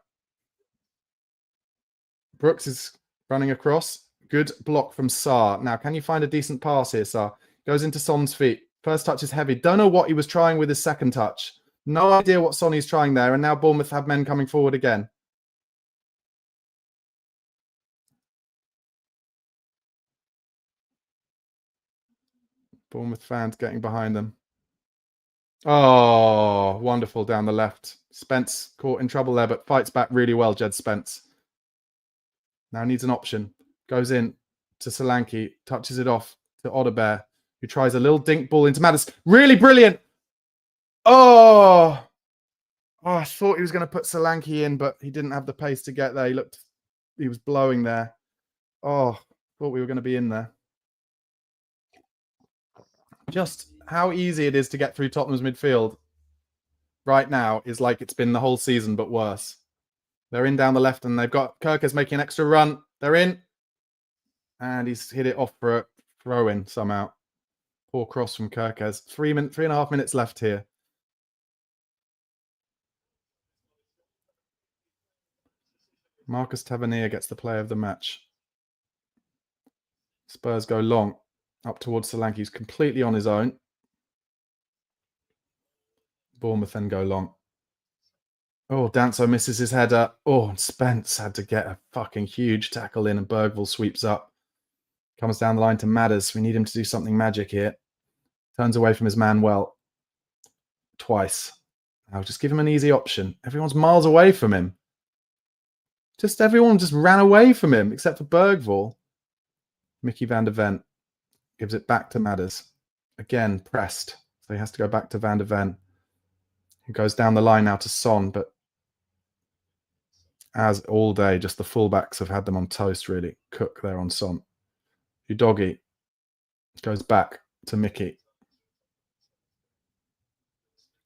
Brooks is running across. Good block from Sarr. Now, can you find a decent pass here, Sarr? Goes into Son's feet. First touch is heavy. Don't know what he was trying with his second touch. No idea what Sonny's trying there. And now Bournemouth have men coming forward again. Bournemouth fans getting behind them. Oh, wonderful down the left. Spence caught in trouble there, but fights back really well, Jed Spence. Now needs an option. Goes in to Solanke. Touches it off to Odobert, who tries a little dink ball into Madders. Really brilliant. Oh, I thought he was going to put Solanke in, but he didn't have the pace to get there. He was blowing there. Oh, thought we were going to be in there. Just how easy it is to get through Tottenham's midfield right now is like it's been the whole season, but worse. They're in down the left, and they've got Kirkers making an extra run. They're in. And he's hit it off for a throw-in somehow. Poor cross from Kirkers. 3.5 minutes left here. Marcus Tavernier gets the player of the match. Spurs go long. Up towards Solanke. He's completely on his own. Bournemouth then go long. Oh, Danso misses his header. Oh, Spence had to get a fucking huge tackle in, and Bergvall sweeps up. Comes down the line to Madders. We need him to do something magic here. Turns away from his man well. Twice. Now just give him an easy option. Everyone's miles away from him. Everyone just ran away from him, except for Bergvall. Mickey van der Ven gives it back to Madders. Again, pressed. So he has to go back to Van de Ven. He goes down the line now to Son, but as all day. Just the fullbacks have had them on toast, really. Cook there on Son. Udogie goes back to Mickey.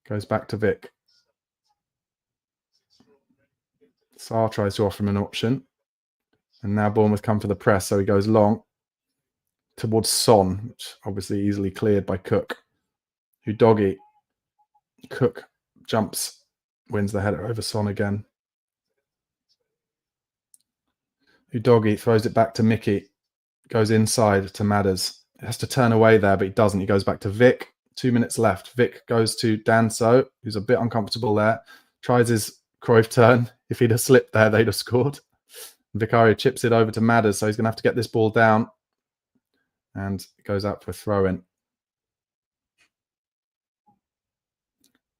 Goes back to Vic. Sarr tries to offer him an option. And now Bournemouth come for the press, so he goes long towards Son, which obviously easily cleared by Cook. Udogie. Cook jumps, wins the header over Son again. Udogie throws it back to Mickey. Goes inside to Madders. He has to turn away there, but he doesn't. He goes back to Vic. 2 minutes left. Vic goes to Danso, who's a bit uncomfortable there. Tries his Cruyff turn. If he'd have slipped there, they'd have scored. Vicario chips it over to Madders, so he's going to have to get this ball down. And it goes out for a throw-in.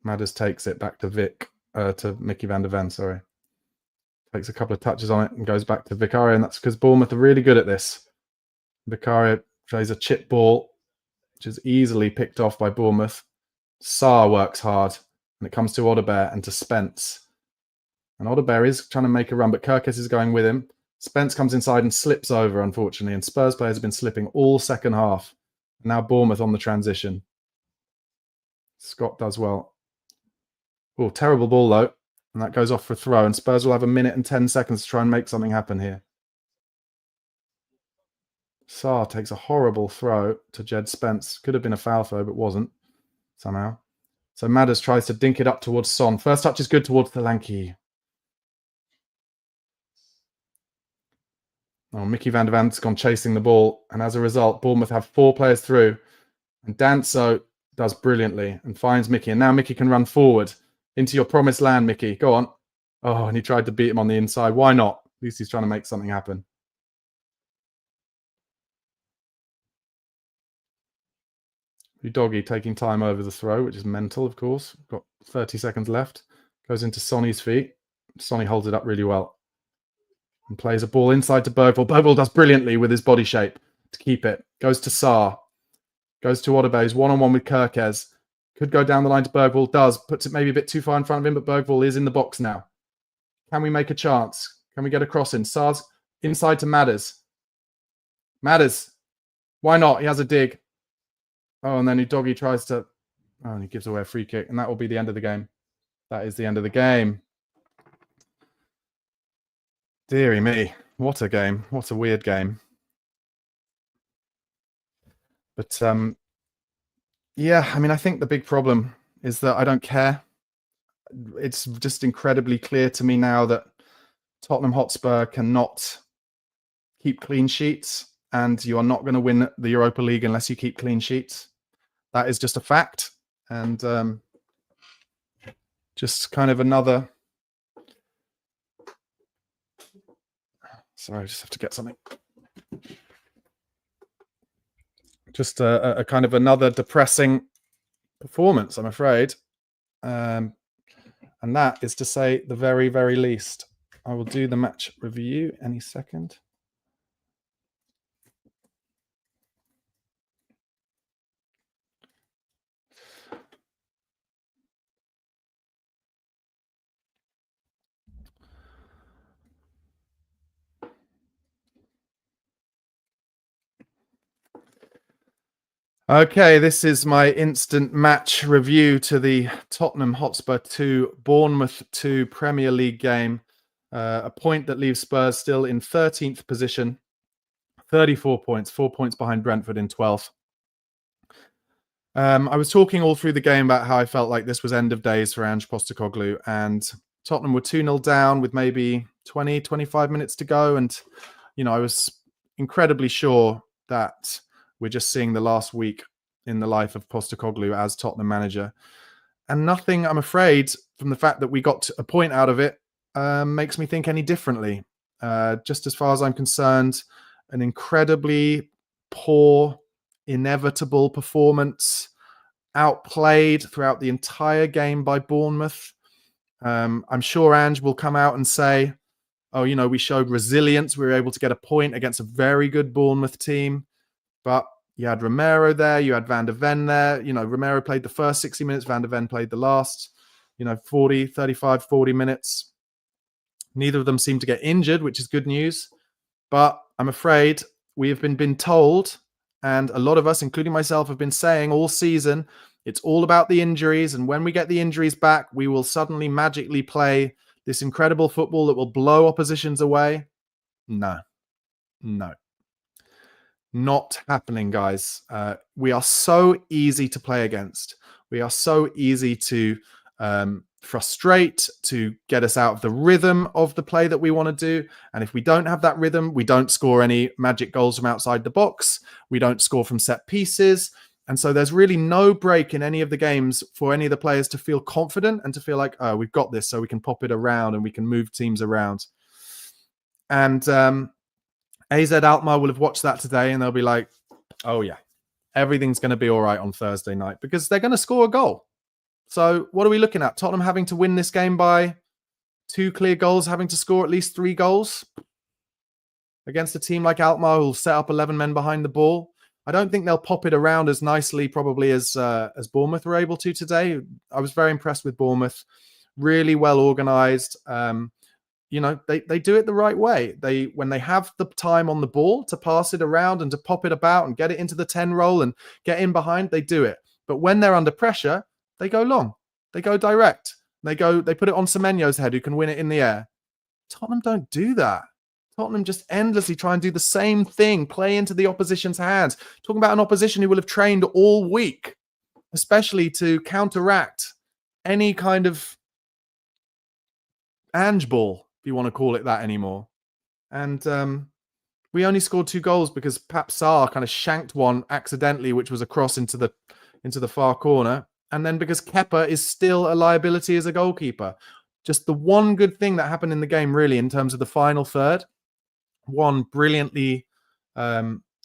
Madders takes it back to Vic, to Mickey van der Ven, sorry. Takes a couple of touches on it and goes back to Vicario, and that's because Bournemouth are really good at this. Vicario plays a chip ball, which is easily picked off by Bournemouth. Sarr works hard, and it comes to Odebear and to Spence. And Odebear is trying to make a run, but Kirkes is going with him. Spence comes inside and slips over, unfortunately, and Spurs players have been slipping all second half. Now Bournemouth on the transition. Scott does well. Oh, terrible ball, though. And that goes off for a throw, and Spurs will have 1 minute and 10 seconds to try and make something happen here. Sarr takes a horrible throw to Jed Spence. Could have been a foul throw, but wasn't, somehow. So Madders tries to dink it up towards Son. First touch is good towards the Lanky. Oh, Mickey van der Van's gone chasing the ball, and as a result, Bournemouth have 4 players through. And Danso does brilliantly and finds Mickey. And now Mickey can run forward into your promised land, Mickey. Go on. Oh, and he tried to beat him on the inside. Why not? At least he's trying to make something happen. Udogie taking time over the throw, which is mental, of course. Got 30 seconds left. Goes into Sonny's feet. Sonny holds it up really well. And plays a ball inside to Bergvall. Bergvall does brilliantly with his body shape to keep it. Goes to Sarr. Goes to Odebear. He's one-on-one with Kirkes. Could go down the line to Bergvall. Does. Puts it maybe a bit too far in front of him, but Bergvall is in the box now. Can we make a chance? Can we get a cross in? Sarr's inside to Madders. Madders. Why not? He has a dig. Oh, and then Udogie tries to... Oh, and he gives away a free kick. And that will be the end of the game. That is the end of the game. Deary me. What a game. What a weird game. But, yeah, I mean, I think the big problem is that I don't care. It's just incredibly clear to me now that Tottenham Hotspur cannot keep clean sheets, and you are not going to win the Europa League unless you keep clean sheets. That is just a fact. And just kind of another... Sorry, I just have to get something. Just a kind of another depressing performance, I'm afraid. And that is to say the very, very least. I will do the match review any second. Okay, this is my instant match review to the Tottenham Hotspur 2, Bournemouth 2 Premier League game. A point that leaves Spurs still in 13th position, 34 points, 4 points behind Brentford in 12th. I was talking all through the game about how I felt like this was end of days for Ange Postecoglou, and Tottenham were 2-0 down with maybe 20, 25 minutes to go. And, you know, I was incredibly sure that we're just seeing the last week in the life of Postecoglou as Tottenham manager. And nothing, I'm afraid, from the fact that we got a point out of it, makes me think any differently. Just as far as I'm concerned, an incredibly poor, inevitable performance, outplayed throughout the entire game by Bournemouth. I'm sure Ange will come out and say, oh, you know, we showed resilience. We were able to get a point against a very good Bournemouth team. But you had Romero there, you had Van der Ven there. You know, Romero played the first 60 minutes, Van der Ven played the last, 35, 40 minutes. Neither of them seem to get injured, which is good news. But I'm afraid we have been told, and a lot of us, including myself, have been saying all season, it's all about the injuries. And when we get the injuries back, we will suddenly magically play this incredible football that will blow oppositions away. No. Not happening, guys. We are so easy to play against. We are so easy to frustrate, to get us out of the rhythm of the play that we want to do. And if we don't have that rhythm, we don't score any magic goals from outside the box. We don't score from set pieces. And so there's really no break in any of the games for any of the players to feel confident and to feel like, oh, we've got this, so we can pop it around and we can move teams around. And AZ Alkmaar will have watched that today and they'll be like, oh yeah, everything's going to be all right on Thursday night because they're going to score a goal. So what are we looking at? Tottenham having to win this game by 2 clear goals, having to score at least 3 goals against a team like Alkmaar who'll set up 11 men behind the ball. I don't think they'll pop it around as nicely probably as Bournemouth were able to today. I was very impressed with Bournemouth. Really well organised. You know, they do it the right way. When they have the time on the ball to pass it around and to pop it about and get it into the 10 roll and get in behind, they do it. But when they're under pressure, they go long. They go direct. They put it on Semenyo's head who can win it in the air. Tottenham don't do that. Tottenham just endlessly try and do the same thing, play into the opposition's hands. Talking about an opposition who will have trained all week, especially to counteract any kind of Ange ball, if you want to call it that anymore. And we only scored 2 goals because Pap Sarr kind of shanked one accidentally, which was a cross into the far corner. And then because Kepa is still a liability as a goalkeeper. Just the one good thing that happened in the game, really, in terms of the final third. One brilliantly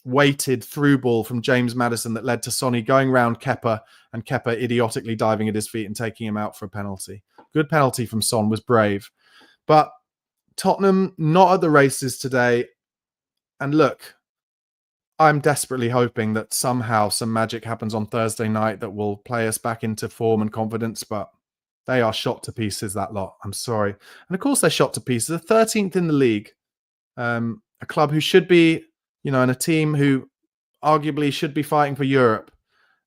weighted through ball from James Maddison that led to Sonny going round Kepa and Kepa idiotically diving at his feet and taking him out for a penalty. Good penalty from Son, was brave. But Tottenham not at the races today. And look, I'm desperately hoping that somehow some magic happens on Thursday night that will play us back into form and confidence, but they are shot to pieces, that lot. I'm sorry. And of course they're shot to pieces. They're 13th in the league. A club who should be, you know, and a team who arguably should be fighting for Europe.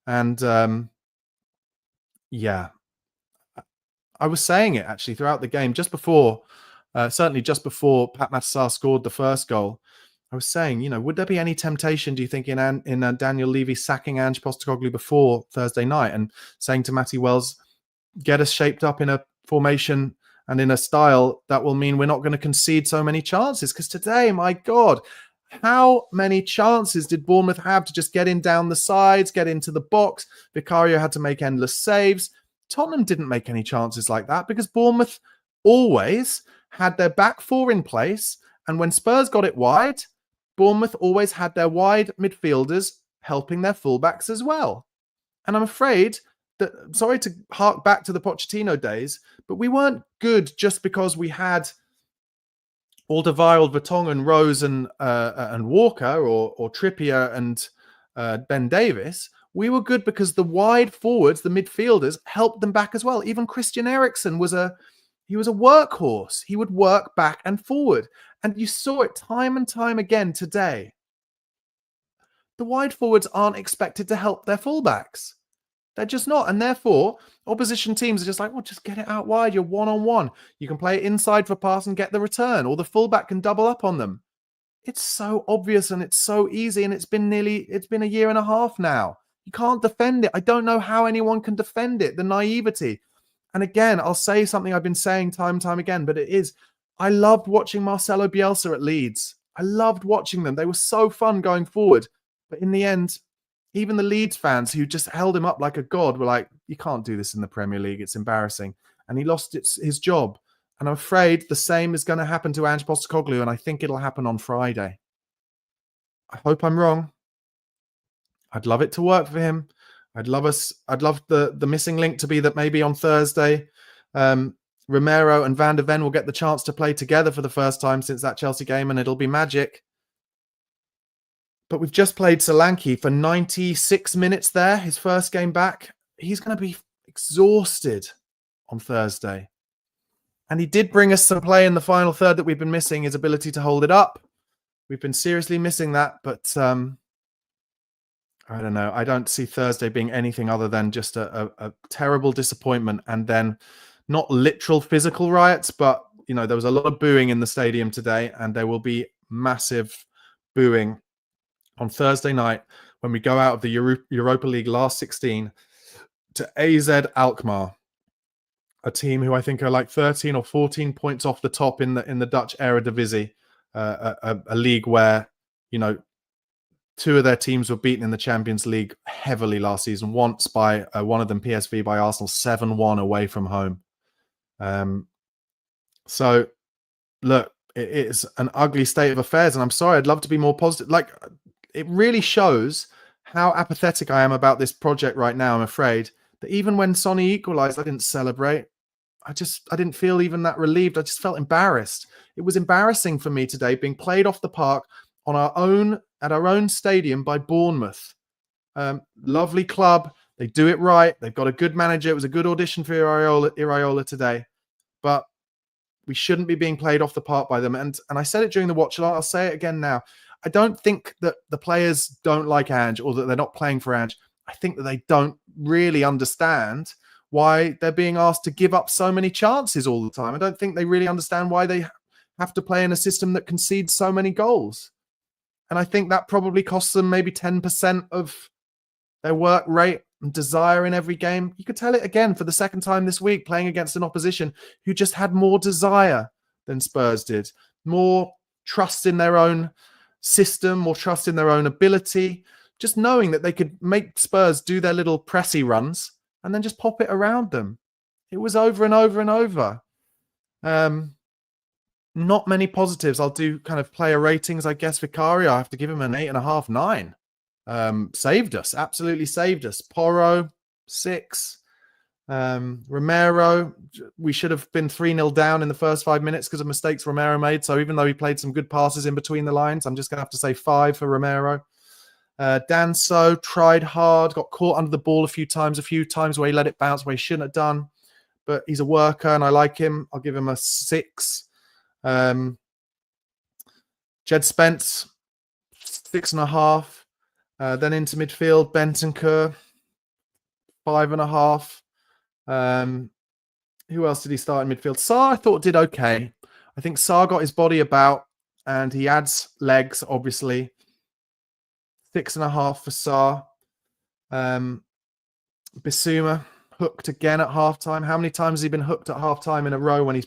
And yeah, I was saying it actually throughout the game, just before, certainly just before Pat Matsar scored the first goal. I was saying, you know, would there be any temptation, do you think, in Daniel Levy sacking Ange Postecoglou before Thursday night and saying to Matty Wells, get us shaped up in a formation and in a style that will mean we're not going to concede so many chances? Because today, my God, how many chances did Bournemouth have to just get in down the sides, get into the box? Vicario had to make endless saves. Tottenham didn't make any chances like that because Bournemouth always had their back 4 in place. And when Spurs got it wide, Bournemouth always had their wide midfielders helping their fullbacks as well. And I'm afraid that, sorry to hark back to the Pochettino days, but we weren't good just because we had Alderweireld, Vertonghen, Rose and Walker or Trippier and Ben Davis. We were good because the wide forwards, the midfielders, helped them back as well. Even Christian Eriksen was a workhorse. He would work back and forward. And you saw it time and time again today. The wide forwards aren't expected to help their fullbacks. They're just not. And therefore, opposition teams are just like, well, just get it out wide. You're one-on-one. You can play it inside for pass and get the return. Or the fullback can double up on them. It's so obvious and it's so easy. And it's been a year and a half now. You can't defend it. I don't know how anyone can defend it. The naivety. And again, I'll say something I've been saying time and time again, but it is, I loved watching Marcelo Bielsa at Leeds. I loved watching them. They were so fun going forward. But in the end, even the Leeds fans who just held him up like a god were like, you can't do this in the Premier League. It's embarrassing. And he lost his job. And I'm afraid the same is going to happen to Ange Postecoglou, and I think it'll happen on Friday. I hope I'm wrong. I'd love it to work for him. I'd love the missing link to be that maybe on Thursday, Romero and Van de Ven will get the chance to play together for the first time since that Chelsea game, and it'll be magic. But we've just played Solanke for 96 minutes there, his first game back. He's going to be exhausted on Thursday. And he did bring us some play in the final third that we've been missing, his ability to hold it up. We've been seriously missing that, but I don't know. I don't see Thursday being anything other than just a terrible disappointment, and then not literal physical riots, but there was a lot of booing in the stadium today, and there will be massive booing on Thursday night when we go out of the Europa League last 16 to AZ Alkmaar, a team who I think are like 13 or 14 points off the top in the Dutch Eredivisie, a league where two of their teams were beaten in the Champions League heavily last season. Once by one of them, PSV, by Arsenal, 7-1 away from home. So, look, it is an ugly state of affairs, and I'm sorry. I'd love to be more positive. Like, it really shows how apathetic I am about this project right now. I'm afraid that even when Sonny equalised, I didn't celebrate. I didn't feel even that relieved. I just felt embarrassed. It was embarrassing for me today, being played off the park on at our own stadium by Bournemouth. Lovely club. They do it right. They've got a good manager. It was a good audition for Iraola today. But we shouldn't be being played off the park by them. And I said it during the watch along. I'll say it again now. I don't think that the players don't like Ange or that they're not playing for Ange. I think that they don't really understand why they're being asked to give up so many chances all the time. I don't think they really understand why they have to play in a system that concedes so many goals. And I think that probably costs them maybe 10% of their work rate and desire in every game. You could tell it again for the second time this week, playing against an opposition who just had more desire than Spurs did, more trust in their own system, more trust in their own ability, just knowing that they could make Spurs do their little pressy runs and then just pop it around them. It was over and over and over. Not many positives. I'll do kind of player ratings, I guess. Vicario, I have to give him an 8.5, 9. Saved us, absolutely saved us. Porro, 6. Romero, we should have been 3-0 down in the first 5 minutes because of mistakes Romero made. So even though he played some good passes in between the lines, I'm just going to have to say 5 for Romero. Danso tried hard, got caught under the ball a few times where he let it bounce where he shouldn't have done. But he's a worker and I like him. I'll give him a 6. Jed Spence, 6.5. Then into midfield, Bentancur, 5.5. Who else did he start in midfield? Sarr, I thought, did okay. I think Sarr got his body about and he adds legs, obviously. 6.5 for Sarr. Bissouma hooked again at halftime. How many times has he been hooked at halftime in a row when he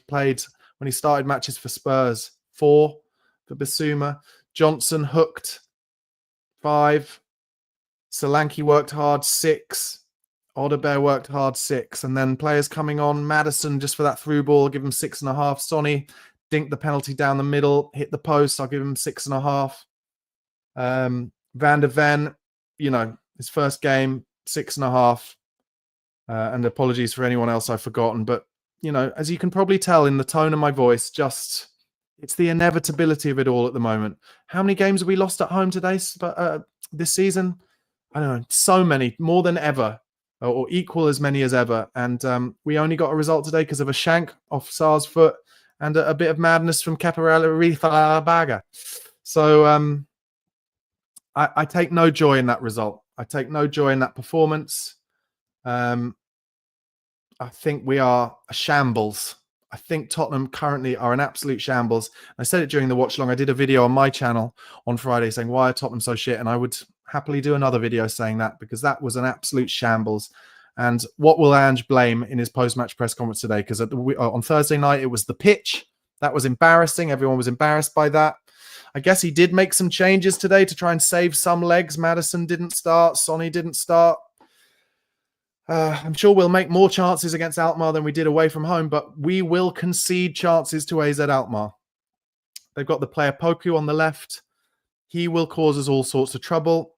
started matches for Spurs? 4 for Bissouma. Johnson hooked, 5. Solanke worked hard, 6. Odebear worked hard, 6. And then players coming on. Maddison just for that through ball, I'll give him 6.5. Sonny dinked the penalty down the middle, hit the post, I'll give him 6.5. Van der Ven, his first game, 6.5. And apologies for anyone else I've forgotten. But, as you can probably tell in the tone of my voice, it's the inevitability of it all at the moment. How many games have we lost at home today, this season? I don't know, so many, more than ever, or equal as many as ever. And we only got a result today because of a shank off Sarr's foot and a bit of madness from Kepa Baga. So I take no joy in that result. I take no joy in that performance. I think we are a shambles. I think Tottenham currently are an absolute shambles. I said it during the watch along. I did a video on my channel on Friday saying, why are Tottenham so shit? And I would happily do another video saying that because that was an absolute shambles. And what will Ange blame in his post-match press conference today? Because on Thursday night, it was the pitch. That was embarrassing. Everyone was embarrassed by that. I guess he did make some changes today to try and save some legs. Maddison didn't start. Sonny didn't start. I'm sure we'll make more chances against Alkmaar than we did away from home, but we will concede chances to AZ Alkmaar. They've got the player Poku on the left. He will cause us all sorts of trouble.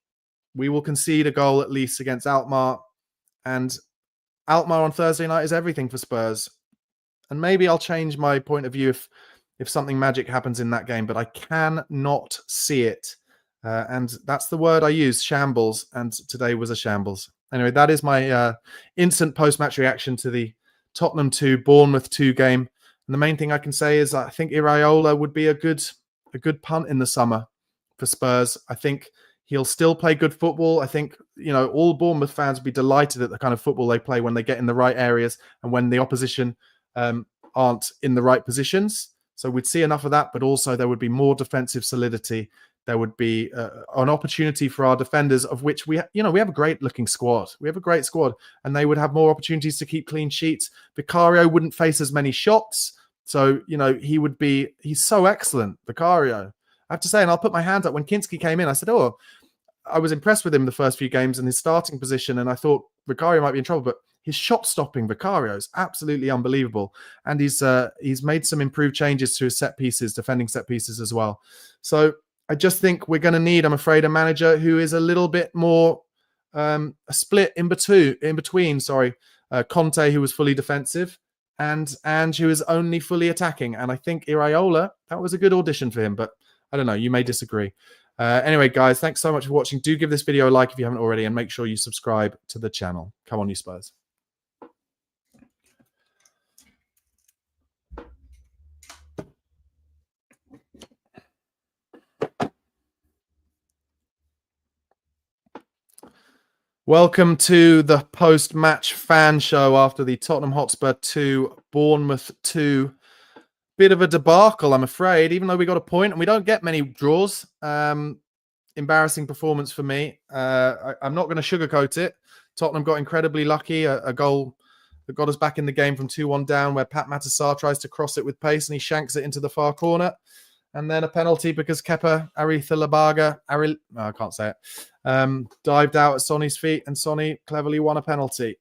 We will concede a goal at least against Alkmaar. And Alkmaar on Thursday night is everything for Spurs. And maybe I'll change my point of view if something magic happens in that game, but I cannot see it. And that's the word I use, shambles. And today was a shambles. Anyway, that is my instant post-match reaction to the Tottenham 2, Bournemouth 2 game. And the main thing I can say is I think Iraola would be a good punt in the summer for Spurs. I think he'll still play good football. I think, all Bournemouth fans would be delighted at the kind of football they play when they get in the right areas and when the opposition aren't in the right positions. So we'd see enough of that, but also there would be more defensive solidity. There would be an opportunity for our defenders, of which we have a great looking squad. We have a great squad, and they would have more opportunities to keep clean sheets. Vicario wouldn't face as many shots. So, he's so excellent, Vicario. I have to say, and I'll put my hand up, when Kinski came in, I said, I was impressed with him the first few games in his starting position, and I thought Vicario might be in trouble, but his shot stopping Vicario is absolutely unbelievable. And he's made some improved changes to his set pieces, defending set pieces as well. So I just think we're going to need, I'm afraid, a manager who is a little bit more a split in between, Conte, who was fully defensive, and who is only fully attacking. And I think Iraola, that was a good audition for him, but I don't know, you may disagree. Anyway, guys, thanks so much for watching. Do give this video a like if you haven't already, and make sure you subscribe to the channel. Come on, you Spurs. Welcome to the post-match fan show after the Tottenham Hotspur 2, Bournemouth 2. Bit of a debacle, I'm afraid, even though we got a point and we don't get many draws. Embarrassing performance for me. I'm not going to sugarcoat it. Tottenham got incredibly lucky. A goal that got us back in the game from 2-1 down, where Pat Matasar tries to cross it with pace and he shanks it into the far corner. And then a penalty because Kepa Arrizabalaga, I can't say it, dived out at Sonny's feet, and Sonny cleverly won a penalty.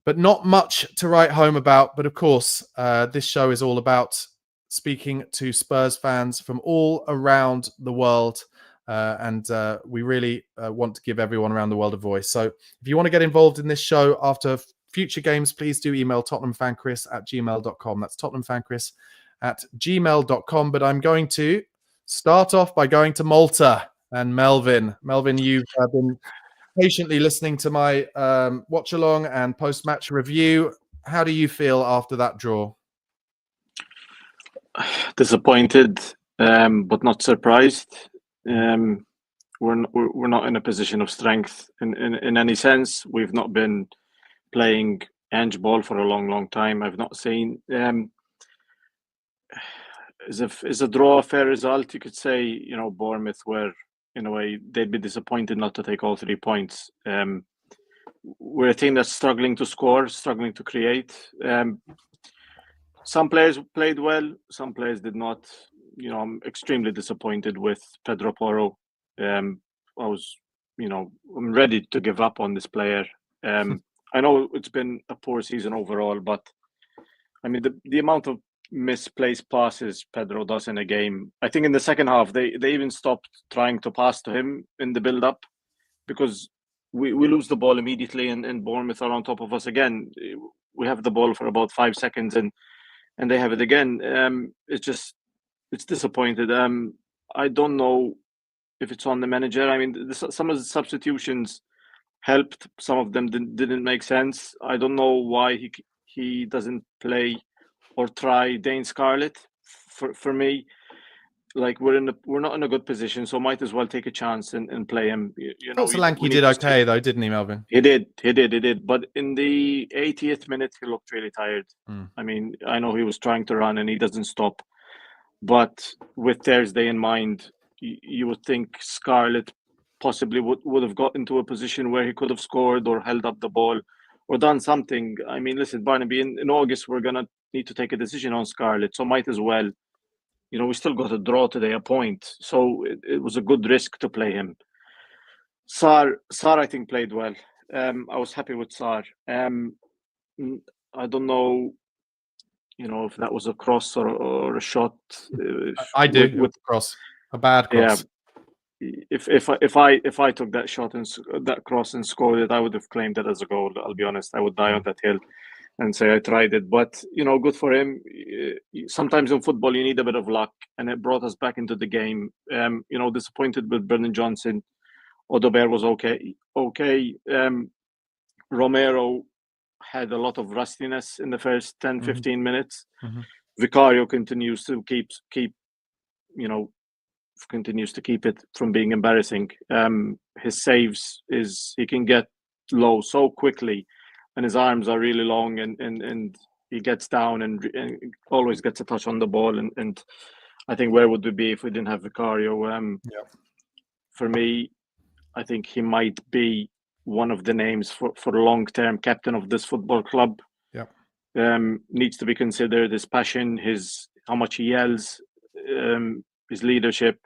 But not much to write home about. But of course, this show is all about speaking to Spurs fans from all around the world. And we really want to give everyone around the world a voice. So if you want to get involved in this show after future games, please do email tottenhamfanchris@gmail.com. That's tottenhamfanchris@gmail.com. But I'm going to start off by going to Malta and Melvin. Melvin, you've been patiently listening to my watch along and post-match review. How do you feel after that draw? Disappointed, but not surprised. We're not in a position of strength in any sense. We've not been playing handball for a long time. I've not seen. Is a draw a fair result? You could say, Bournemouth were, in a way, they'd be disappointed not to take all 3 points. We're a team that's struggling to score, struggling to create. Some players played well, some players did not. I'm extremely disappointed with Pedro Porro. I'm ready to give up on this player. I know it's been a poor season overall, but I mean, the amount of misplaced passes Pedro does in a game. I think in the second half, they even stopped trying to pass to him in the build-up because we lose the ball immediately and Bournemouth are on top of us again. We have the ball for about 5 seconds and they have it again. It's disappointed. I don't know if it's on the manager. I mean, some of the substitutions helped. Some of them didn't make sense. I don't know why he doesn't play or try Dane Scarlett. For me, like we're not in a good position, so might as well take a chance and play him. Solanke did okay though, didn't he, Melvin? He did. But in the 80th minute, he looked really tired. I mean, I know he was trying to run and he doesn't stop. But with Thursday in mind, you would think Scarlett possibly would have got into a position where he could have scored or held up the ball or done something. I mean, listen, Barnaby, in August, we're going to need to take a decision on Scarlett. So might as well, we still got a draw today, a point. So it was a good risk to play him. Sarr, I think, played well. I was happy with Sarr. I don't know, if that was a cross or a shot. I do with the cross, a bad cross. Yeah. If I took that shot and that cross and scored it, I would have claimed it as a goal. I'll be honest. I would die on that hill and say I tried it. But good for him. Sometimes in football you need a bit of luck, and it brought us back into the game. Disappointed with Brendan Johnson. Odobert was okay. Romero had a lot of rustiness in the first 10, 15 minutes. Mhm. Vicario continues to keep continues to keep it from being embarrassing. His saves he can get low so quickly, and his arms are really long, and he gets down and always gets a touch on the ball. And I think where would we be if we didn't have Vicario? For me, I think he might be one of the names for long-term captain of this football club. Needs to be considered. His passion, how much he yells, his leadership.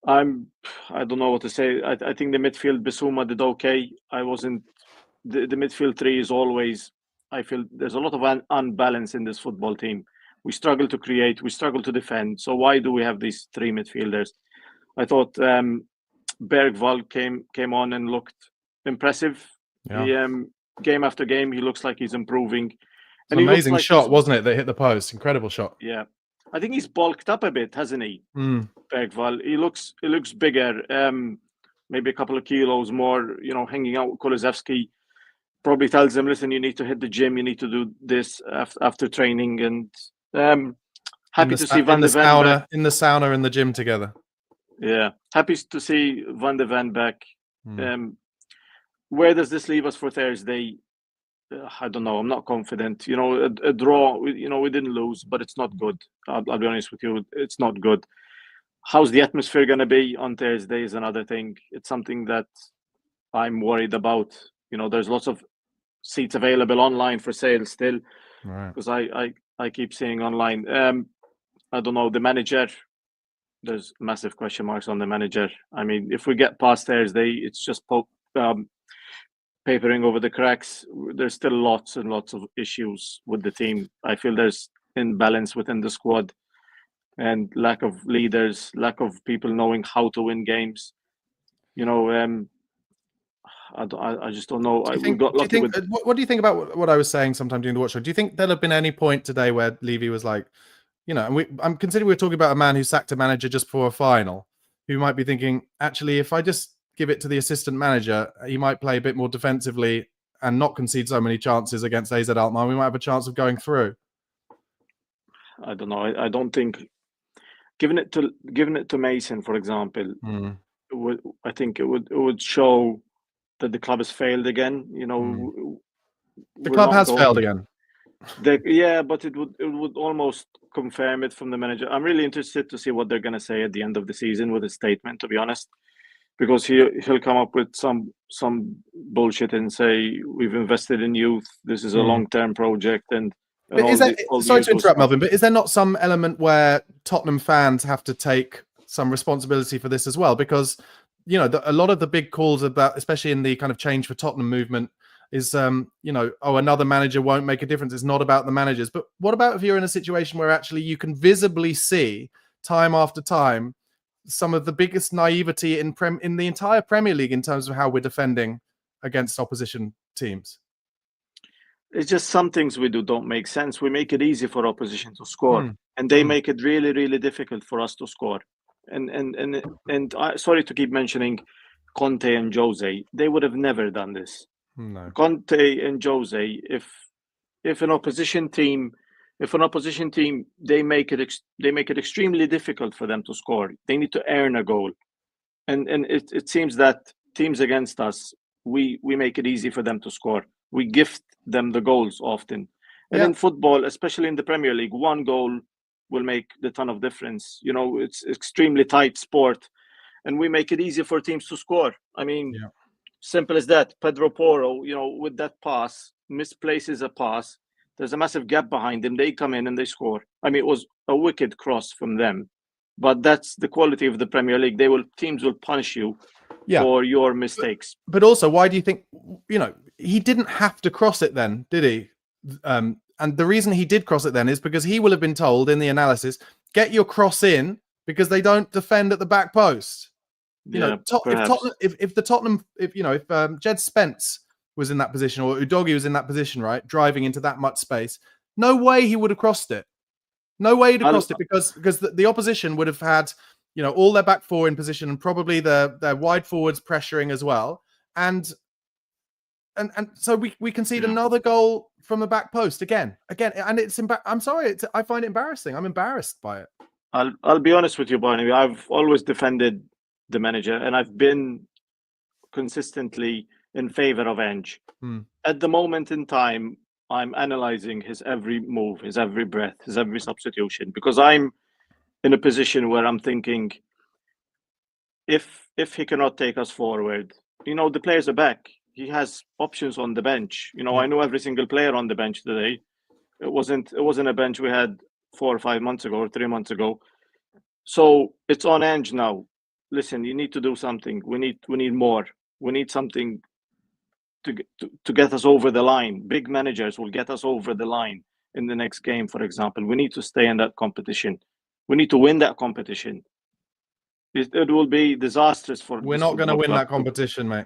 I don't know what to say. I think the midfield, Bissouma did okay. The midfield three is always, I feel there's a lot of unbalance in this football team. We struggle to create, we struggle to defend. So why do we have these three midfielders? I thought Bergvall came on and looked impressive. Yeah. Game after game, he looks like he's improving. An amazing shot, wasn't it, that hit the post? Incredible shot. Yeah. I think he's bulked up a bit, hasn't he? Bergvall. He looks bigger. Maybe a couple of kilos more, hanging out with Kulusevski. Probably tells him, listen, you need to hit the gym, you need to do this after training. And happy to see Van de Ven back. In the sauna in the gym together. Yeah. Happy to see Van de Ven back. Where does this leave us for Thursday? I don't know. I'm not confident. A draw, we didn't lose, but it's not good. I'll be honest with you. It's not good. How's the atmosphere going to be on Thursday is another thing. It's something that I'm worried about. There's lots of seats available online for sale still. Right. Because I keep seeing online. I don't know. The manager, there's massive question marks on the manager. I mean, if we get past Thursday, it's just papering over the cracks. There's still lots and lots of issues with the team. I feel there's imbalance within the squad and lack of leaders, lack of people knowing how to win games. I just don't know. What do you think about what I was saying sometime during the watch show? Do you think there'll have been any point today where Levy was like, and I'm considering we're talking about a man who sacked a manager just before a final, who might be thinking, actually, if I just give it to the assistant manager, he might play a bit more defensively and not concede so many chances against AZ Alkmaar. We might have a chance of going through. I don't know. I don't think giving it to Mason, for example, I think it would show that the club has failed again. The club has failed again. But it would almost confirm it from the manager. I'm really interested to see what they're going to say at the end of the season with a statement, to be honest, because he'll come up with some bullshit and say we've invested in youth. This is a long-term project, sorry to interrupt, Melvin, but is there not some element where Tottenham fans have to take some responsibility for this as well? Because a lot of the big calls about, especially in the kind of change for Tottenham movement, is another manager won't make a difference. It's not about the managers. But what about if you're in a situation where actually you can visibly see time after time some of the biggest naivety in the entire Premier League in terms of how we're defending against opposition teams? It's just some things we do don't make sense. We make it easy for opposition to score, and they make it really, really difficult for us to score. And sorry to keep mentioning Conte and Jose. They would have never done this. No. Conte and Jose, if an opposition team, they make it extremely difficult for them to score. They need to earn a goal, and it seems that teams against us, we make it easy for them to score. We gift them the goals often, and in football, especially in the Premier League, one goal will make the ton of difference. It's extremely tight sport, and we make it easy for teams to score. I mean, simple as that. Pedro Porro, with that pass, misplaces a pass. There's a massive gap behind them. They come in and they score. I mean, it was a wicked cross from them, but that's the quality of the Premier League. Teams will punish you for your mistakes. But also, why do you think, he didn't have to cross it then, did he? And the reason he did cross it then is because he will have been told in the analysis, get your cross in because they don't defend at the back post. If Jed Spence was in that position, or Udogie was in that position, right, driving into that much space, no way he would have crossed it. No way he'd have crossed it because the opposition would have had, all their back four in position and probably their wide forwards pressuring as well. And and so we concede another goal from the back post again, and it's I'm sorry, I find it embarrassing. I'm embarrassed by it. I'll be honest with you, Barnaby. I've always defended the manager, and I've been consistently in favor of Ange. At the moment in time, I'm analyzing his every move, his every breath, his every substitution, because I'm in a position where I'm thinking, if he cannot take us forward, the players are back. He has options on the bench. I know every single player on the bench today. It wasn't a bench we had 4 or 5 months ago or 3 months ago. So it's on Ange now. Listen, you need to do something. We need more. We need something to get us over the line. Big managers will get us over the line in the next game, for example. We need to stay in that competition. We need to win that competition. It will be disastrous for. We're not going to win that competition, mate.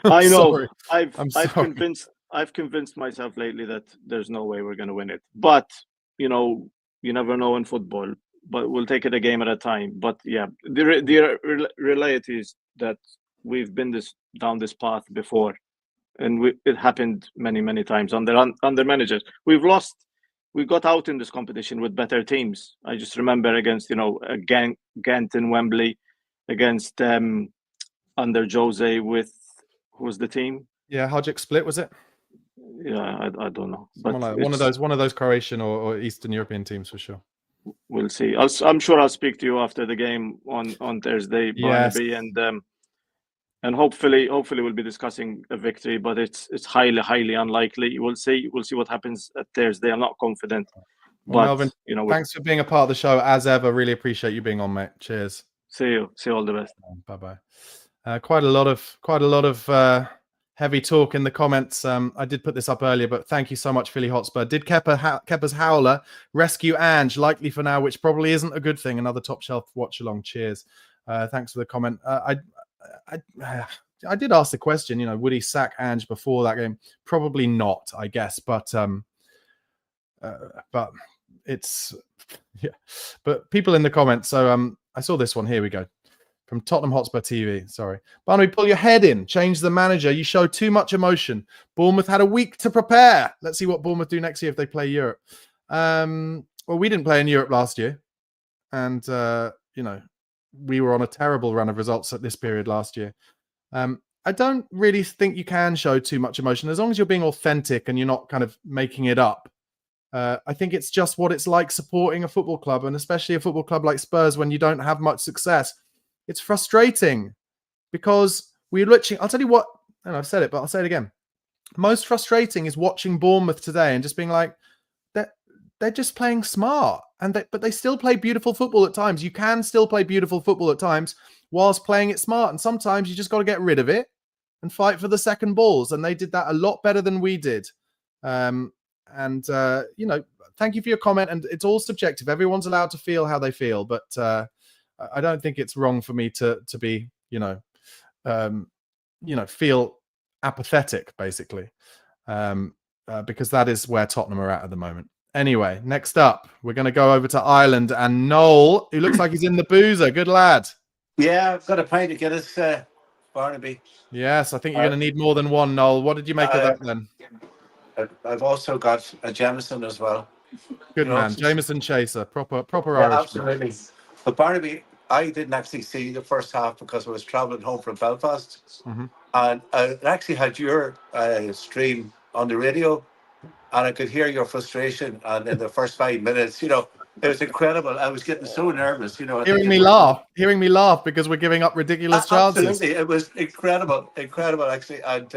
I know. Sorry. I've convinced myself lately that there's no way we're going to win it. But you never know in football. But we'll take it a game at a time. But yeah, the reality is that we've been down this path before, and it happened many times under managers. We've lost. We got out in this competition with better teams. I just remember against Ghent in Wembley, against under Jose with who was the team? Yeah, Hajduk Split, was it? Yeah, I don't know. But one of those Croatian or Eastern European teams for sure. We'll see. I'm sure I'll speak to you after the game on Thursday, Barnaby, yes. And hopefully we'll be discussing a victory, but it's highly unlikely. We'll see what happens at Thursday. I'm not confident. Well, Melvin, thanks for being a part of the show as ever. Really appreciate you being on, mate. Cheers. See you all the best. Bye. Quite a lot of heavy talk in the comments. I did put this up earlier, but thank you so much, Philly Hotspur. Did Kepa's howler rescue Ange? Likely for now, which probably isn't a good thing. Another top shelf watch along. Cheers. Thanks for the comment. I did ask the question, would he sack Ange before that game? Probably not, I guess. But it's But people in the comments. So I saw this one. Here we go. From Tottenham Hotspur TV. Sorry. Barnaby, pull your head in. Change the manager. You show too much emotion. Bournemouth had a week to prepare. Let's see what Bournemouth do next year if they play Europe. Well, we didn't play in Europe last year. And, we were on a terrible run of results at this period last year. I don't really think you can show too much emotion as long as you're being authentic and you're not kind of making it up. I think it's just what it's like supporting a football club, and especially a football club like Spurs when you don't have much success. It's frustrating because we literally, I'll tell you what, and I've said it, but I'll say it again. Most frustrating is watching Bournemouth today and just being like, they're just playing smart, but they still play beautiful football at times. You can still play beautiful football at times whilst playing it smart. And sometimes you just got to get rid of it and fight for the second balls. And they did that a lot better than we did. Thank you for your comment. And it's all subjective. Everyone's allowed to feel how they feel, but I don't think it's wrong for me to be, feel apathetic, basically, because that is where Tottenham are at the moment. Anyway, next up, we're going to go over to Ireland and Noel, who looks like he's in the boozer. Good lad. Yeah, I've got a pint to get us, Barnaby. Yes, I think you're going to need more than one, Noel. What did you make of that then? I've also got a Jameson as well. Good man. Jameson chaser. Proper Irish. Absolutely. But Barnaby, I didn't actually see the first half because I was travelling home from Belfast. Mm-hmm. And I actually had your stream on the radio. And I could hear your frustration, and in the first 5 minutes, it was incredible. I was getting so nervous, Hearing me laugh because we're giving up ridiculous chances. Absolutely, it was incredible, actually. And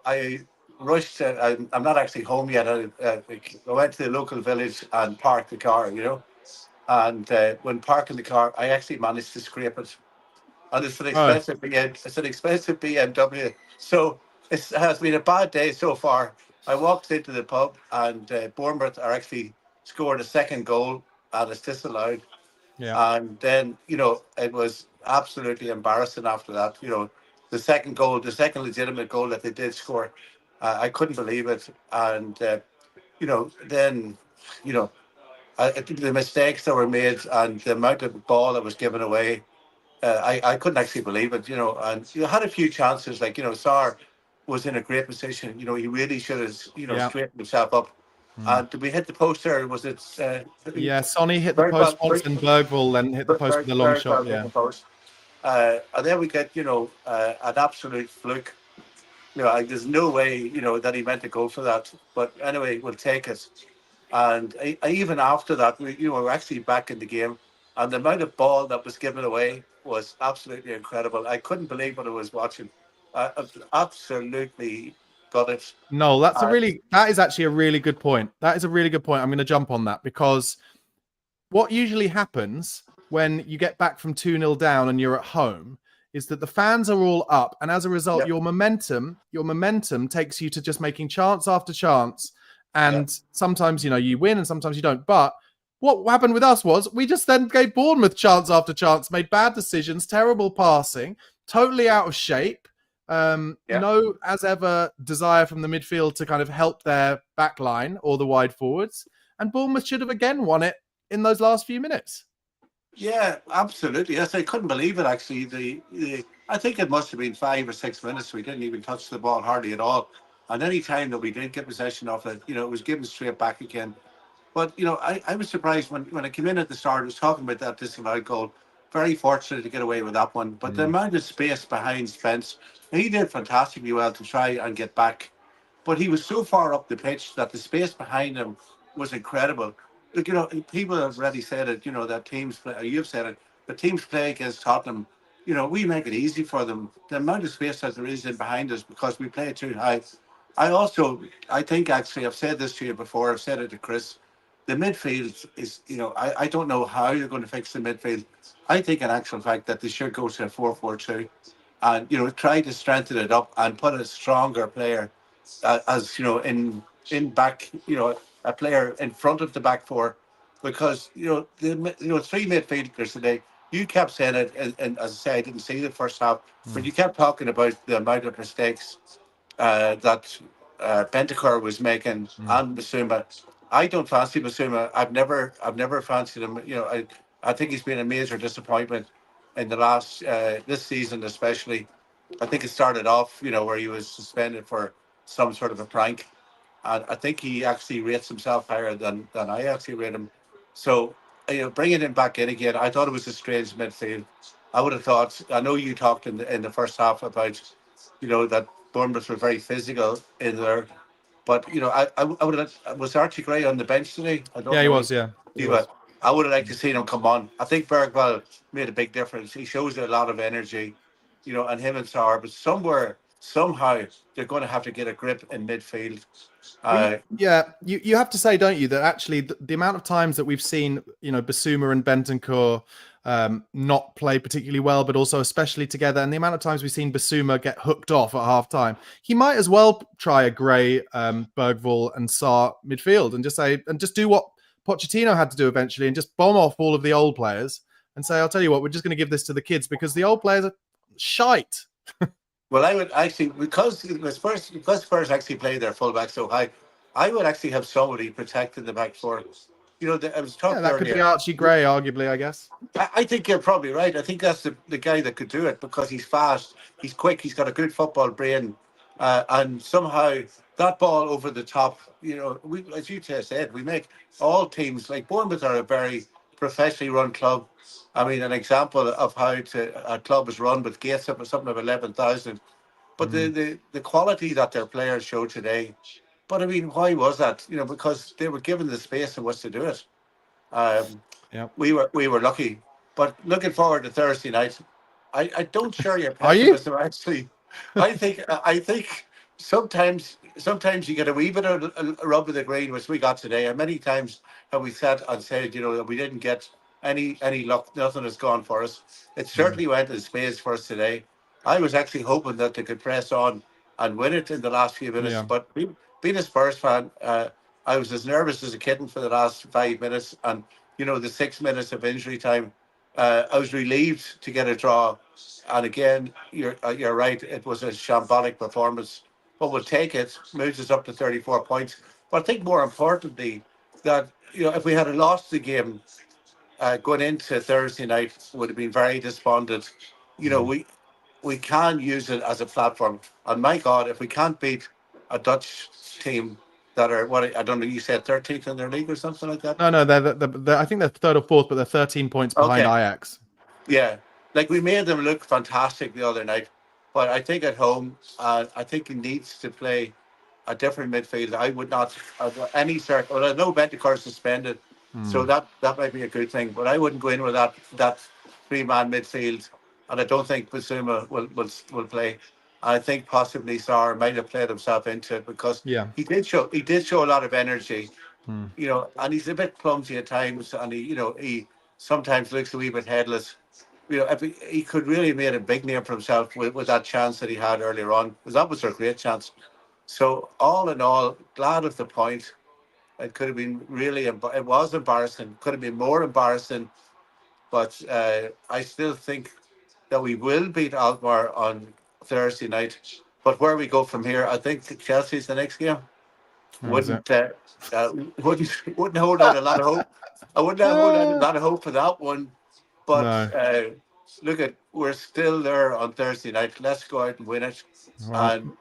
I rushed. I'm not actually home yet. I went to the local village and parked the car, And when parking the car, I actually managed to scrape it, and it's an expensive BMW. So it has been a bad day so far. I walked into the pub and Bournemouth are actually scoring a second goal and it's disallowed. Yeah. And then, it was absolutely embarrassing after that. The second legitimate goal that they did score, I couldn't believe it. And, then, I think the mistakes that were made and the amount of ball that was given away, I couldn't actually believe it, and you had a few chances, like, Sarr was in a great position. He really should have, Yeah. straightened himself up. And did we hit the post there? Was it? Yeah, Sonny hit the Very well. post once, and Bergvall then hit the post with a long Very shot. well hit Yeah. the post. And then we get, an absolute fluke. There's no way, that he meant to go for that. But anyway, we'll take it. And even after that, we're actually back in the game. And the amount of ball that was given away was absolutely incredible. I couldn't believe what I was watching. Absolutely got it. No, that is actually a really good point. That is a really good point. I'm going to jump on that, because what usually happens when you get back from 2-0 down and you're at home is that the fans are all up, and as a result, your momentum takes you to just making chance after chance, and sometimes you win and sometimes you don't. But what happened with us was we just then gave Bournemouth chance after chance, made bad decisions, terrible passing, totally out of shape. No, as ever, desire from the midfield to kind of help their back line or the wide forwards, and Bournemouth should have again won it in those last few minutes. Yeah, absolutely. Yes, I couldn't believe it. Actually, I think it must have been 5 or 6 minutes. We didn't even touch the ball hardly at all. And any time that we did get possession of it, it was given straight back again. But I was surprised when I came in at the start. I was talking about that disallowed goal. Very fortunate to get away with that one. But the amount of space behind Spence, he did fantastically well to try and get back. But he was so far up the pitch that the space behind him was incredible. Look, people have already said it, that teams play, you've said it, the teams play against Tottenham, we make it easy for them. The amount of space that there is in behind us because we play too high. I think actually, I've said this to you before, I've said it to Chris, the midfield is, I don't know how you're going to fix the midfield. I think in actual fact that they should go to a 4-4-2 and, try to strengthen it up and put a stronger player as, in back, a player in front of the back four, because the three midfielders today. You kept saying it, and as I say, I didn't see the first half, but you kept talking about the amount of mistakes that Bentancur was making and Basuma. I don't fancy Basuma. I've never fancied him. I think he's been a major disappointment in the last this season, especially. I think it started off, where he was suspended for some sort of a prank, and I think he actually rates himself higher than I actually rate him. So, bringing him back in again, I thought it was a strange midfield. I would have thought. I know you talked in the first half about, that Bournemouth were very physical in there, but I would have. Was Archie Gray on the bench today? I don't know. Yeah, he was. Yeah, he was. I would have liked to see him come on. I think Bergvall made a big difference. He shows a lot of energy, and him and Sarr. But somehow, they're going to have to get a grip in midfield. You have to say, don't you, that actually the amount of times that we've seen, Basuma and Bentancur not play particularly well, but also especially together, and the amount of times we've seen Basuma get hooked off at half time, he might as well try a Gray, Bergvall and Sarr midfield and just do what Pochettino had to do eventually and just bomb off all of the old players and say, I'll tell you what, we're just going to give this to the kids because the old players are shite. Well, I would actually, because Spurs actually play their fullback so high, I would actually have somebody protecting the back four. I was talking that earlier. Could be Archie Gray, arguably, I guess. I think you're probably right. I think that's the guy that could do it because he's fast, he's quick, he's got a good football brain, and somehow that ball over the top. We, as you just said, we make all teams like Bournemouth are a very professionally run club. I mean, an example of how a club is run with gates up or something of 11,000. But the quality that their players show today. But I mean, why was that? Because they were given the space in which to do it. We were lucky. But looking forward to Thursday night, I don't share your pessimism. Actually, I think sometimes you get a wee bit of a rub of the green, which we got today. And many times have we sat and said, that we didn't get any luck. Nothing has gone for us. It certainly went in space for us today. I was actually hoping that they could press on and win it in the last few minutes. Yeah. But being a Spurs fan, I was as nervous as a kitten for the last 5 minutes. And, the 6 minutes of injury time, I was relieved to get a draw. And again, you're right. It was a shambolic performance. But we'll take it. Moves us up to 34 points. But I think more importantly, that, if we had lost the game going into Thursday night, would have been very despondent. we can use it as a platform. And my God, if we can't beat a Dutch team that are, what, I don't know, you said 13th in their league or something like that? No, they're I think they're third or fourth, but they're 13 points behind Okay. Ajax. Yeah. Like, we made them look fantastic the other night. But I think at home, I think he needs to play a different midfield. I would not, any sort, well, I know Bentancur is suspended, so that might be a good thing. But I wouldn't go in with that three-man midfield. And I don't think Basuma will play. I think possibly Sarr might have played himself into it, because he did show a lot of energy, you know, and he's a bit clumsy at times, and he sometimes looks a wee bit headless. You know, if he could really have made a big name for himself with that chance that he had earlier on, because that was a great chance. So all in all, glad of the point. It could have been really, it was embarrassing. Could have been more embarrassing, but I still think that we will beat Alkmaar on Thursday night. But where we go from here, I think Chelsea's the next game. Wouldn't wouldn't hold out a lot of hope. I wouldn't have hold out a lot of hope for that one. But look, we're still there on Thursday night. Let's go out and win it. Well, And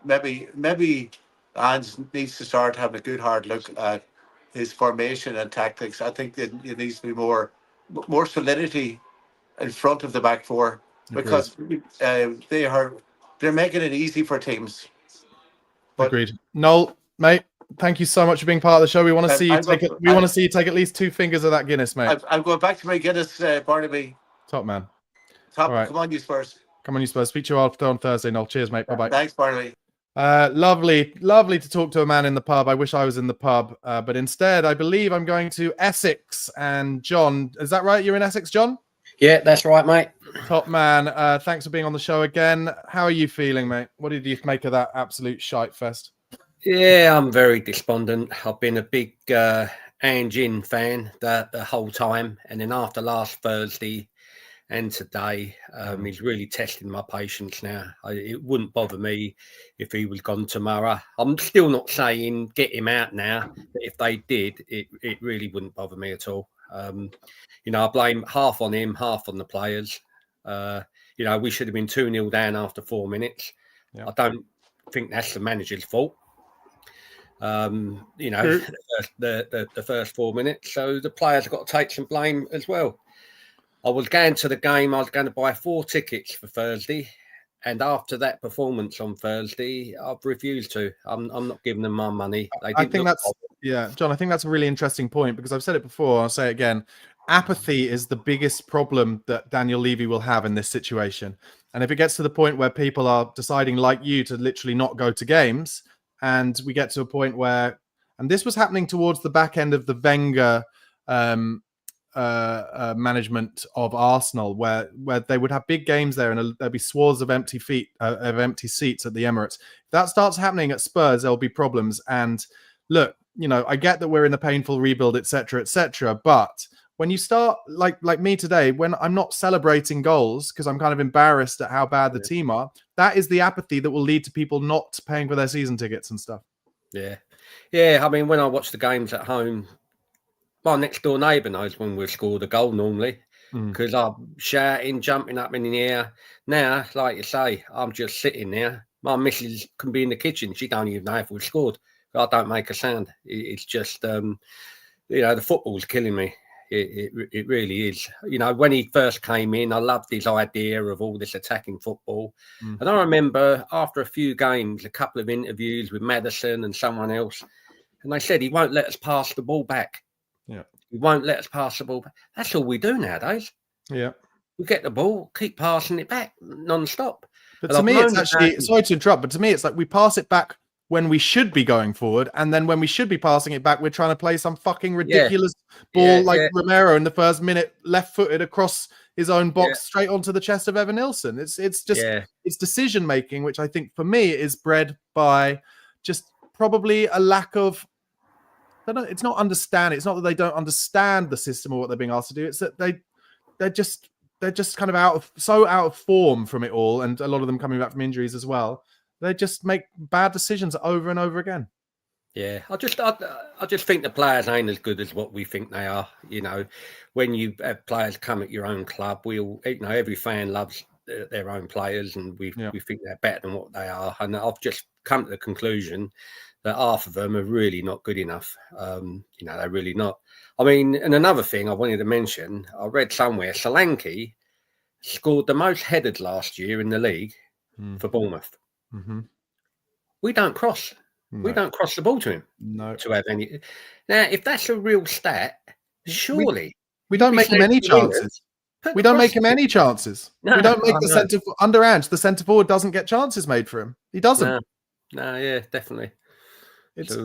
maybe Hans needs to start having a good hard look at his formation and tactics. I think it needs to be more solidity in front of the back four, because they're making it easy for teams. But, agreed. Noel, mate, thank you so much for being part of the show. We want to see you want to see you take at least 2 fingers of that Guinness, mate. I'm going back to my Guinness, Barnaby. Top man. All right. Come on, you Spurs. Come on, you Spurs. Speak to you after on Thursday, Noel. Cheers, mate. Bye-bye. Thanks, Barnaby. Lovely to talk to a man in the pub. I wish I was in the pub, but instead, I believe I'm going to Essex. And John, is that right? You're in Essex, John? Yeah, that's right, mate. Top man. Thanks for being on the show again. How are you feeling, mate? What did you make of that absolute shite fest? Yeah, I'm very despondent. I've been a big Anjin fan the whole time. And then after last Thursday and today, he's really testing my patience now. It wouldn't bother me if he was gone tomorrow. I'm still not saying get him out now. But if they did, it really wouldn't bother me at all. I blame half on him, half on the players. We should have been 2-0 down after 4 minutes. Yeah. I don't think that's the manager's fault. The first 4 minutes. So the players have got to take some blame as well. I was going to the game. I was going to buy 4 tickets for Thursday. And after that performance on Thursday, I've refused to. I'm not giving them my money. I think that's, John, I think that's a really interesting point, because I've said it before. I'll say it again. Apathy is the biggest problem that Daniel Levy will have in this situation. And if it gets to the point where people are deciding, like you, to literally not go to games, and we get to a point where, and this was happening towards the back end of the Wenger management of Arsenal, where they would have big games there and there'd be swaths of empty seats at the Emirates. If that starts happening at Spurs, there'll be problems. And look, I get that we're in a painful rebuild, etc., but when you start like me today, when I'm not celebrating goals because I'm kind of embarrassed at how bad the team are, that is the apathy that will lead to people not paying for their season tickets and stuff. Yeah. I mean, when I watch the games at home, my next door neighbour knows when we've scored a goal normally, because I'm shouting, jumping up in the air. Now, like you say, I'm just sitting there. My missus can be in the kitchen. She don't even know if we've scored. I don't make a sound. It's just, the football's killing me. It really is. When he first came in, I loved his idea of all this attacking football. And I remember after a few games, a couple of interviews with Maddison and someone else, and they said he won't let us pass the ball back. Yeah, he won't let us pass the ball back. That's all we do nowadays. Yeah, we get the ball, keep passing it back non-stop. But to me, it's actually, sorry to interrupt, but to me, it's like we pass it back when we should be going forward, and then when we should be passing it back, we're trying to play some fucking ridiculous ball Romero in the first minute, left-footed across his own box straight onto the chest of Evan Nilsson. It's just it's decision making, which I think for me is bred by just probably a lack of. It's not understanding. It's not that they don't understand the system or what they're being asked to do. It's that they're just kind of out of form from it all, and a lot of them coming back from injuries as well. They just make bad decisions over and over again. Yeah, I just think the players ain't as good as what we think they are. When you have players come at your own club, every fan loves their own players, and we think they're better than what they are. And I've just come to the conclusion that half of them are really not good enough. They're really not. I mean, and another thing I wanted to mention, I read somewhere Solanke scored the most headers last year in the league for Bournemouth. Mm-hmm. We don't cross. No. We don't cross the ball to him. No. To have any. Now, if that's a real stat, surely we don't make him any chances. We don't make him any chances. No, we don't make the centre under Ange. The centre forward doesn't get chances made for him. He doesn't. No, yeah, definitely. It's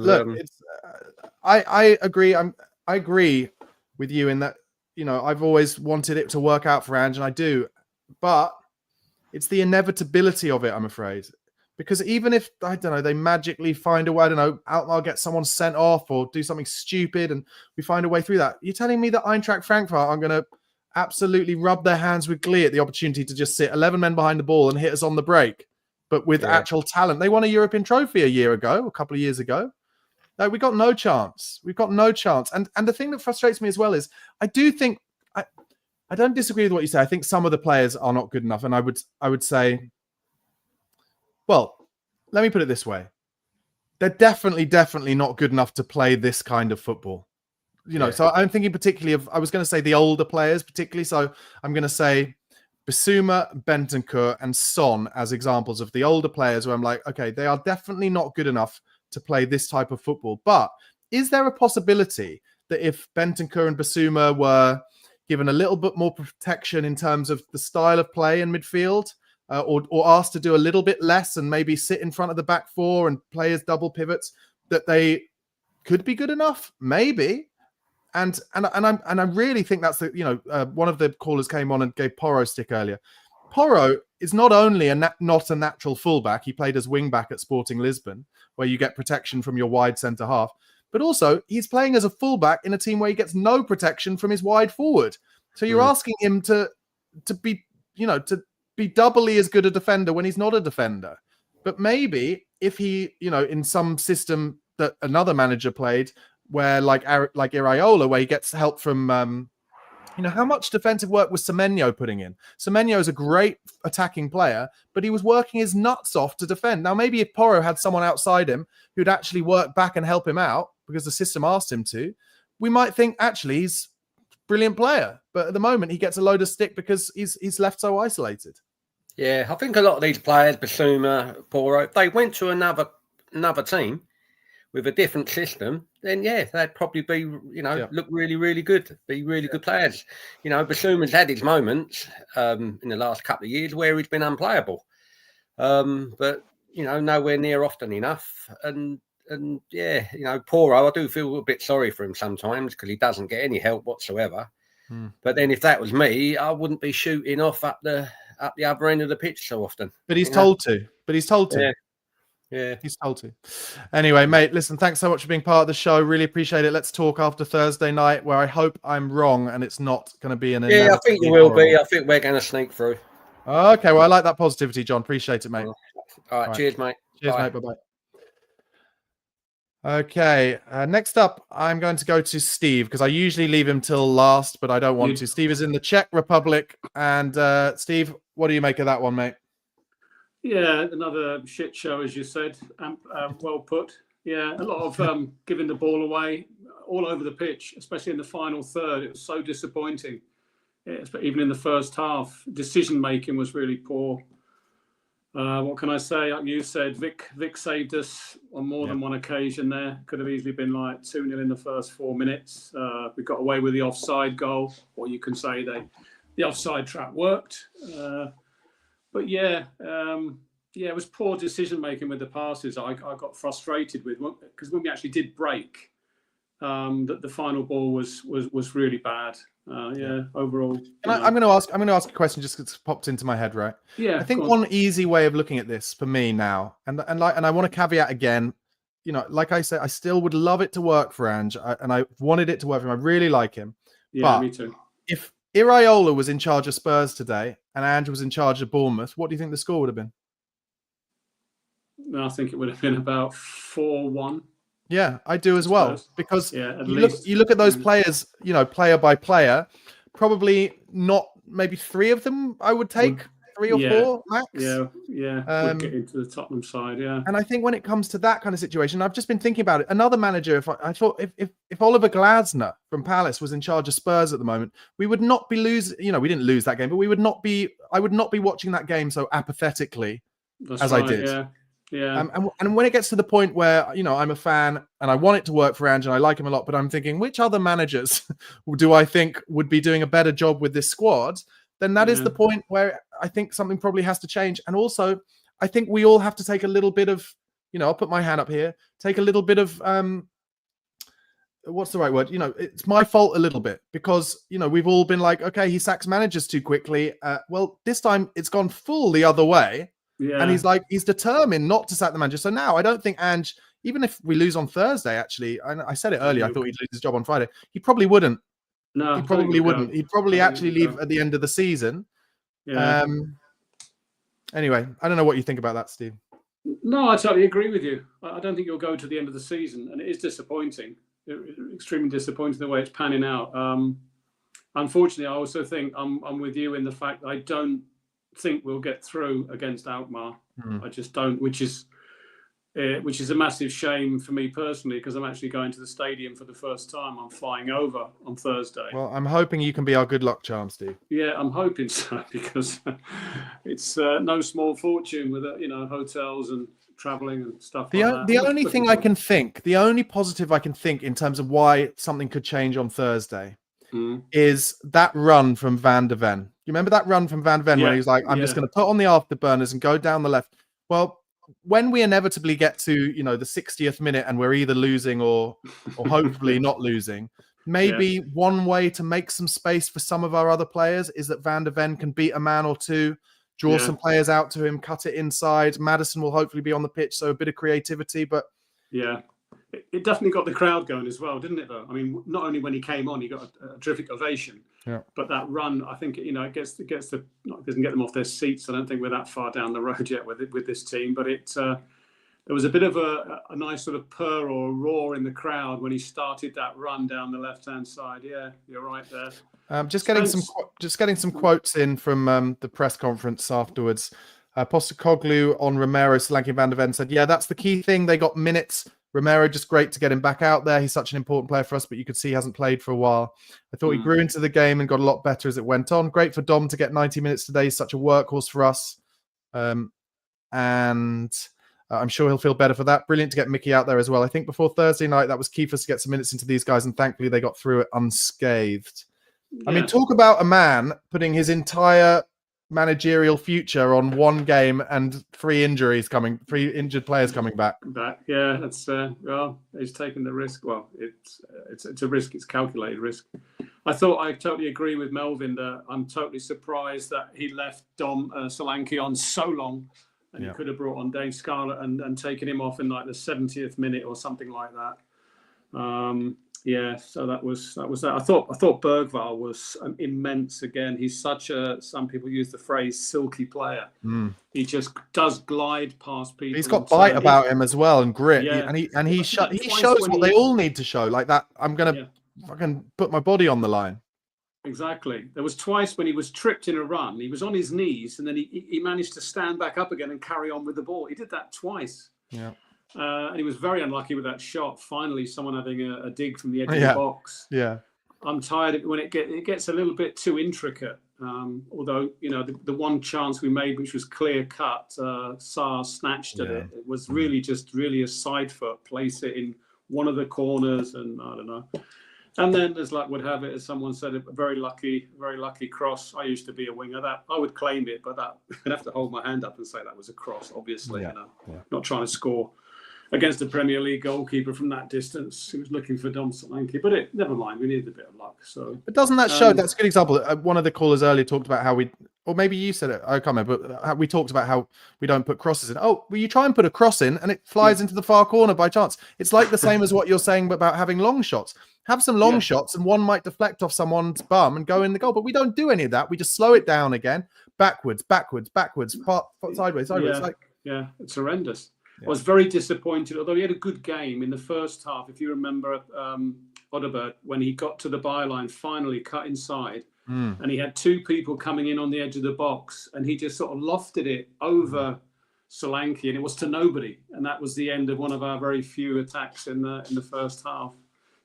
I agree. I agree with you in that. I've always wanted it to work out for Ange, and I do, but it's the inevitability of it, I'm afraid. Because even if, I don't know, they magically find a way, I don't know, Alkmaar gets someone sent off or do something stupid and we find a way through that. You're telling me that Eintracht Frankfurt are going to absolutely rub their hands with glee at the opportunity to just sit 11 men behind the ball and hit us on the break, but with actual talent. They won a European trophy a couple of years ago. No, we got no chance. We've got no chance. And the thing that frustrates me as well is I do think, I don't disagree with what you say. I think some of the players are not good enough. And I would say, well, let me put it this way. They're definitely not good enough to play this kind of football. So I'm thinking particularly of, I was going to say the older players particularly. So I'm going to say Bissouma, Bentancur and Son as examples of the older players where I'm like, okay, they are definitely not good enough to play this type of football. But is there a possibility that if Bentancur and Bissouma were given a little bit more protection in terms of the style of play in midfield, or asked to do a little bit less and maybe sit in front of the back four and play as double pivots, that they could be good enough? Maybe. And I really think that's one of the callers came on and gave Porro stick earlier. Porro is not only not a natural fullback. He played as wing back at Sporting Lisbon, where you get protection from your wide centre half, but also he's playing as a fullback in a team where he gets no protection from his wide forward. So you're asking him to be doubly as good a defender when he's not a defender. But maybe if he, in some system that another manager played, where like Iraola, where he gets help from, how much defensive work was Semenyo putting in? Semenyo is a great attacking player, but he was working his nuts off to defend. Now, maybe if Porro had someone outside him who'd actually work back and help him out because the system asked him to, we might think actually he's a brilliant player. But at the moment, he gets a load of stick because he's left so isolated. Yeah, I think a lot of these players, Bissouma, Porro, if they went to another team with a different system, then they'd probably be, look really, really good, be really good players. Bissouma's had his moments in the last couple of years where he's been unplayable, but nowhere near often enough. And Porro, I do feel a bit sorry for him sometimes because he doesn't get any help whatsoever. But then if that was me, I wouldn't be shooting off up the other end of the pitch so often. But he's told to. Yeah, he's told to. Anyway, mate, listen, thanks so much for being part of the show. Really appreciate it. Let's talk after Thursday night, where I hope I'm wrong and it's not going to be an... Yeah, I think you will be. I think we're going to sneak through. Okay, well, I like that positivity, John. Appreciate it, mate. All right. Cheers, mate. Cheers, mate. Bye-bye. Okay, next up, I'm going to go to Steve because I usually leave him till last, but I don't want to. Steve is in the Czech Republic. And Steve, what do you make of that one, mate? Yeah, another shit show, as you said. Well put. Yeah, a lot of giving the ball away all over the pitch, especially in the final third. It was so disappointing. Even in the first half, decision-making was really poor. What can I say? Like you said, Vic saved us on more than one occasion there. Could have easily been like 2-0 in the first 4 minutes. We got away with the offside goal, or you can say the offside trap worked. But it was poor decision making with the passes. I got frustrated with because when we actually did break, that the final ball was really bad. Overall. I'm going to ask a question just because it's popped into my head, right? Yeah. I think one easy way of looking at this for me now, and I want to caveat again, like I said, I still would love it to work for Ange, and I wanted it to work for him. I really like him. Yeah, but me too. If Iraola was in charge of Spurs today and Ange was in charge of Bournemouth, what do you think the score would have been? I think it would have been about 4-1. Yeah, I do as well. Because you look at those players, player by player, probably not, maybe 3 of them I would take 3 or 4 max. Yeah. We'll get into the Tottenham side. Yeah. And I think when it comes to that kind of situation, I've just been thinking about it. Another manager, I thought if Oliver Glasner from Palace was in charge of Spurs at the moment, we would not be losing. You know, we didn't lose that game, but we would not be. I would not be watching that game so apathetically as I did. Yeah. Yeah. And when it gets to the point where, you know, I'm a fan and I want it to work for Ange and I like him a lot, but I'm thinking, which other managers do I think would be doing a better job with this squad? Then that is the point where I think something probably has to change. And also, I think we all have to take a little bit of, you know, I'll put my hand up here, take a little bit of, what's the right word? You know, it's my fault a little bit because, you know, we've all been like, okay, he sacks managers too quickly. Well, this time it's gone full the other way. Yeah. And he's determined not to sack the manager. So now I don't think Ange, even if we lose on Thursday, actually, I said it earlier, I thought he'd lose his job on Friday. He probably wouldn't. No, he probably wouldn't. He'd probably actually leave at the end of the season. Yeah. Anyway, I don't know what you think about that, Steve. No, I totally agree with you. I don't think you'll go to the end of the season, and it is disappointing. Extremely disappointing the way it's panning out. Unfortunately, I also think I'm with you in the fact that I don't think we'll get through against Alkmaar. I just don't, which is a massive shame for me personally because I'm actually going to the stadium for the first time. I'm flying over on Thursday. Well, I'm hoping you can be our good luck charm, Steve. Yeah, I'm hoping so because it's no small fortune with hotels and traveling and stuff. The only thing I can think, the only positive I can think in terms of why something could change on Thursday is that run from Van de Ven. You remember that run from Van de Ven when he was like, I'm just going to put on the afterburners and go down the left. Well, when we inevitably get to, you know, the 60th minute and we're either losing or hopefully not losing, maybe one way to make some space for some of our other players is that Van de Ven can beat a man or two, draw some players out to him, cut it inside. Madison will hopefully be on the pitch, so a bit of creativity. But yeah, it definitely got the crowd going as well, didn't it? Though, I mean, not only when he came on, he got a terrific ovation. Yeah. But that run, I think, it doesn't get them off their seats. I don't think we're that far down the road yet with this team. But there was a bit of a nice sort of purr or a roar in the crowd when he started that run down the left-hand side. Yeah, you're right there. Just getting some quotes in from the press conference afterwards. Postecoglou on Romero, Solanke, Van de Ven said, "Yeah, that's the key thing. They got minutes. Romero, just great to get him back out there. He's such an important player for us, but you could see he hasn't played for a while. I thought he grew into the game and got a lot better as it went on. Great for Dom to get 90 minutes today. He's such a workhorse for us. And I'm sure he'll feel better for that. Brilliant to get Mickey out there as well. I think before Thursday night, that was key for us to get some minutes into these guys, and thankfully they got through it unscathed." Yeah. I mean, talk about a man putting his entire managerial future on one game and 3 injured players coming back. Yeah, that's well, he's taking the risk. Well, it's a risk. It's a calculated risk. I totally agree with Melvin that I'm totally surprised that he left Dom Solanke on so long, and he could have brought on Dave Scarlett and taken him off in like the 70th minute or something like that. Yeah, so that was that. I thought Bergvall was immense again. He's such some people use the phrase silky player. He just does glide past people. He's got bite about him as well and grit. Yeah. He shows what they all need to show. Like that, I'm gonna fucking put my body on the line. Exactly. There was twice when he was tripped in a run. He was on his knees and then he managed to stand back up again and carry on with the ball. He did that twice. Yeah. And he was very unlucky with that shot. Finally, someone having a dig from the edge of the box. Yeah, I'm tired of when it gets a little bit too intricate. Although the one chance we made, which was clear cut, Sarr snatched at it. It was really a side foot, place it in one of the corners, and I don't know. And then, as luck would have it, as someone said, a very lucky cross. I used to be a winger. That I would claim it, but I'd have to hold my hand up and say that was a cross. Obviously, not trying to score against a Premier League goalkeeper from that distance. He was looking for Dom Solanke, but never mind. We needed a bit of luck. So, but doesn't that show? That's a good example. One of the callers earlier talked about how or maybe you said it. I can't remember. But we talked about how we don't put crosses in. Oh, well, you try and put a cross in, and it flies into the far corner by chance. It's like the same as what you're saying about having long shots. Have some long shots, and one might deflect off someone's bum and go in the goal. But we don't do any of that. We just slow it down again, backwards, sideways. It's horrendous. I was very disappointed, although he had a good game in the first half. If you remember Odobert, when he got to the byline, finally cut inside, and he had two people coming in on the edge of the box, and he just sort of lofted it over Solanke, and it was to nobody, and that was the end of one of our very few attacks in the first half.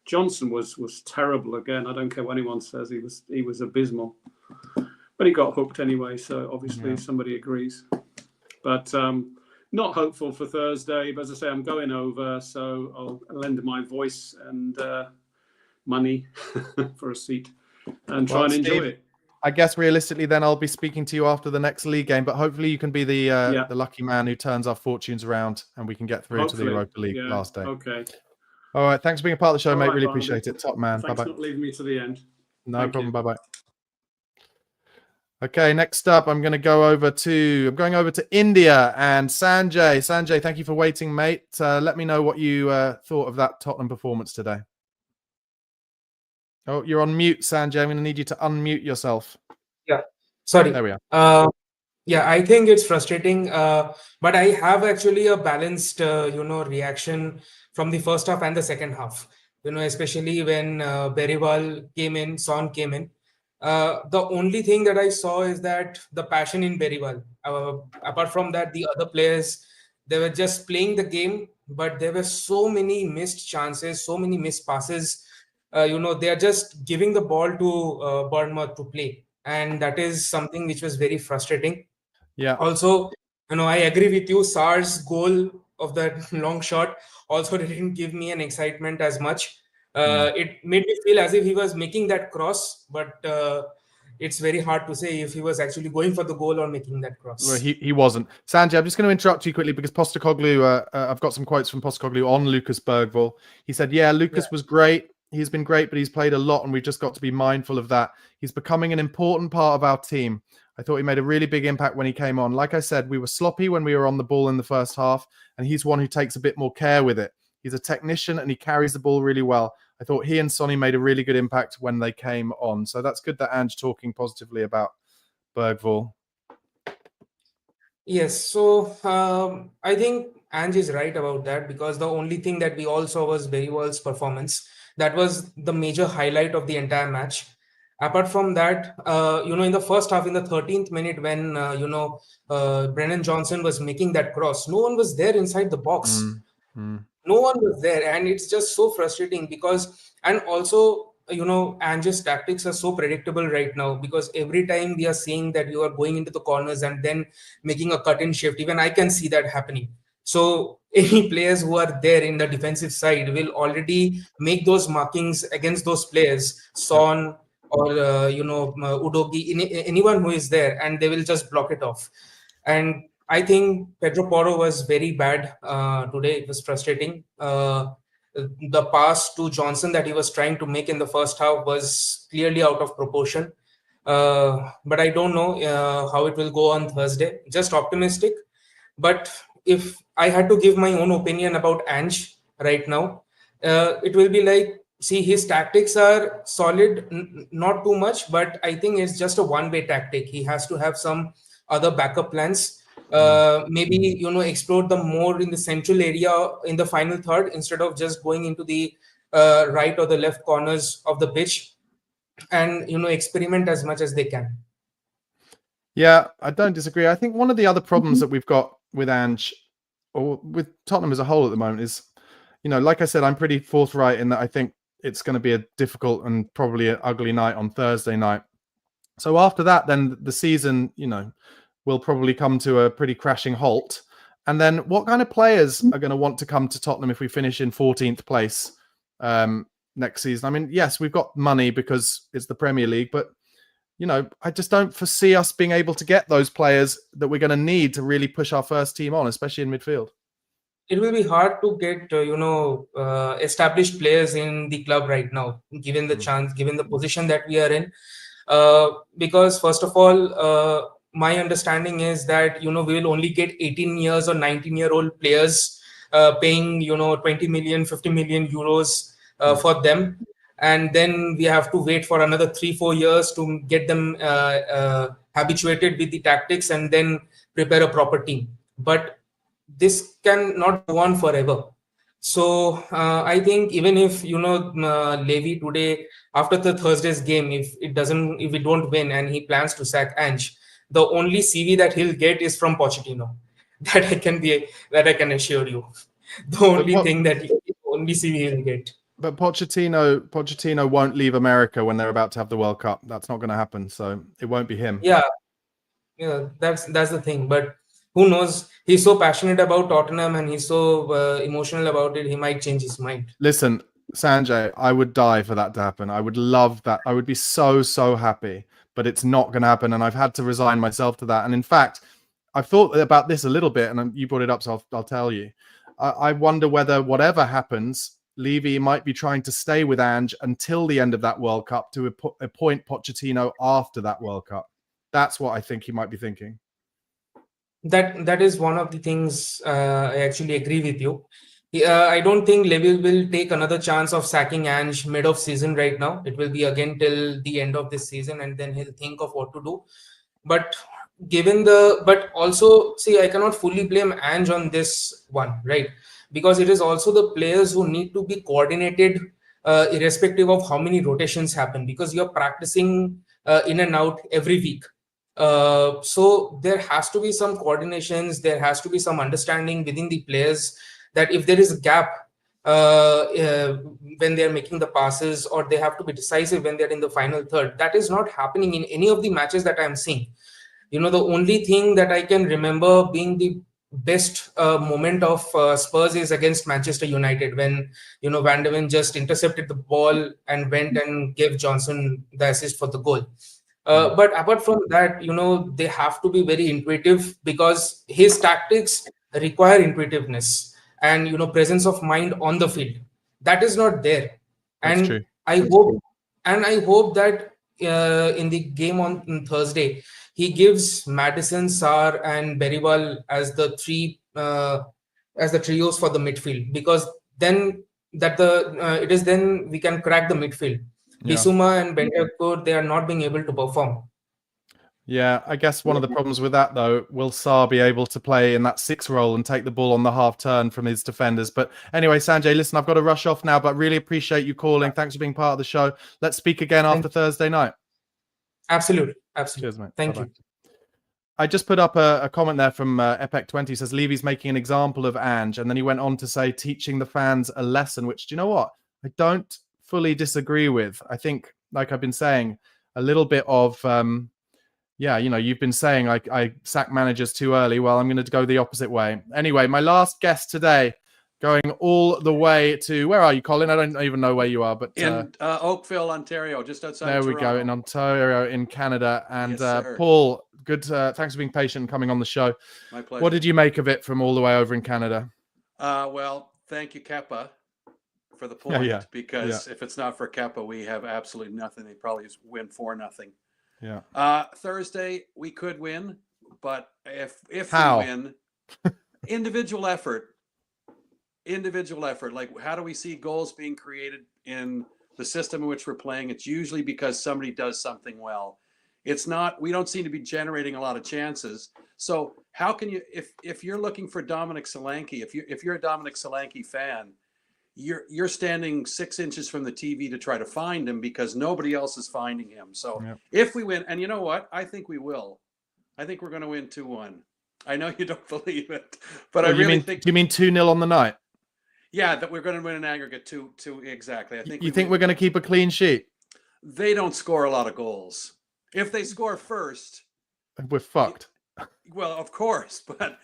Johnson was terrible again. I don't care what anyone says. He was abysmal, but he got hooked anyway. So obviously somebody agrees. But not hopeful for Thursday. But as I say, I'm going over, so I'll lend my voice and money for a seat and try and enjoy it. I guess realistically, then I'll be speaking to you after the next league game. But hopefully, you can be the lucky man who turns our fortunes around, and we can get through to the Europa League last day. Okay. All right. Thanks for being a part of the show, All mate. right, Really Barnaby. appreciate it. Top man. Thanks Bye-bye. for not leaving me to the end. No Thank problem. you. Bye-bye. Okay, next up, I'm going over to India and Sanjay. Sanjay, thank you for waiting, mate. Let me know what you thought of that Tottenham performance today. Oh, you're on mute, Sanjay. I'm going to need you to unmute yourself. Yeah, sorry. There we are. Yeah, I think it's frustrating, but I have actually a balanced, reaction from the first half and the second half. Especially when Berrywal came in, Son came in. The only thing that I saw is that the passion in Berrywal. Apart from that, the other players, they were just playing the game, but there were so many missed chances, so many missed passes. They are just giving the ball to Bournemouth to play. And that is something which was very frustrating. Yeah. Also, I agree with you. Sar's goal of that long shot also didn't give me an excitement as much. It made me feel as if he was making that cross, but it's very hard to say if he was actually going for the goal or making that cross. Well, he wasn't. Sanjay, I'm just going to interrupt you quickly because Postecoglou, I've got some quotes from Postecoglou on Lucas Bergvall. He said, Lucas was great. He's been great, but he's played a lot, and we've just got to be mindful of that. He's becoming an important part of our team. I thought he made a really big impact when he came on. Like I said, we were sloppy when we were on the ball in the first half, and he's one who takes a bit more care with it. He's a technician, and he carries the ball really well. I thought he and Sonny made a really good impact when they came on. So that's good that Ange talking positively about Bergvall. Yes, so I think Ange is right about that, because the only thing that we all saw was Berrywal's performance. That was the major highlight of the entire match. Apart from that, in the first half, in the 13th minute, when, Brennan Johnson was making that cross, no one was there inside the box. No one was there. And it's just so frustrating because, and also, Ange's tactics are so predictable right now, because every time we are seeing that you are going into the corners and then making a cut-in shift, even I can see that happening. So any players who are there in the defensive side will already make those markings against those players, Son or, Udogi, anyone who is there, and they will just block it off. And I think Pedro Porro was very bad today. It was frustrating. The pass to Johnson that he was trying to make in the first half was clearly out of proportion. But I don't know how it will go on Thursday. Just optimistic. But if I had to give my own opinion about Ange right now, it will be like, see, his tactics are solid, not too much, but I think it's just a one-way tactic. He has to have some other backup plans. Maybe, explore them more in the central area in the final third instead of just going into the right or the left corners of the pitch, and, experiment as much as they can. Yeah, I don't disagree. I think one of the other problems that we've got with Ange, or with Tottenham as a whole at the moment, is, like I said, I'm pretty forthright in that I think it's going to be a difficult and probably an ugly night on Thursday night. So after that, then the season, will probably come to a pretty crashing halt. And then what kind of players are going to want to come to Tottenham if we finish in 14th place next season? I mean, yes, we've got money because it's the Premier League, but, I just don't foresee us being able to get those players that we're going to need to really push our first team on, especially in midfield. It will be hard to get, established players in the club right now, given the chance, given the position that we are in. Because first of all, my understanding is that, we will only get 18 years or 19-year-old players paying, 20 million, 50 million euros for them. And then we have to wait for another 3-4 years to get them habituated with the tactics and then prepare a proper team. But this can not go on forever. So I think even if Levy today after the Thursday's game, if we don't win and he plans to sack Ange, the only CV that he'll get is from Pochettino. That I can assure you. The only thing that only CV he'll get. But Pochettino won't leave America when they're about to have the World Cup. That's not going to happen. So it won't be him. Yeah, that's the thing. But who knows? He's so passionate about Tottenham and he's so emotional about it. He might change his mind. Listen, Sanjay, I would die for that to happen. I would love that. I would be so happy. But it's not going to happen, and I've had to resign myself to that. And in fact, I've thought about this a little bit, and you brought it up, so I'll tell you. I wonder whether whatever happens, Levy might be trying to stay with Ange until the end of that World Cup to appoint Pochettino after that World Cup. That's what I think he might be thinking. That is one of the things I actually agree with you. I don't think Levy will take another chance of sacking Ange mid of season right now. It will be again till the end of this season, and then he'll think of what to do. But also, see, I cannot fully blame Ange on this one, right? Because it is also the players who need to be coordinated, irrespective of how many rotations happen, because you're practicing in and out every week. So there has to be some coordinations, there has to be some understanding within the players that if there is a gap when they're making the passes, or they have to be decisive when they're in the final third. That is not happening in any of the matches that I'm seeing. The only thing that I can remember being the best moment of Spurs is against Manchester United, when Van de Ven just intercepted the ball and went and gave Johnson the assist for the goal. But apart from that, they have to be very intuitive, because his tactics require intuitiveness and presence of mind on the field. That is not there. That's and true. I hope that in the game on Thursday, he gives Maddison, Sarr, and Berrywal as the trios for the midfield, because then then we can crack the midfield. Yeah. Bissouma and Bentancur, they are not being able to perform. Yeah, I guess one of the problems with that, though, will Sarr be able to play in that 6 role and take the ball on the half turn from his defenders? But anyway, Sanjay, listen, I've got to rush off now, but really appreciate you calling. Thanks for being part of the show. Let's speak again after Thursday night. Absolutely. Cheers, mate. Thank you. I just put up a comment there from Epec20. Says Levy's making an example of Ange, and then he went on to say teaching the fans a lesson, which, do you know what? I don't fully disagree with. I think, like I've been saying, a little bit of... you've been saying I sack managers too early. Well, I'm going to go the opposite way. Anyway, my last guest today, going all the way to, where are you, Colin? I don't even know where you are, but in Oakville, Ontario, just outside. There of we Toronto. go, in Ontario, in Canada. And Yes, Paul, good. Thanks for being patient and coming on the show. My pleasure. What did you make of it from all the way over in Canada? Well, thank you, Kepa, for the point. Yeah. Because if it's not for Kepa, we have absolutely nothing. They probably just win 4-0. Yeah. Thursday we could win, but if How? we win, individual effort. Like, how do we see goals being created in the system in which we're playing? It's usually because somebody does something well. It's not. We don't seem to be generating a lot of chances. So how can you, if you're looking for Dominic Solanke, if you're a Dominic Solanke fan, you're standing 6 inches from the TV to try to find him because nobody else is finding him. So if we win, and you know what? I think we will. I think we're going to win 2-1. I know you don't believe it, but I really think. Do you mean 2-0 on the night? Yeah, that we're going to win an aggregate 2 exactly. I think. You think we're going to keep a clean sheet? They don't score a lot of goals. If they score first, we're fucked. Well, of course, but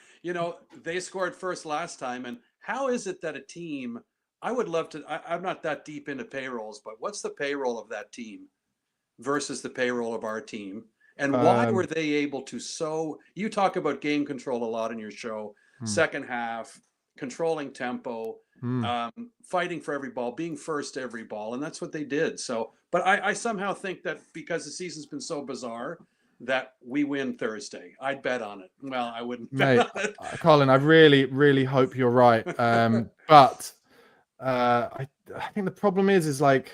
they scored first last time, and how is it that a team? I would love to. I'm not that deep into payrolls, but what's the payroll of that team versus the payroll of our team? And why were they able to you talk about game control a lot in your show, second half, controlling tempo, fighting for every ball, being first to every ball. And that's what they did. So, but I somehow think that because the season's been so bizarre that we win Thursday. I'd bet on it. Well, I wouldn't bet on it. Colin, I really, really hope you're right. But I think the problem is like,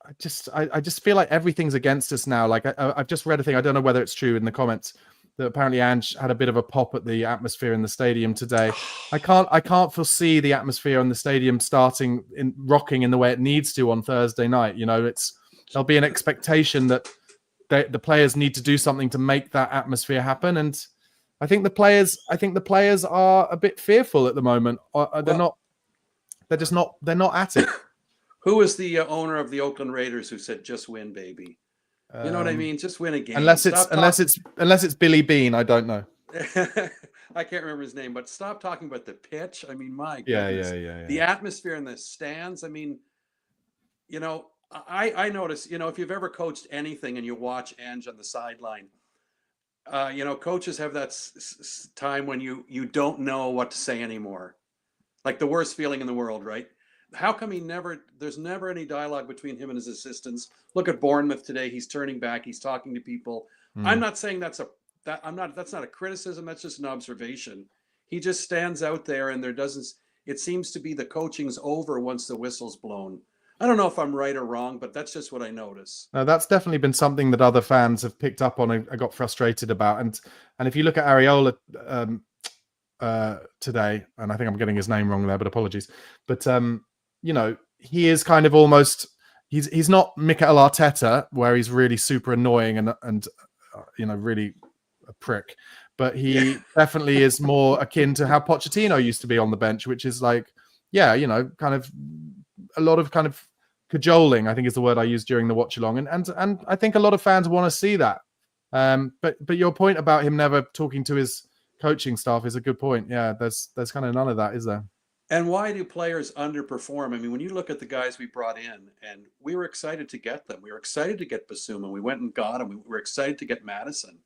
I just feel like everything's against us now. Like I've just read a thing. I don't know whether it's true in the comments. that apparently Ange had a bit of a pop at the atmosphere in the stadium today. I can't foresee the atmosphere in the stadium rocking in the way it needs to on Thursday night. There'll be an expectation that the players need to do something to make that atmosphere happen, and I think the players are a bit fearful at the moment. They're not at it. Who is the owner of the Oakland Raiders who said, "Just win, baby"? You know what I mean? Just win a game. Unless it's Billy Bean, I don't know. I can't remember his name, but stop talking about the pitch. I mean, my goodness. Yeah. The atmosphere in the stands. I mean, I notice, if you've ever coached anything and you watch Ange on the sideline, coaches have that time when you don't know what to say anymore. Like the worst feeling in the world, right? How come there's never any dialogue between him and his assistants? Look at Bournemouth today. He's turning back. He's talking to people. I'm not saying that's not a criticism. That's just an observation. He just stands out there, and it seems to be the coaching's over once the whistle's blown. I don't know if I'm right or wrong, but that's just what I notice. No, that's definitely been something that other fans have picked up on and got frustrated about. And if you look at Areola today, and I think I'm getting his name wrong there, but apologies. But he is kind of almost he's not Mikel Arteta, where he's really super annoying and really a prick. But he definitely is more akin to how Pochettino used to be on the bench, which is like, kind of a lot of kind of cajoling, I think is the word I used during the watch along. And I think a lot of fans want to see that. But your point about him never talking to his coaching staff is a good point. Yeah, there's kind of none of that, is there? And why do players underperform? I mean, when you look at the guys we brought in, and we were excited to get them. We were excited to get Basuma. We went and got him. We were excited to get Madison.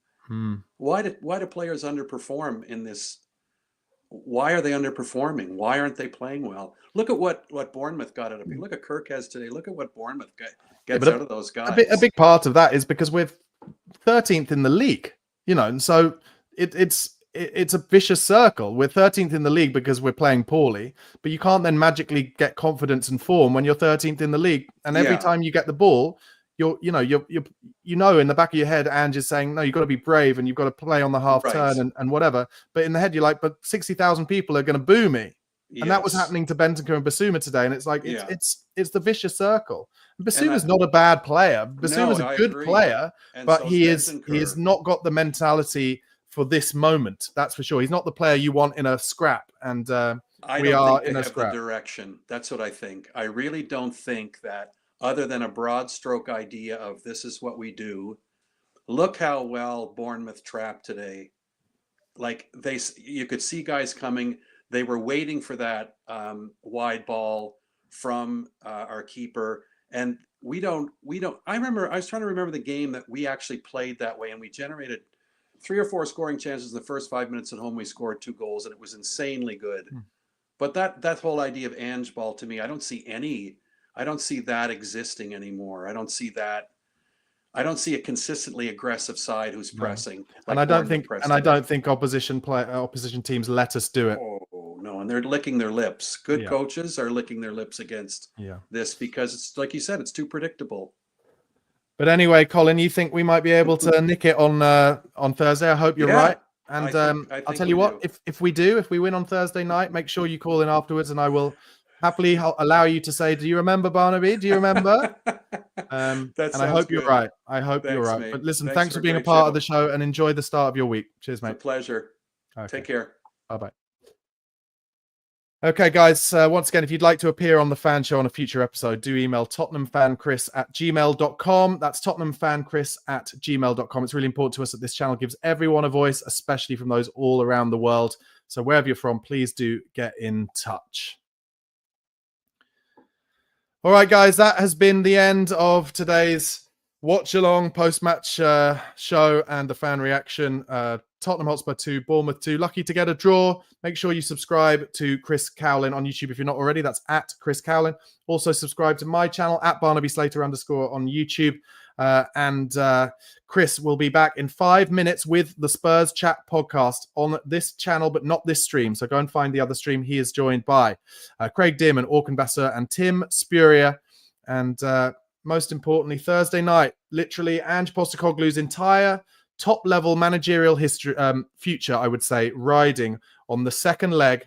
Why do players underperform in this? Why are they underperforming? Why aren't they playing well? Look at what Bournemouth got out of it. Look at Kirkez today. Look at what Bournemouth gets out of those guys. A big part of that is because we're 13th in the league, and so it's a vicious circle. We're 13th in the league because we're playing poorly, but you can't then magically get confidence and form when you're 13th in the league. And every time you get the ball, you're in the back of your head, Ange is saying, no, you've got to be brave and you've got to play on the half turn and whatever. But in the head, you're like, but 60,000 people are going to boo me. Yes. And that was happening to Bentancur and Basuma today. And it's like, it's the vicious circle. Basuma's not a bad player. Basuma's a good player, but he has not got the mentality for this moment. That's for sure. He's not the player you want in a scrap. And we are in a scrap. The direction. That's what I think. I really don't think that, other than a broad stroke idea of this is what we do. Look how well Bournemouth trapped today. Like you could see guys coming. They were waiting for that wide ball from our keeper. And we don't, I was trying to remember the game that we actually played that way, and we generated 3 or 4 scoring chances in the first 5 minutes at home. We scored 2 goals, and it was insanely good. But that whole idea of Ange ball, to me, I don't see that existing anymore. I don't see a consistently aggressive side who's pressing. Like I don't think opposition teams let us do it. Oh no, and they're licking their lips. Good coaches are licking their lips against this because it's like you said, it's too predictable. But anyway, Colin, you think we might be able to nick it on Thursday? I hope you're right. And I'll tell you what, if we win on Thursday night, make sure you call in afterwards, and I will happily allow you to say, do you remember, Barnaby? Do you remember? And I hope you're right. I hope you're right. Mate. But listen, thanks for being a part of the show, and enjoy the start of your week. Cheers, mate. It's a pleasure. Okay. Take care. Bye-bye. Okay, guys, once again, if you'd like to appear on the fan show on a future episode, do email tottenhamfanchris@gmail.com. That's tottenhamfanchris@gmail.com. It's really important to us that this channel gives everyone a voice, especially from those all around the world. So wherever you're from, please do get in touch. All right, guys, that has been the end of today's watch-along post-match show and the fan reaction. Tottenham Hotspur 2, Bournemouth 2. Lucky to get a draw. Make sure you subscribe to Chris Cowlin on YouTube if you're not already. That's at Chris Cowlin. Also subscribe to my channel at Barnaby Slater _ on YouTube. And Chris will be back in 5 minutes with the Spurs Chat podcast on this channel, but not this stream. So go and find the other stream. He is joined by Craig Dim and Orkan Basser and Tim Spurrier. And most importantly, Thursday night, literally Ange Postecoglou's entire top level managerial history future, I would say, riding on the second leg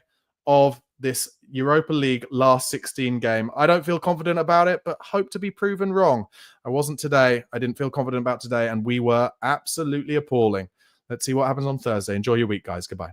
of this Europa League last 16 game. I don't feel confident about it, but hope to be proven wrong. I wasn't today. I didn't feel confident about today, and we were absolutely appalling. Let's see what happens on Thursday. Enjoy your week, guys. Goodbye.